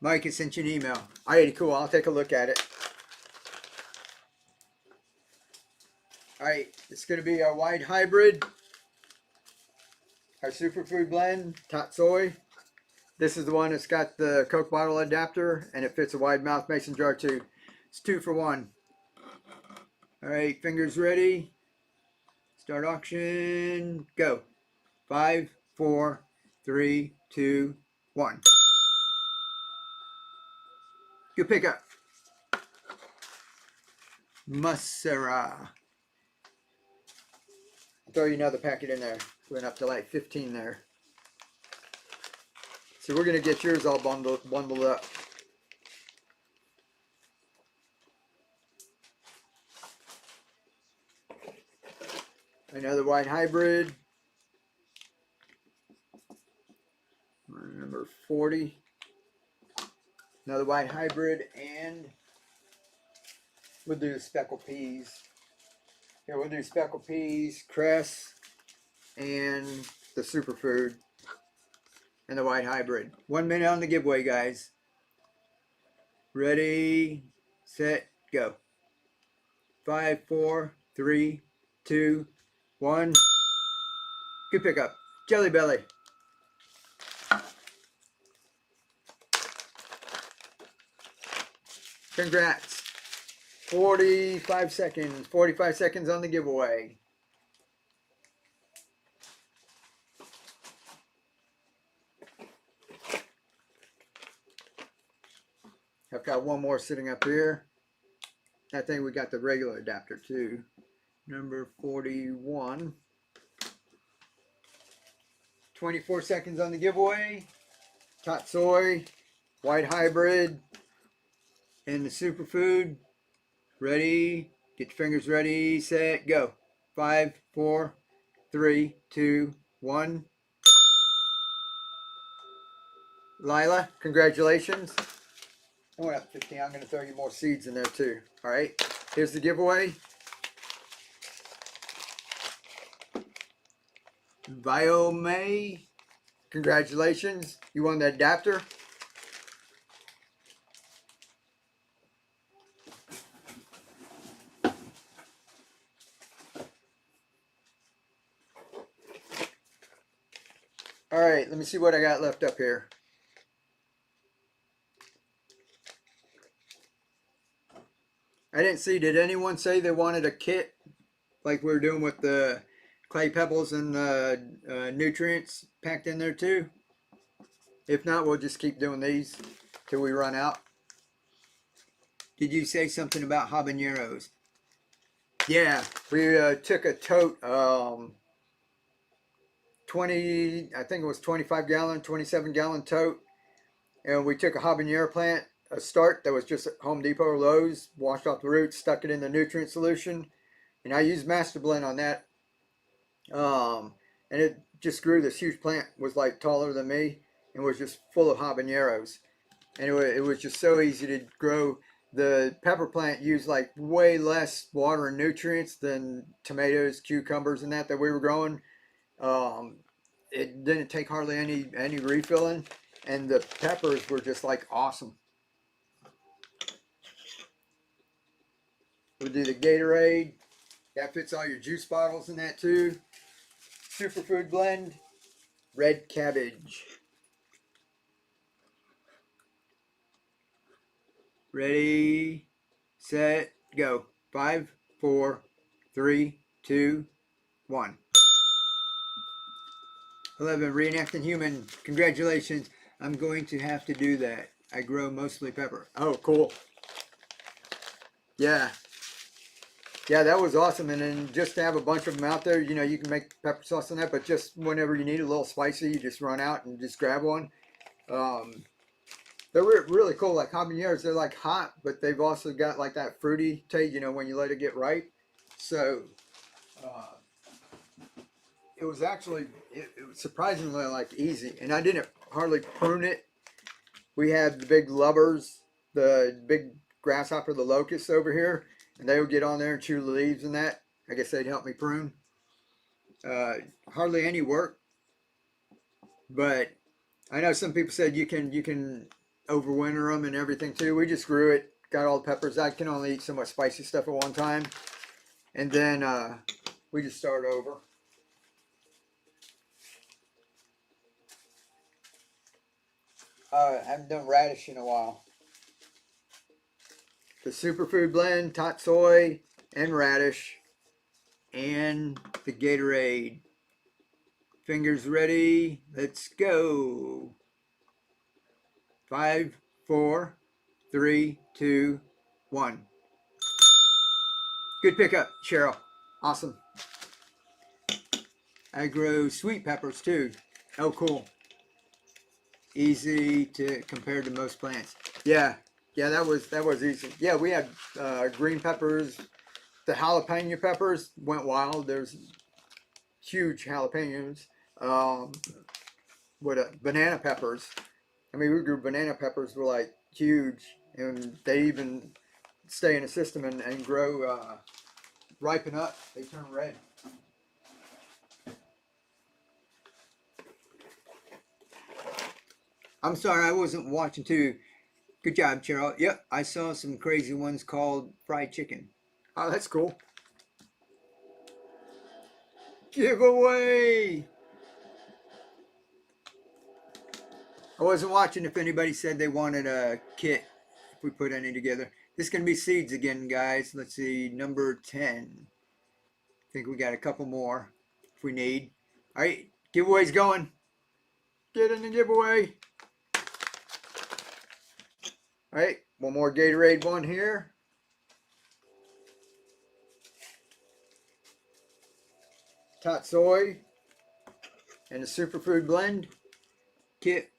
Mike has sent you an email. Alrighty, cool. I'll take a look at it. Alright, it's going to be our wide hybrid, our superfood blend, Tatsoi. This is the one that's got the Coke bottle adapter, and it fits a wide mouth mason jar too. It's 2 for 1. Alright, fingers ready. Start auction. Go. 5, 4, 3, 2, 1. Good pickup. Musera. I'll throw you another packet in there. Went up to like 15 there. So we're going to get yours all bundled up. Another white hybrid. Number 40. Another white hybrid, and we'll do speckled peas. Here we'll do speckled peas, cress, and the superfood, and the white hybrid. 1 minute on the giveaway, guys. Ready, set, go. 5, 4, 3, 2, 1. Good pickup. Jelly Belly. Congrats. 45 seconds. 45 seconds on the giveaway. I've got one more sitting up here. I think we got the regular adapter too. Number 41. 24 seconds on the giveaway. Tatsoi, white hybrid, and the superfood. Ready, get your fingers ready, set, go. 5, 4, 3, 2, 1. Lila, congratulations. I went up 15. I'm going to throw you more seeds in there too. All right, here's the giveaway. Viome, congratulations. You won the adapter. All right, let me see what I got left up here. I didn't see, did anyone say they wanted a kit like we were doing with the clay pebbles and nutrients packed in there too? If not, we'll just keep doing these till we run out. Did you say something about habaneros? Yeah, we took a tote, 20, I think it was 25 gallon, 27 gallon tote, and we took a habanero plant, a start that was just at Home Depot or Lowe's, washed off the roots, stuck it in the nutrient solution, and I used Master Blend on that. And it just grew. This huge plant, was like taller than me, and was just full of habaneros. And it was just so easy to grow. The pepper plant used like way less water and nutrients than tomatoes, cucumbers, and that we were growing. It didn't take hardly any refilling, and the peppers were just like awesome. We'll do the Gatorade. That fits all your juice bottles in that too. Superfood blend. Red cabbage. Ready, set, go. 5, 4, 3, 2, 1. 11, reenacting human. Congratulations. I'm going to have to do that. I grow mostly pepper. Oh, cool. Yeah. Yeah, that was awesome. And then just to have a bunch of them out there, you know, you can make pepper sauce on that, but just whenever you need a little spicy, you just run out and just grab one. They're really cool, like habaneros. They're like hot, but they've also got like that fruity taste, you know, when you let it get ripe. So it was actually, it was surprisingly like easy. And I didn't hardly prune it. We had the big lubbers, the big grasshopper, the locusts over here, and they would get on there and chew the leaves and that. I guess they'd help me prune. Hardly any work, but I know some people said you can overwinter them and everything too. We just grew it, got all the peppers. I can only eat so much spicy stuff at one time, and then we just start over. I haven't done radish in a while. The superfood blend, tatsoi, and radish, and the Gatorade. Fingers ready. Let's go. 5, 4, 3, 2, 1. Good pickup, Cheryl. Awesome. I grow sweet peppers too. Oh, cool. Easy to compare to most plants. Yeah, that was easy. Yeah, we had green peppers. The jalapeno peppers went wild. There's huge jalapenos. Banana peppers. I mean, we grew banana peppers were like huge, and they even stay in the system and grow, ripen up. They turn red. I'm sorry, I wasn't watching too. Good job, Cheryl. Yep, I saw some crazy ones called fried chicken. Oh, that's cool. Giveaway! I wasn't watching if anybody said they wanted a kit, if we put any together. This is going to be seeds again, guys. Let's see, number 10. I think we got a couple more if we need. All right, giveaway's going. Get in the giveaway. All right, one more Gatorade one here. Tatsoi and the Superfood Blend kit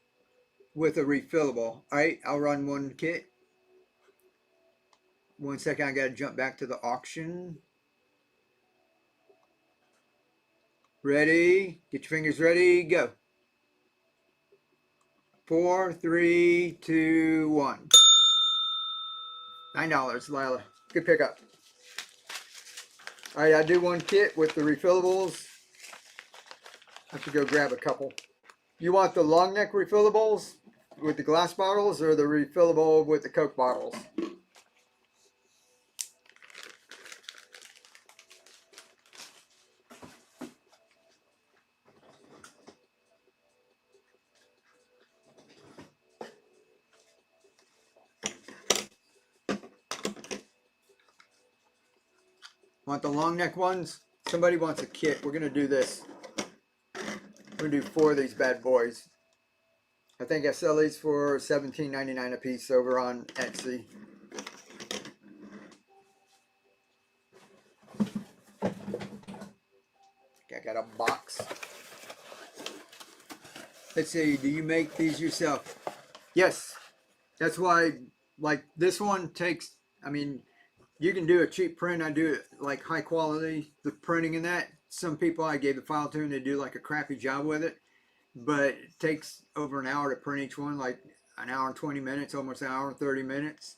with a refillable. All right, I'll run one kit. 1 second, I got to jump back to the auction. Ready? Get your fingers ready. Go. 4, 3, 2, 1. $9, Lila. Good pickup. All right, I do one kit with the refillables. I have to go grab a couple. You want the long neck refillables with the glass bottles, or the refillable with the Coke bottles? Want the long neck ones? Somebody wants a kit. We're gonna do this. We're gonna do 4 of these bad boys. I think I sell these for $17.99 a piece over on Etsy. I got a box. Let's see, do you make these yourself? Yes. That's why, like, this one takes, I mean, you can do a cheap print. I do it like high quality, the printing and that. Some people I gave the file to and they do like a crappy job with it. But it takes over an hour to print each one, like an hour and 20 minutes, almost an hour and 30 minutes.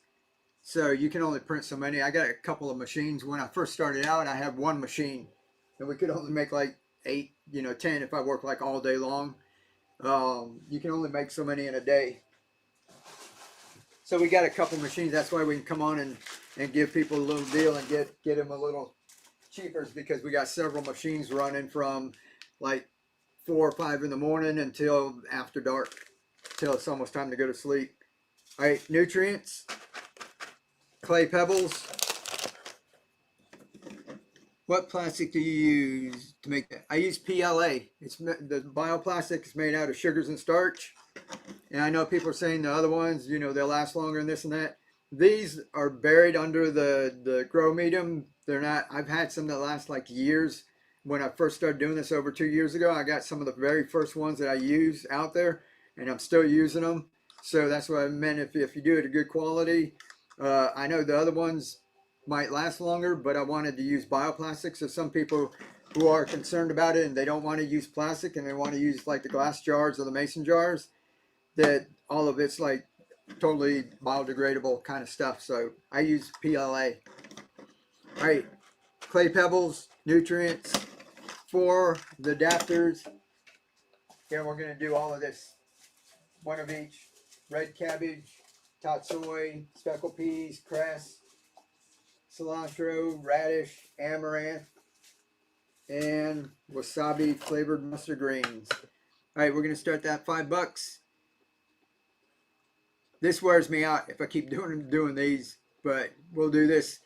So you can only print so many. I got a couple of machines. When I first started out, I had one machine, and we could only make like 8, 10 if I work like all day long. You can only make so many in a day. So we got a couple machines. That's why we can come on and give people a little deal and get them a little cheaper, because we got several machines running from like 4 or 5 in the morning until after dark, till it's almost time to go to sleep. All right, nutrients, clay pebbles. What plastic do you use to make that? I use PLA. It's the bioplastic is made out of sugars and starch. And I know people are saying the other ones, they'll last longer and this and that. These are buried under the grow medium. They're not. I've had some that last like years. When I first started doing this over 2 years ago, I got some of the very first ones that I use out there, and I'm still using them. So that's what I meant. If you do it a good quality, I know the other ones might last longer, but I wanted to use bioplastic. So some people who are concerned about it and they don't want to use plastic and they want to use like the glass jars or the mason jars, that all of it's like totally biodegradable kind of stuff. So I use PLA. All right, clay pebbles, nutrients, for the adapters. Here we're going to do all of this. One of each. Red cabbage, tatsoi, speckled peas, cress, cilantro, radish, amaranth, and wasabi flavored mustard greens. All right, we're going to start that $5. This wears me out if I keep doing these, but we'll do this.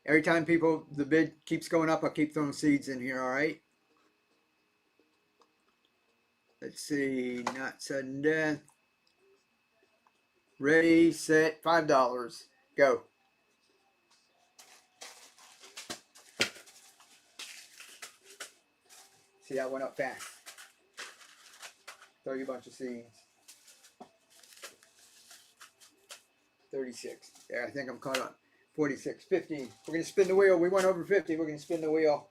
Every time the bid keeps going up, I'll keep throwing seeds in here, all right? Let's see, not sudden death. Ready, set, $5. Go. See, that went up fast. Throw you a bunch of seeds. 36. Yeah, I think I'm caught up. 46, 50. We're going to spin the wheel. We went over 50. We're going to spin the wheel.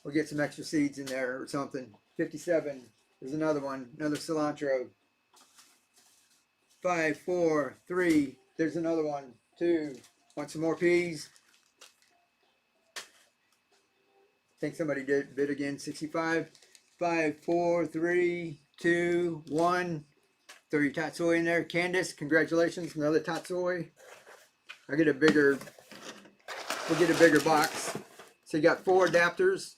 We'll get some extra seeds in there or something. 57. There's another one. Another cilantro. 5, 4, 3. There's another one. 2. Want some more peas? I think somebody did bid again. 65. 5, 4, 3, 2, 1. Throw your tatsoi in there. Candace, congratulations. Another tatsoi. We'll get a bigger box. So you got 4 adapters.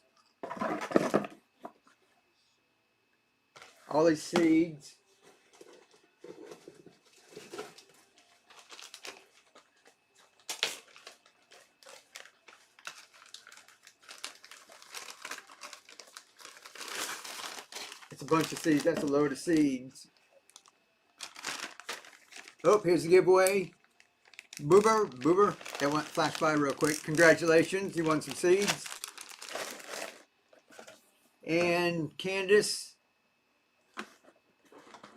All these seeds. It's a bunch of seeds. That's a load of seeds. Oh, here's the giveaway. Boober. That went flash by real quick. Congratulations. You won some seeds. And Candace,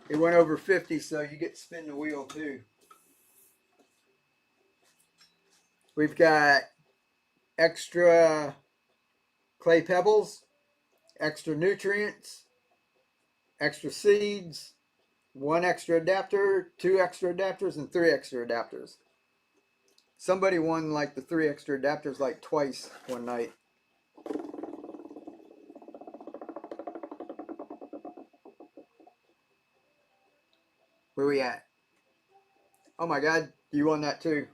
it went over 50, so you get to spin the wheel too. We've got extra clay pebbles, extra nutrients, extra seeds, 1 extra adapter, 2 extra adapters, and 3 extra adapters. Somebody won like the 3 extra adapters like twice one night. Where we at? Oh my God, you won that too.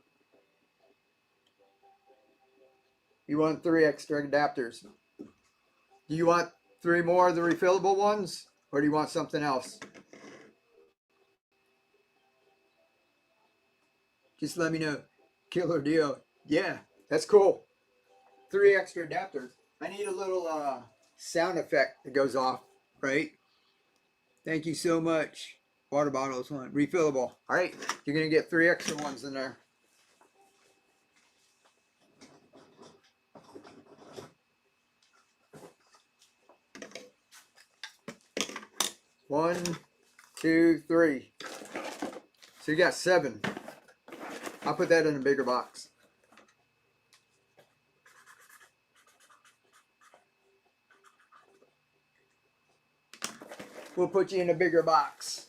You won 3 extra adapters. Do you want 3 more of the refillable ones, or do you want something else? Just let me know. Killer deal. Yeah, that's cool. 3 extra adapters. I need a little sound effect that goes off, right? Thank you so much. Water bottles, one refillable. All right, you're gonna get 3 extra ones in there. One, 2, 3. So you got 7. I'll put that in a bigger box. We'll put you in a bigger box.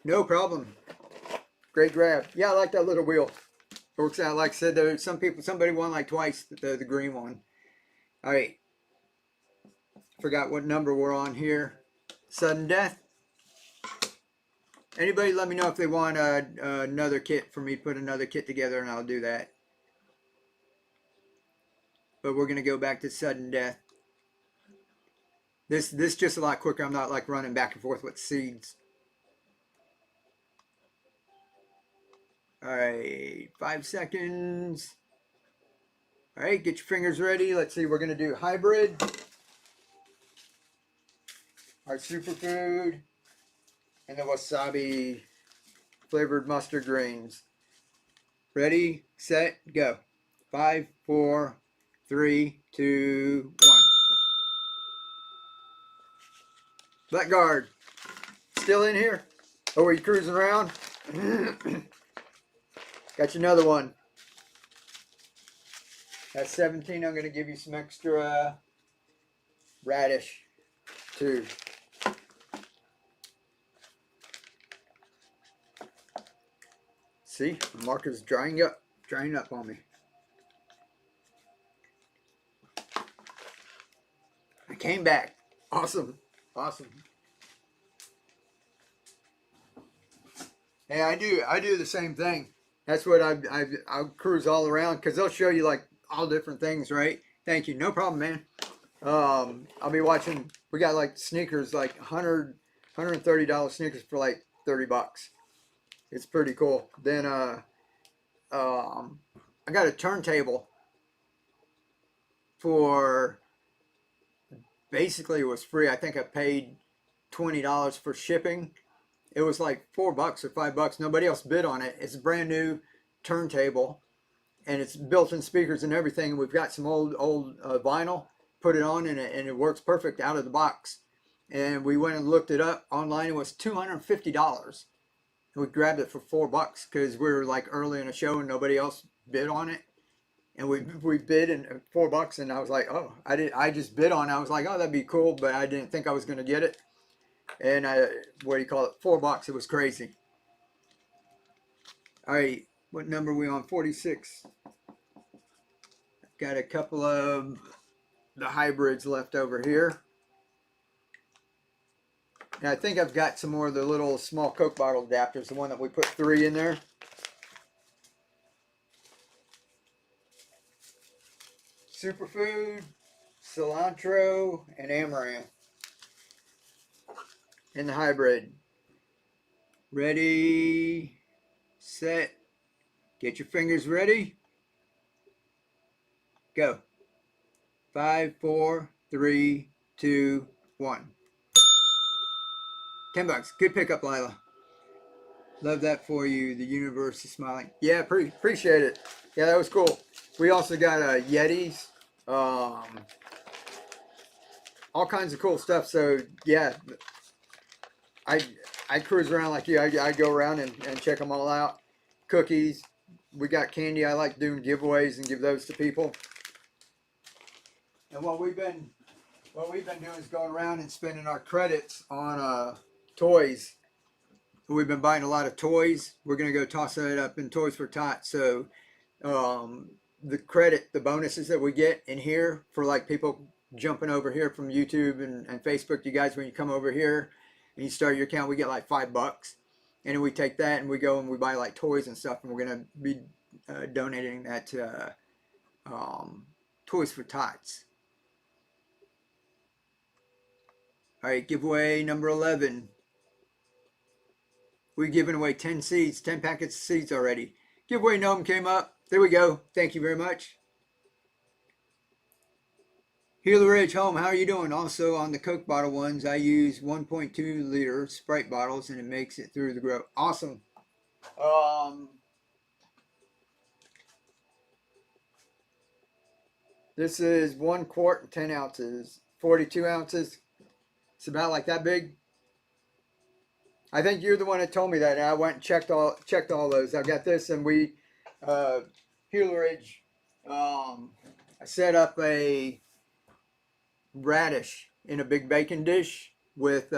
No problem. Great grab. Yeah, I like that little wheel. Works out. Like I said, there some people, somebody won like twice the green one. All right. Forgot what number we're on here. Sudden death. Anybody let me know if they want another kit for me to put another kit together, and I'll do that. But we're gonna go back to sudden death. This just a lot quicker. I'm not like running back and forth with seeds. All right, 5 seconds. All right, get your fingers ready. Let's see. We're gonna do hybrid, our superfood, and the wasabi flavored mustard greens. Ready, set, go. 5, 4, 3, 2, 1. Blackguard, still in here? Oh, are you cruising around? Got you another one. That's 17. I'm going to give you some extra radish too. See, the marker's drying up on me. I came back. Awesome. Awesome. Hey, I do the same thing. That's what I'll cruise all around because they'll show you like all different things, right? Thank you. No problem, man. I'll be watching. We got like sneakers, like $130 sneakers for like $30. It's pretty cool. Then I got a turntable for basically it was free. I think I paid $20 for shipping. It was like $4 or $5. Nobody else bid on it. It's a brand new turntable, and it's built-in speakers and everything. We've got some old vinyl. Put it on, and it works perfect out of the box. And we went and looked it up online. It was $250. And we grabbed it for $4 because we were like early in the show and nobody else bid on it. And we bid in $4, and I was like, oh, I just bid on it. I was like, oh, that'd be cool, but I didn't think I was gonna get it. And what do you call it? $4. It was crazy. All right, what number are we on? 46. Got a couple of the hybrids left over here. And I think I've got some more of the little small Coke bottle adapters, the one that we put 3 in there. Superfood, cilantro, and amaranth in the hybrid. Ready, set, get your fingers ready, go. 5, 4, 3, 2, 1. $10. Good pickup, Lila. Love that for you. The universe is smiling. Yeah, appreciate it. Yeah, that was cool. We also got Yetis, all kinds of cool stuff. So yeah, I cruise around like you. I go around and check them all out. Cookies. We got candy. I like doing giveaways and give those to people. And what we've been doing is going around and spending our credits on toys. We've been buying a lot of toys. We're gonna go toss that up in Toys for Tots. So the bonuses that we get in here for like people jumping over here from YouTube and Facebook, you guys, when you come over here and you start your account, we get like $5. And then we take that and we go and we buy like toys and stuff, and we're gonna be donating that to Toys for Tots. All right, giveaway number 11. We're giving away 10 seeds, 10 packets of seeds already. Giveaway gnome came up. There we go. Thank you very much. Healer Ridge Home, how are you doing? Also on the Coke bottle ones, I use 1.2 liter Sprite bottles and it makes it through the grow. Awesome. This is 1 quart and 10 ounces, 42 ounces. It's about like that big. I think you're the one that told me that. And I went and checked all those. I got this, and we Healer Ridge. I set up a radish in a big baking dish with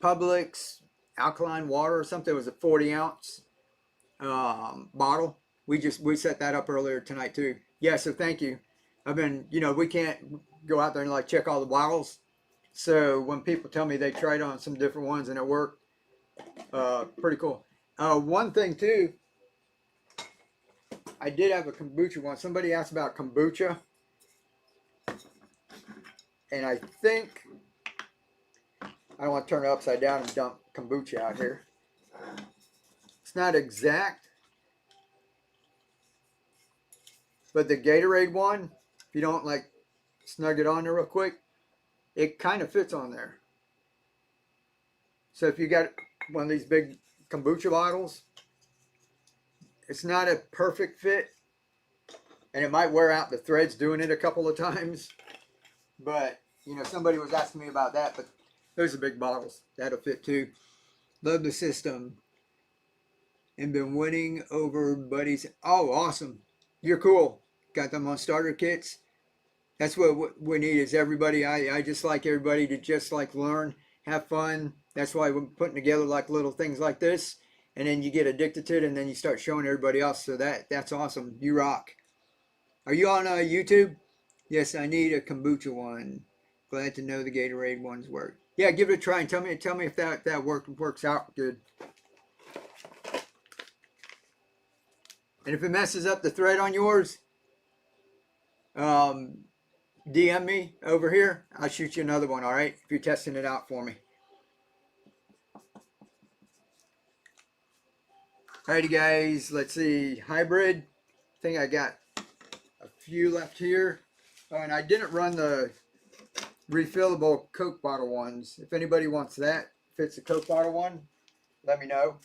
Publix alkaline water or something. It was a 40-ounce bottle. We set that up earlier tonight too. Yeah, so thank you. I've been, we can't go out there and like check all the bottles. So when people tell me they tried on some different ones and it worked, pretty cool. One thing too, I did have a kombucha one. Somebody asked about kombucha. And I think, I don't want to turn it upside down and dump kombucha out here. It's not exact. But the Gatorade one, if you don't like snug it on there real quick, it kind of fits on there. So if you got one of these big kombucha bottles, it's not a perfect fit. And it might wear out the threads doing it a couple of times. But, somebody was asking me about that. But those are big bottles. That'll fit too. Love the system. And been winning over buddies. Oh, awesome. You're cool. Got them on starter kits. That's what we need is everybody. I just like everybody to just like learn, have fun. That's why we're putting together like little things like this. And then you get addicted to it and then you start showing everybody else. So that's awesome. You rock. Are you on YouTube? Yes, I need a kombucha one. Glad to know the Gatorade ones work. Yeah, give it a try and tell me if that works out good. And if it messes up the thread on yours, DM me over here. I'll shoot you another one, all right? If you're testing it out for me. Alrighty, guys. Let's see. Hybrid. I think I got a few left here. Oh, and I didn't run the refillable Coke bottle ones. If anybody wants that, if it's a Coke bottle one, let me know.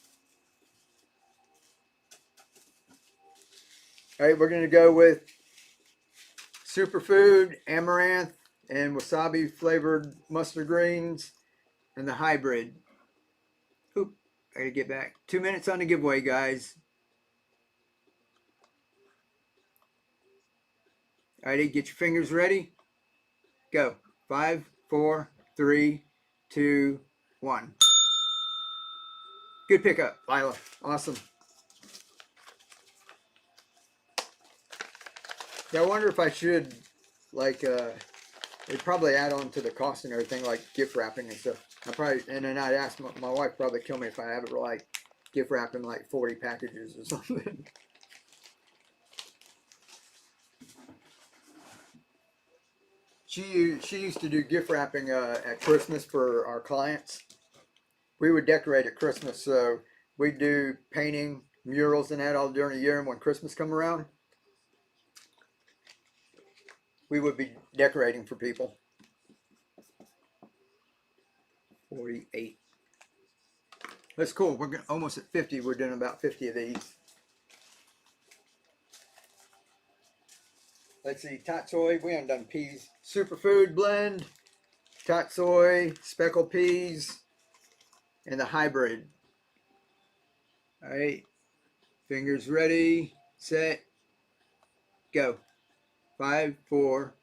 All right, we're going to go with Superfood, Amaranth, and Wasabi flavored mustard greens, and the hybrid. Oop, I gotta get back. 2 minutes on the giveaway, guys. All righty, get your fingers ready. Go. 5, 4, 3, 2, 1. Good pickup, Lila. Awesome. Yeah, I wonder if I should, like, they'd probably add on to the cost and everything, like gift wrapping and stuff. And then I'd ask my wife, probably kill me if I have it, like, gift wrapping like 40 packages or something. She used to do gift wrapping at Christmas for our clients. We would decorate at Christmas, so we'd do painting, murals and that all during the year, and when Christmas come around, we would be decorating for people. 48. That's cool. We're almost at 50. We're doing about 50 of these. Let's see. Tatsoi. We haven't done peas. Superfood blend. Tatsoi. Speckled peas. And the hybrid. All right. Fingers ready. Set. Go. 5, 4,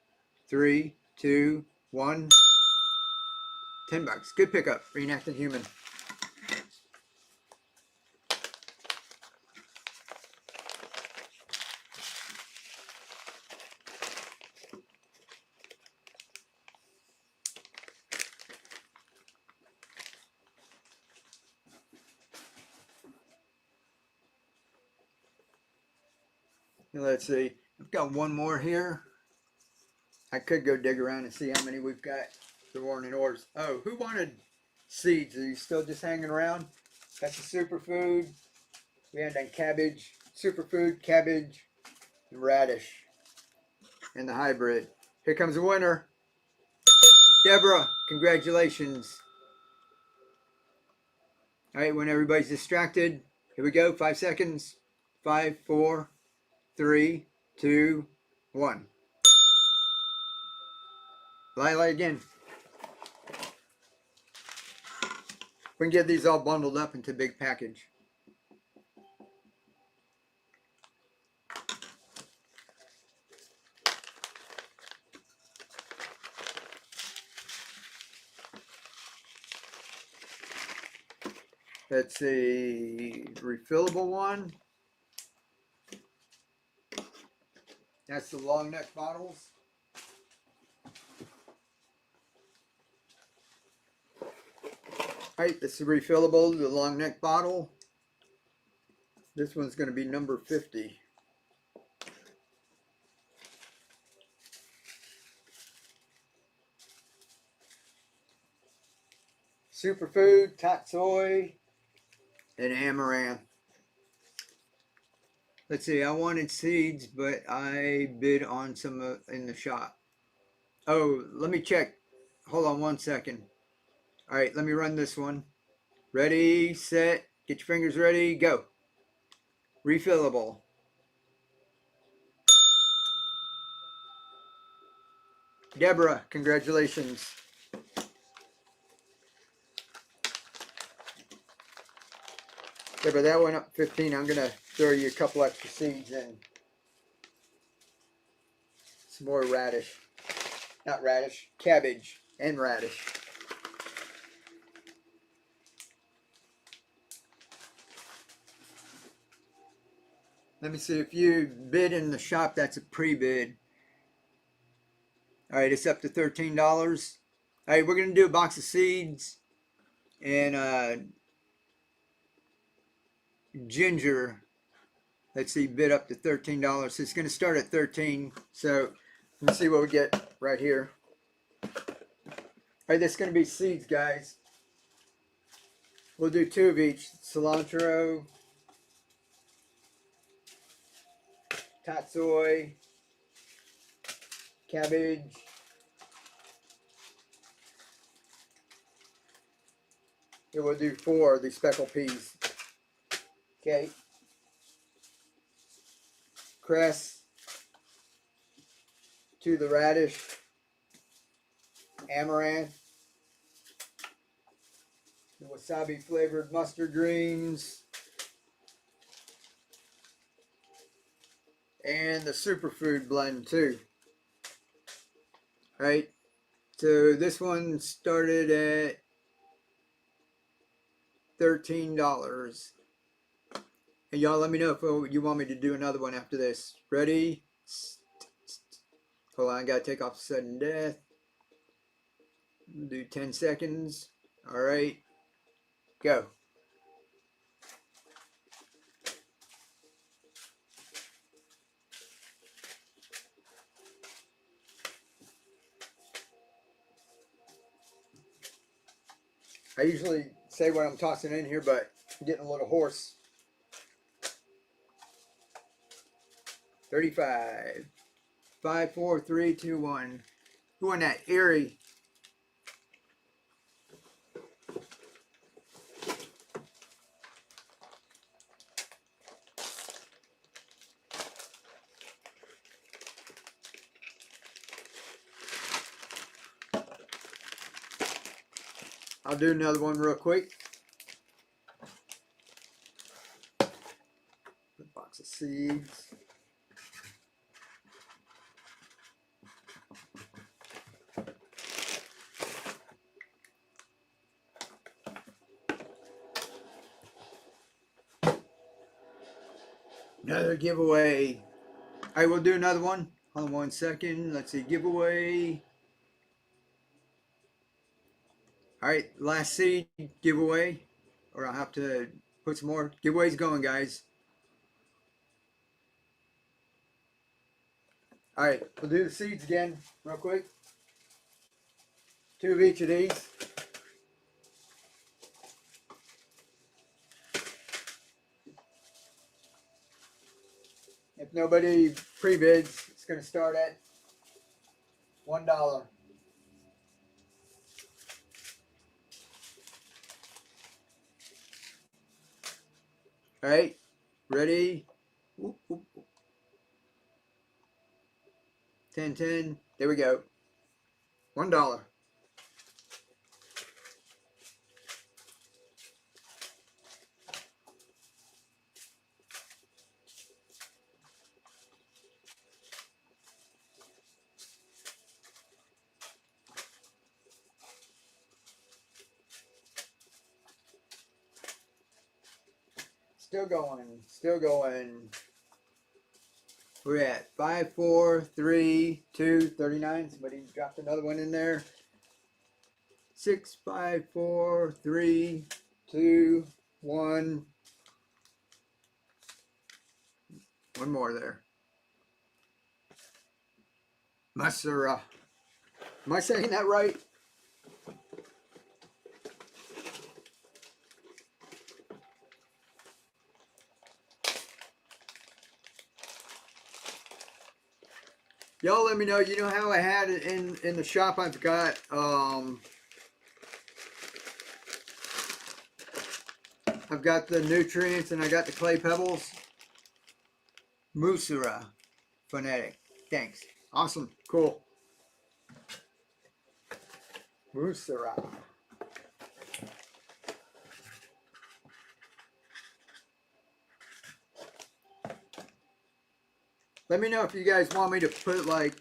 3, 2, 1. $10. Good pickup. Reenacting human. Let's see. I've got one more here. I could go dig around and see how many we've got. There weren't in orders. Oh, who wanted seeds. Are you still just hanging around? That's the superfood. We had done cabbage, superfood, cabbage, radish, and the hybrid. Here comes the winner. Deborah, congratulations. All right, when everybody's distracted, here we go. 5 seconds. 5, 4, 3, 2, 1. Lila again. We can get these all bundled up into a big package. That's a refillable one. That's the long neck bottles. Alright, this is refillable, the long neck bottle. This one's going to be number 50. Superfood, Tatsoi, and Amaranth. Let's see, I wanted seeds, but I bid on some in the shop. Oh, let me check. Hold on 1 second. All right, let me run this one. Ready, set, get your fingers ready, go. Refillable. Deborah, congratulations. Deborah, that went up 15. I'm going to throw you a couple extra seeds in. Some more radish. Not radish, cabbage and radish. Let me see, if you bid in the shop, that's a pre-bid. All right, it's up to $13. All right, we're going to do a box of seeds and ginger. Let's see, bid up to $13. So it's going to start at 13. So let me see what we get right here. All right, that's going to be seeds, guys. We'll do 2 of each. Cilantro, tatsoi, cabbage, and we'll do 4 of these speckled peas. Okay. Cress, to the radish, amaranth, the wasabi flavored mustard greens, and the superfood blend too. All right, so this one started at $13. And y'all let me know if you want me to do another one after this. Ready? Hold on, I gotta take off sudden death. Do 10 seconds. All right, go. I usually say what I'm tossing in here, but I'm getting a little hoarse. 35. 5, 4, 3, 2, 1. Who won that? Erie. I'll do another one real quick. A box of seeds. Another giveaway. All right, we'll do another one. Hold on 1 second. Let's see, giveaway. All right, last seed giveaway. Or I'll have to put some more. Giveaways going, guys. All right, we'll do the seeds again real quick. 2 of each of these. If nobody pre-bids, it's going to start at $1. All right, ready? Whoop, whoop, whoop. 10, 10. There we go. $1. Still going, still going. We're at 5, 4, 3, 2, 39. Somebody dropped another one in there. 6, 5, 4, 3, 2, 1. One more there. Masura. Am I saying that right? Y'all let me know. You know how I had it in the shop? I've got the nutrients and I got the clay pebbles. Musura phonetic. Thanks. Awesome. Cool. Musura. Let me know if you guys want me to put, like,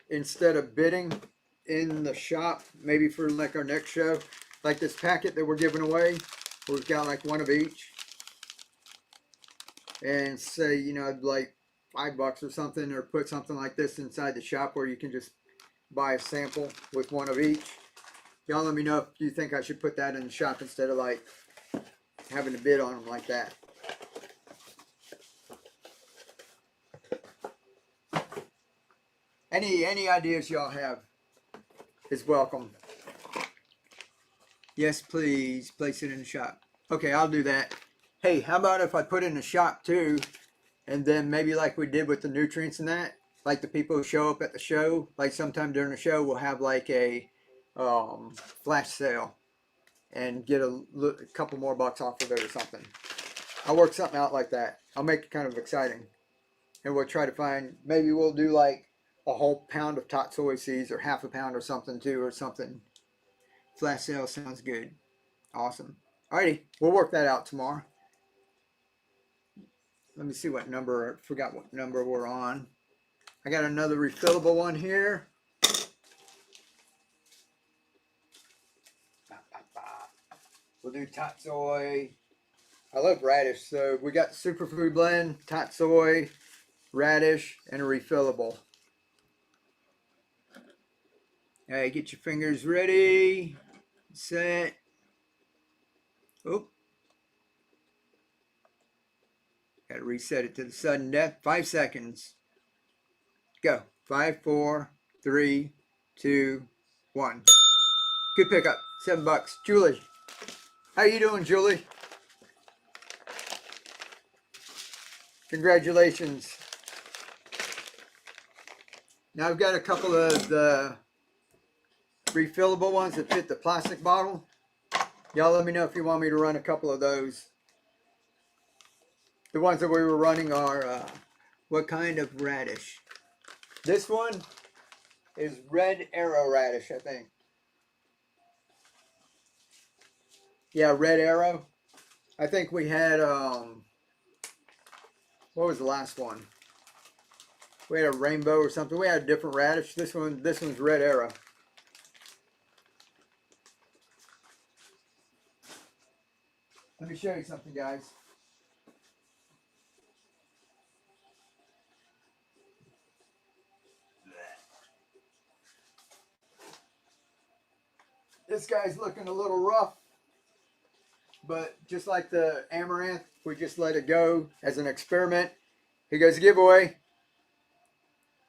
instead of bidding in the shop, maybe for like our next show, like this packet that we're giving away, we've got like one of each, and say, you know, like $5 or something, or put something like this inside the shop where you can just buy a sample with one of each. Y'all let me know if you think I should put that in the shop instead of like having to bid on them like that. Any ideas y'all have is welcome. Yes, please place it in the shop. Okay, I'll do that. Hey, how about if I put in the shop too, and then maybe like we did with the nutrients and that, like the people who show up at the show, like sometime during the show we'll have like a flash sale and get a couple more bucks off of it or something. I'll work something out like that. I'll make it kind of exciting, and we'll try to find, maybe we'll do like a whole pound of Tatsoi seeds or half a pound or something too, or something. Flash sale sounds good. Awesome. Alrighty, we'll work that out tomorrow. Let me see what number, I forgot what number we're on. I got another refillable one here. We'll do Tatsoi. I love radish, so we got superfood blend, Tatsoi, radish, and a refillable. All right, get your fingers ready, set. Oop. Got to reset it to the sudden death. 5 seconds. Go. 5, 4, 3, 2, 1. Good pickup. $7. Julie. How you doing, Julie? Congratulations. Now I've got a couple of the refillable ones that fit the plastic bottle. Y'all let me know if you want me to run a couple of those. The ones that we were running are what kind of radish? This one is red arrow radish, I think. Yeah, red arrow. I think we had what was the last one? We had a rainbow or something. We had a different radish. This one's red arrow. Let me show you something, guys. This guy's looking a little rough, but just like the amaranth, we just let it go as an experiment. Here goes the giveaway.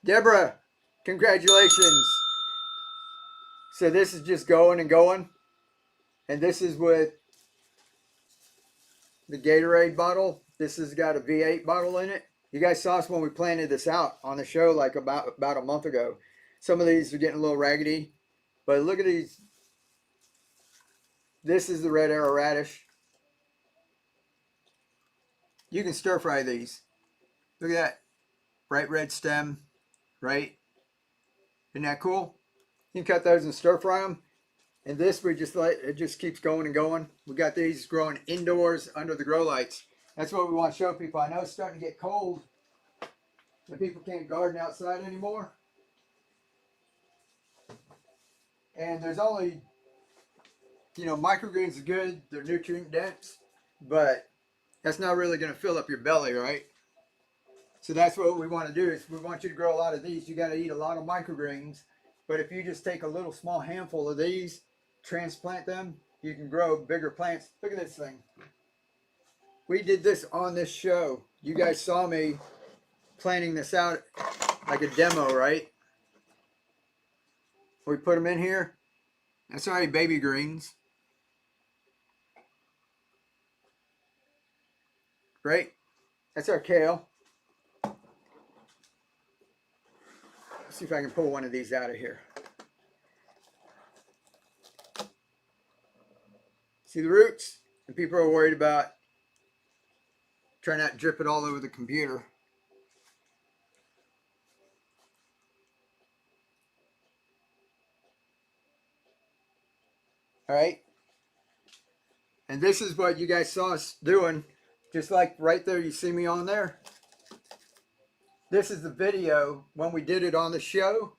Deborah, congratulations. So this is just going and going. And this is with the Gatorade bottle. This has got a V8 bottle in it. You guys saw us when we planted this out on the show like about a month ago. Some of these are getting a little raggedy, but look at these. This is the red arrow radish. You can stir fry these. Look at that bright red stem, right? Isn't that cool? You can cut those and stir fry them. And this we just let it just keeps going and going. We got these growing indoors under the grow lights. That's what we want to show people. I know it's starting to get cold, and people can't garden outside anymore. And there's only, you know, microgreens are good. They're nutrient dense, but that's not really going to fill up your belly, right? So that's what we want to do is we want you to grow a lot of these. You got to eat a lot of microgreens. But if you just take a little small handful of these, transplant them, you can grow bigger plants. Look at this thing. We did this on this show. You guys saw me planting this out like a demo, right? We put them in here. That's already baby greens. Right? That's our kale. Let's see if I can pull one of these out of here. See the roots? And people are worried about trying not to drip it all over the computer. All right. And this is what you guys saw us doing. Just like right there, you see me on there. This is the video when we did it on the show.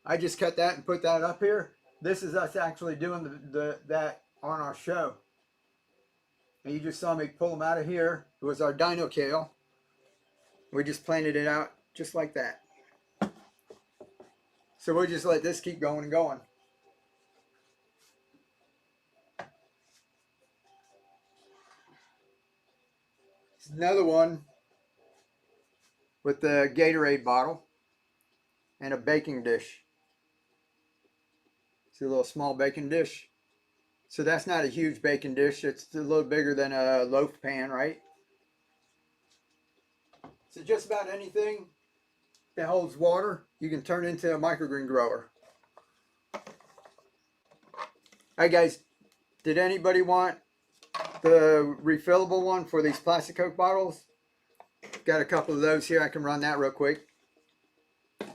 I just cut that and put that up here. This is us actually doing that on our show. And you just saw me pull them out of here. It was our dino kale. We just planted it out just like that. So we'll just let this keep going and going. It's another one with the Gatorade bottle and a baking dish. See a little small baking dish. So that's not a huge baking dish. It's a little bigger than a loaf pan, right? So just about anything that holds water, you can turn into a microgreen grower. Alright guys, did anybody want the refillable one for these plastic Coke bottles? Got a couple of those here. I can run that real quick.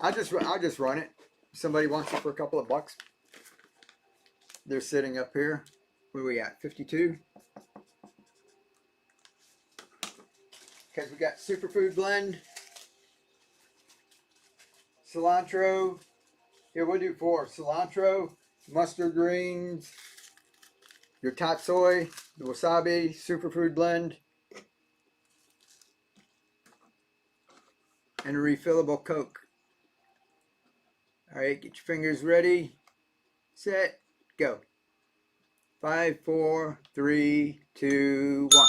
I'll just run it. If somebody wants it for a couple of bucks. They're sitting up here. Where we at? 52. Because we got superfood blend, cilantro. Here we'll do 4. Cilantro, mustard greens, your top soy, the wasabi, superfood blend, and a refillable Coke. All right, get your fingers ready, set, go. 5, 4, 3, 2, 1.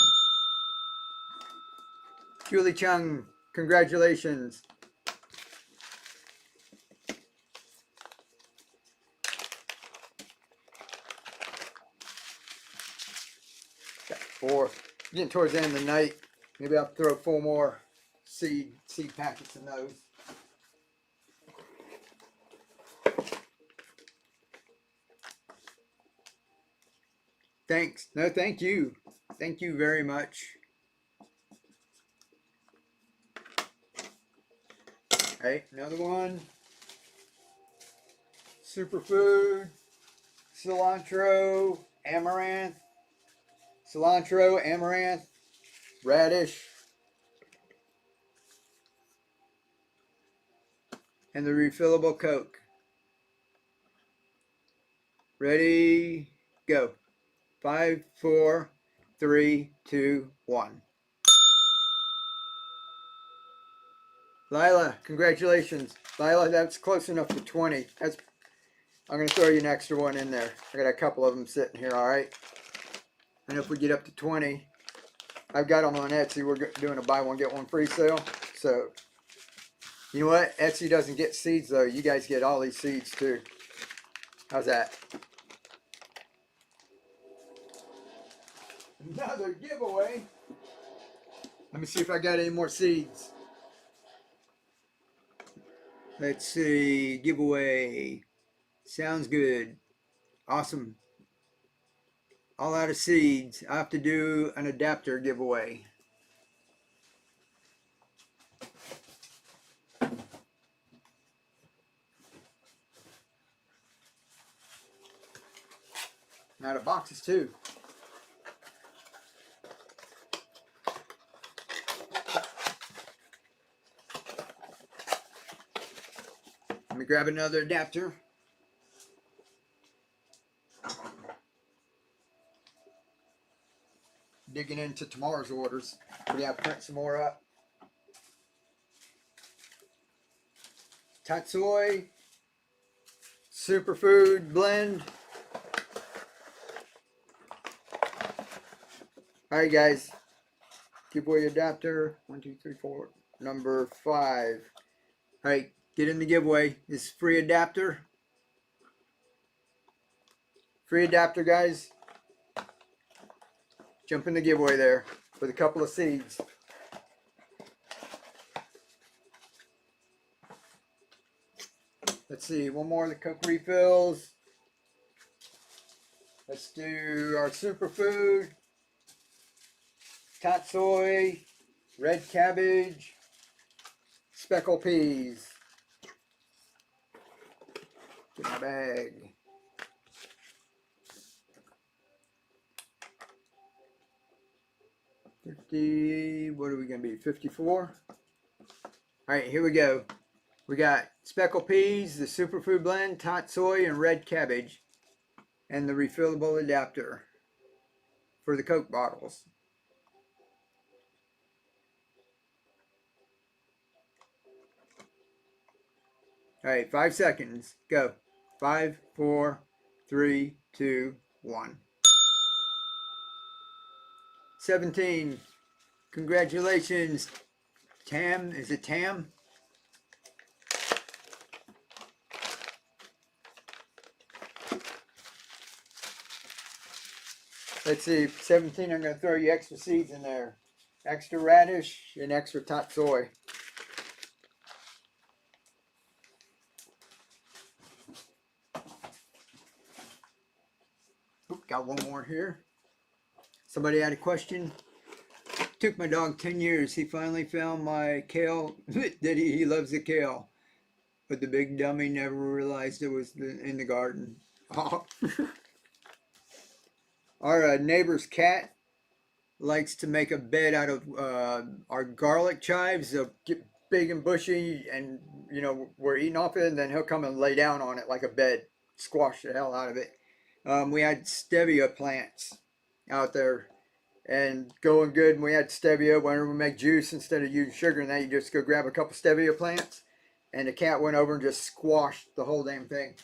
Julie Chung, congratulations. Got 4. Getting towards the end of the night. Maybe I'll throw 4 more seed packets in those. Thanks. No, thank you. Thank you very much. All right, another one. Superfood, cilantro, amaranth, radish, and the refillable Coke. Ready, go. 5, 4, 3, 2, 1. Lila, congratulations. Lila, that's close enough to 20. I'm going to throw you an extra one in there. I got a couple of them sitting here, all right? And if we get up to 20, I've got them on Etsy. We're doing a buy one, get one free sale. So, you know what? Etsy doesn't get seeds, though. You guys get all these seeds, too. How's that? Another giveaway. Let me see if I got any more seeds. Let's see, giveaway. Sounds good. Awesome. All out of seeds. I have to do an adapter giveaway. Out of boxes too. Let me grab another adapter. Digging into tomorrow's orders. We have to print some more up. Tatsoi Superfood Blend. Alright guys, giveaway adapter, 1, 2, 3, 4, number 5. Alright, get in the giveaway. This is free adapter. Free adapter guys. Jump in the giveaway there with a couple of seeds. Let's see, one more of the Coke refills. Let's do our superfood. Tatsoi, red cabbage, speckled peas. Get my bag. What are we going to be, 54? Alright, here we go. We got speckled peas, the superfood blend, tatsoi, and red cabbage. And the refillable adapter for the Coke bottles. Alright, 5 seconds. Go. 5, 4, 3, 2, 1. 17. Congratulations, Tam. Is it Tam? Let's see, 17, I'm going to throw you extra seeds in there. Extra radish and extra tatsoi. Oop, got one more here. Somebody had a question. Took my dog 10 years. He finally found my kale, that he loves the kale. But the big dummy never realized it was in the garden. Oh. Our neighbor's cat likes to make a bed out of our garlic chives. They'll get big and bushy, and you know we're eating off it, and then he'll come and lay down on it like a bed, squash the hell out of it. We had stevia plants out there, and going good. And we had stevia. Whenever we make juice, instead of using sugar and that, you just go grab a couple stevia plants, and the cat went over and just squashed the whole damn thing.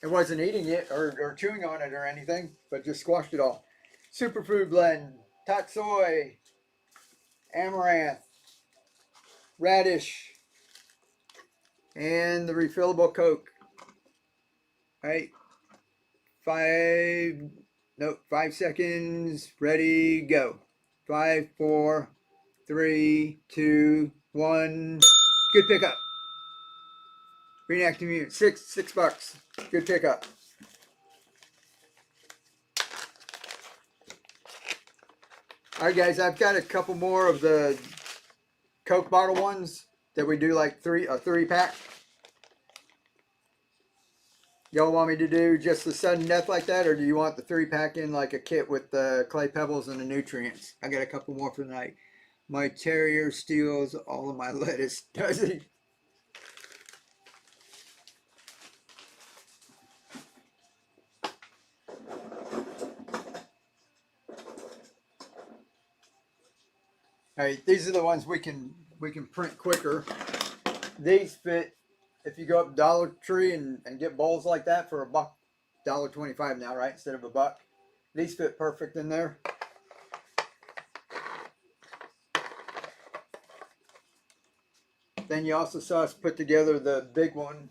It wasn't eating it or chewing on it or anything, but just squashed it all. Superfood blend, tatsoi, amaranth, radish, and the refillable Coke. All right, 5 seconds, ready, go. 5, 4, 3, 2, 1. Good pickup. Green Active Immune, $6. Good pickup. Alright guys, I've got a couple more of the Coke bottle ones that we do like a 3-pack. Y'all want me to do just the sudden death like that, or do you want the 3-pack in like a kit with the clay pebbles and the nutrients? I got a couple more for tonight. My terrier steals all of my lettuce, does he? Alright, these are the ones we can print quicker. These fit if you go up Dollar Tree and get bowls like that for $1, $1.25 now, right? Instead of $1. These fit perfect in there. Then you also saw us put together the big one.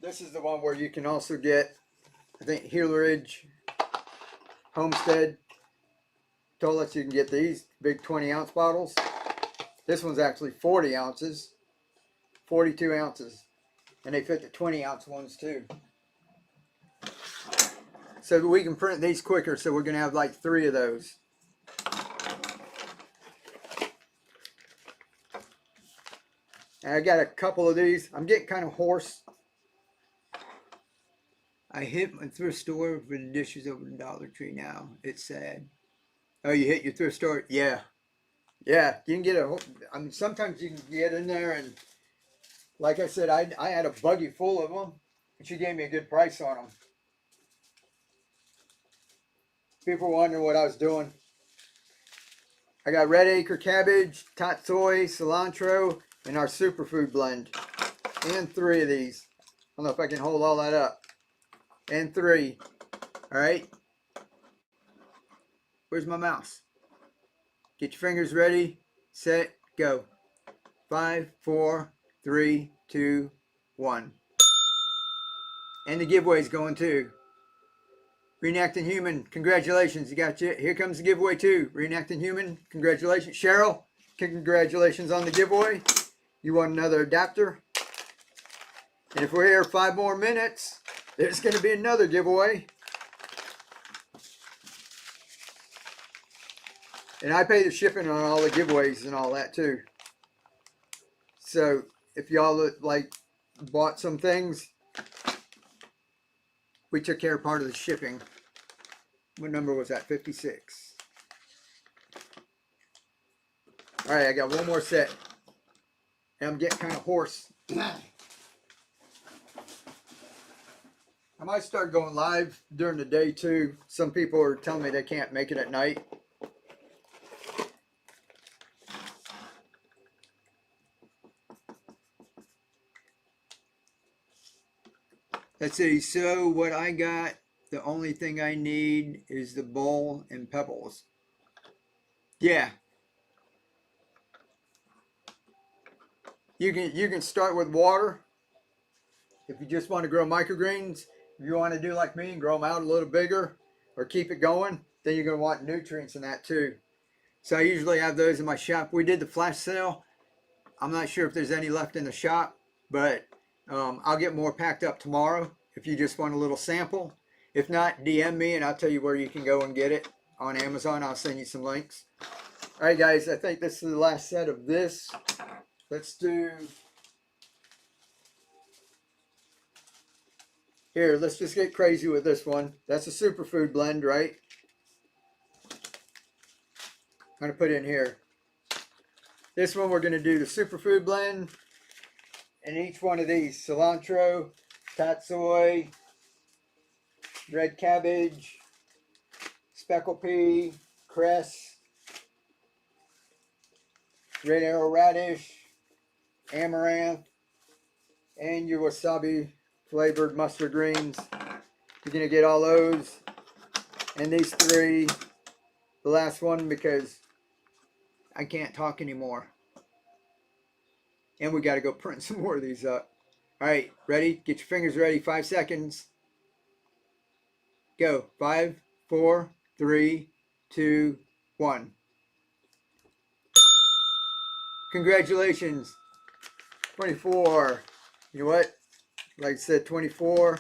This is the one where you can also get, I think, Heelridge, Homestead. told us you can get these big 20-ounce bottles. This one's actually 40 ounces, 42 ounces, and they fit the 20-ounce ones too. So we can print these quicker, so we're going to have like 3 of those. And I got a couple of these. I'm getting kind of hoarse. I hit my thrift store for the dishes over the Dollar Tree now. It's sad. Oh, you hit your thrift store? Yeah. Yeah, you can get I mean, sometimes you can get in there and, like I said, I had a buggy full of them. And she gave me a good price on them. People wondering what I was doing. I got red acre cabbage, tatsoi, cilantro, and our superfood blend. And 3 of these. I don't know if I can hold all that up. And 3. All right. Where's my mouse? Get your fingers ready, set, go. 5, 4, 3, 2, 1. And the giveaway's going too. Reenacting Human, congratulations. You got you. Here comes the giveaway too. Reenacting Human, congratulations. Cheryl, congratulations on the giveaway. You want another adapter? And if we're here 5 more minutes, there's going to be another giveaway. And I pay the shipping on all the giveaways and all that too. So if y'all like bought some things, we took care of part of the shipping. What number was that? 56. All right, I got one more set. And I'm getting kind of hoarse. I might start going live during the day too. Some people are telling me they can't make it at night. Let's see, so what I got, the only thing I need is the bowl and pebbles. Yeah. You can start with water. If you just want to grow microgreens, if you want to do like me and grow them out a little bigger or keep it going, then you're going to want nutrients in that too. So I usually have those in my shop. We did the flash sale. I'm not sure if there's any left in the shop, but I'll get more packed up tomorrow if you just want a little sample. If not, DM me and I'll tell you where you can go and get it on Amazon. I'll send you some links. All right, guys, I think this is the last set of this. Let's do... Here, let's just get crazy with this one. That's a superfood blend, right? I'm going to put it in here. This one we're going to do the superfood blend. And each one of these, cilantro, tatsoi, red cabbage, speckled pea, cress, red arrow radish, amaranth, and your wasabi flavored mustard greens. You're going to get all those. And these 3, the last one because I can't talk anymore. And we got to go print some more of these up. All right, ready? Get your fingers ready. 5 seconds. Go. 5, 4, 3, 2, 1. Congratulations. 24. You know what? Like I said, 24.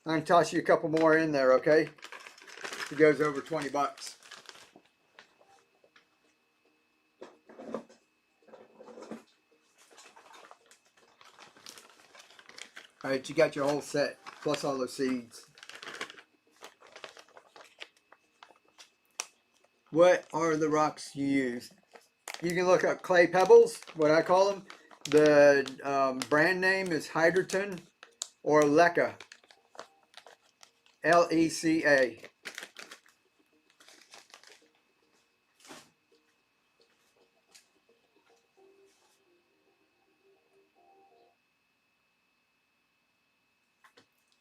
I'm going to toss you a couple more in there, okay? It goes over 20 bucks. All right, you got your whole set, plus all those seeds. What are the rocks you use? You can look up clay pebbles, what I call them. The brand name is Hydroton or Leca. L-E-C-A.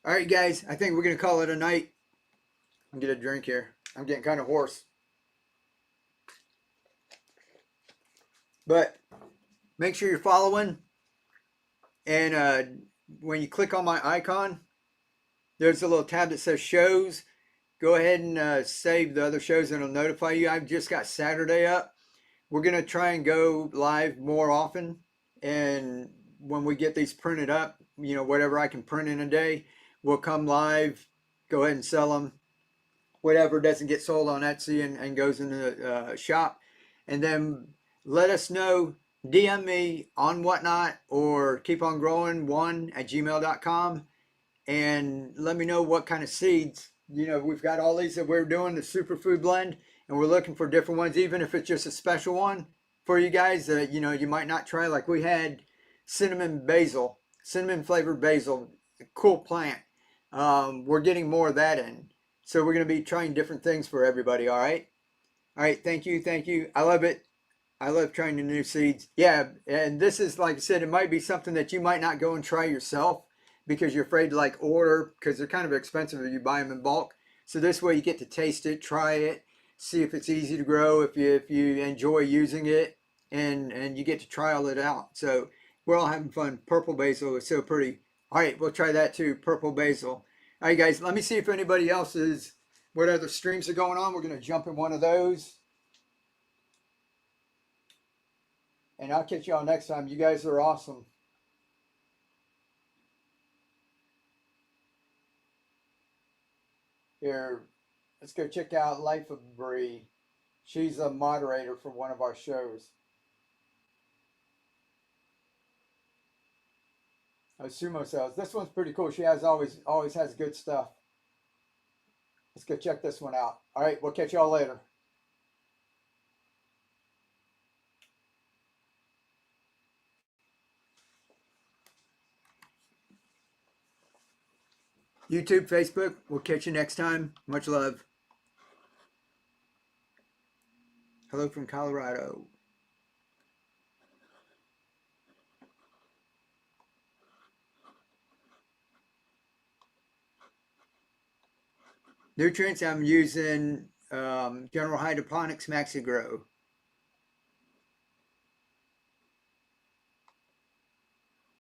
All right, guys, I think we're going to call it a night. I'm going to get a drink here. I'm getting kind of hoarse. But make sure you're following. And when you click on my icon, there's a little tab that says shows. go ahead and save the other shows and it'll notify you. I've just got Saturday up. We're going to try and go live more often. And when we get these printed up, you know, whatever I can print in a day, we'll come live, go ahead and sell them. Whatever doesn't get sold on Etsy and goes in the shop. And then let us know, DM me on Whatnot or keep on growing one at gmail.com and let me know what kind of seeds. You know, we've got all these that we're doing the superfood blend and we're looking for different ones, even if it's just a special one for you guys that, you know, you might not try. Like we had cinnamon flavored basil, cool plant. We're getting more of that in. So we're going to be trying different things for everybody. All right. All right. Thank you. Thank you. I love it. I love trying the new seeds. Yeah. And this is, like I said, it might be something that you might not go and try yourself because you're afraid to like order because they're kind of expensive if you buy them in bulk. So this way you get to taste it, try it, see if it's easy to grow, if you enjoy using it, and you get to trial it out. So we're all having fun. Purple basil is so pretty. All right, we'll try that too. Purple basil. All right, guys, let me see if anybody else is, what other streams are going on. We're going to jump in one of those. And I'll catch y'all next time. You guys are awesome. Here, let's go check out Life of Bree. She's a moderator for one of our shows. Oh, Sumo Cells. This one's pretty cool. She has always has good stuff. Let's go check this one out. All right, we'll catch y'all later. YouTube, Facebook, we'll catch you next time. Much love. Hello from Colorado. Nutrients, I'm using General Hydroponics MaxiGrow.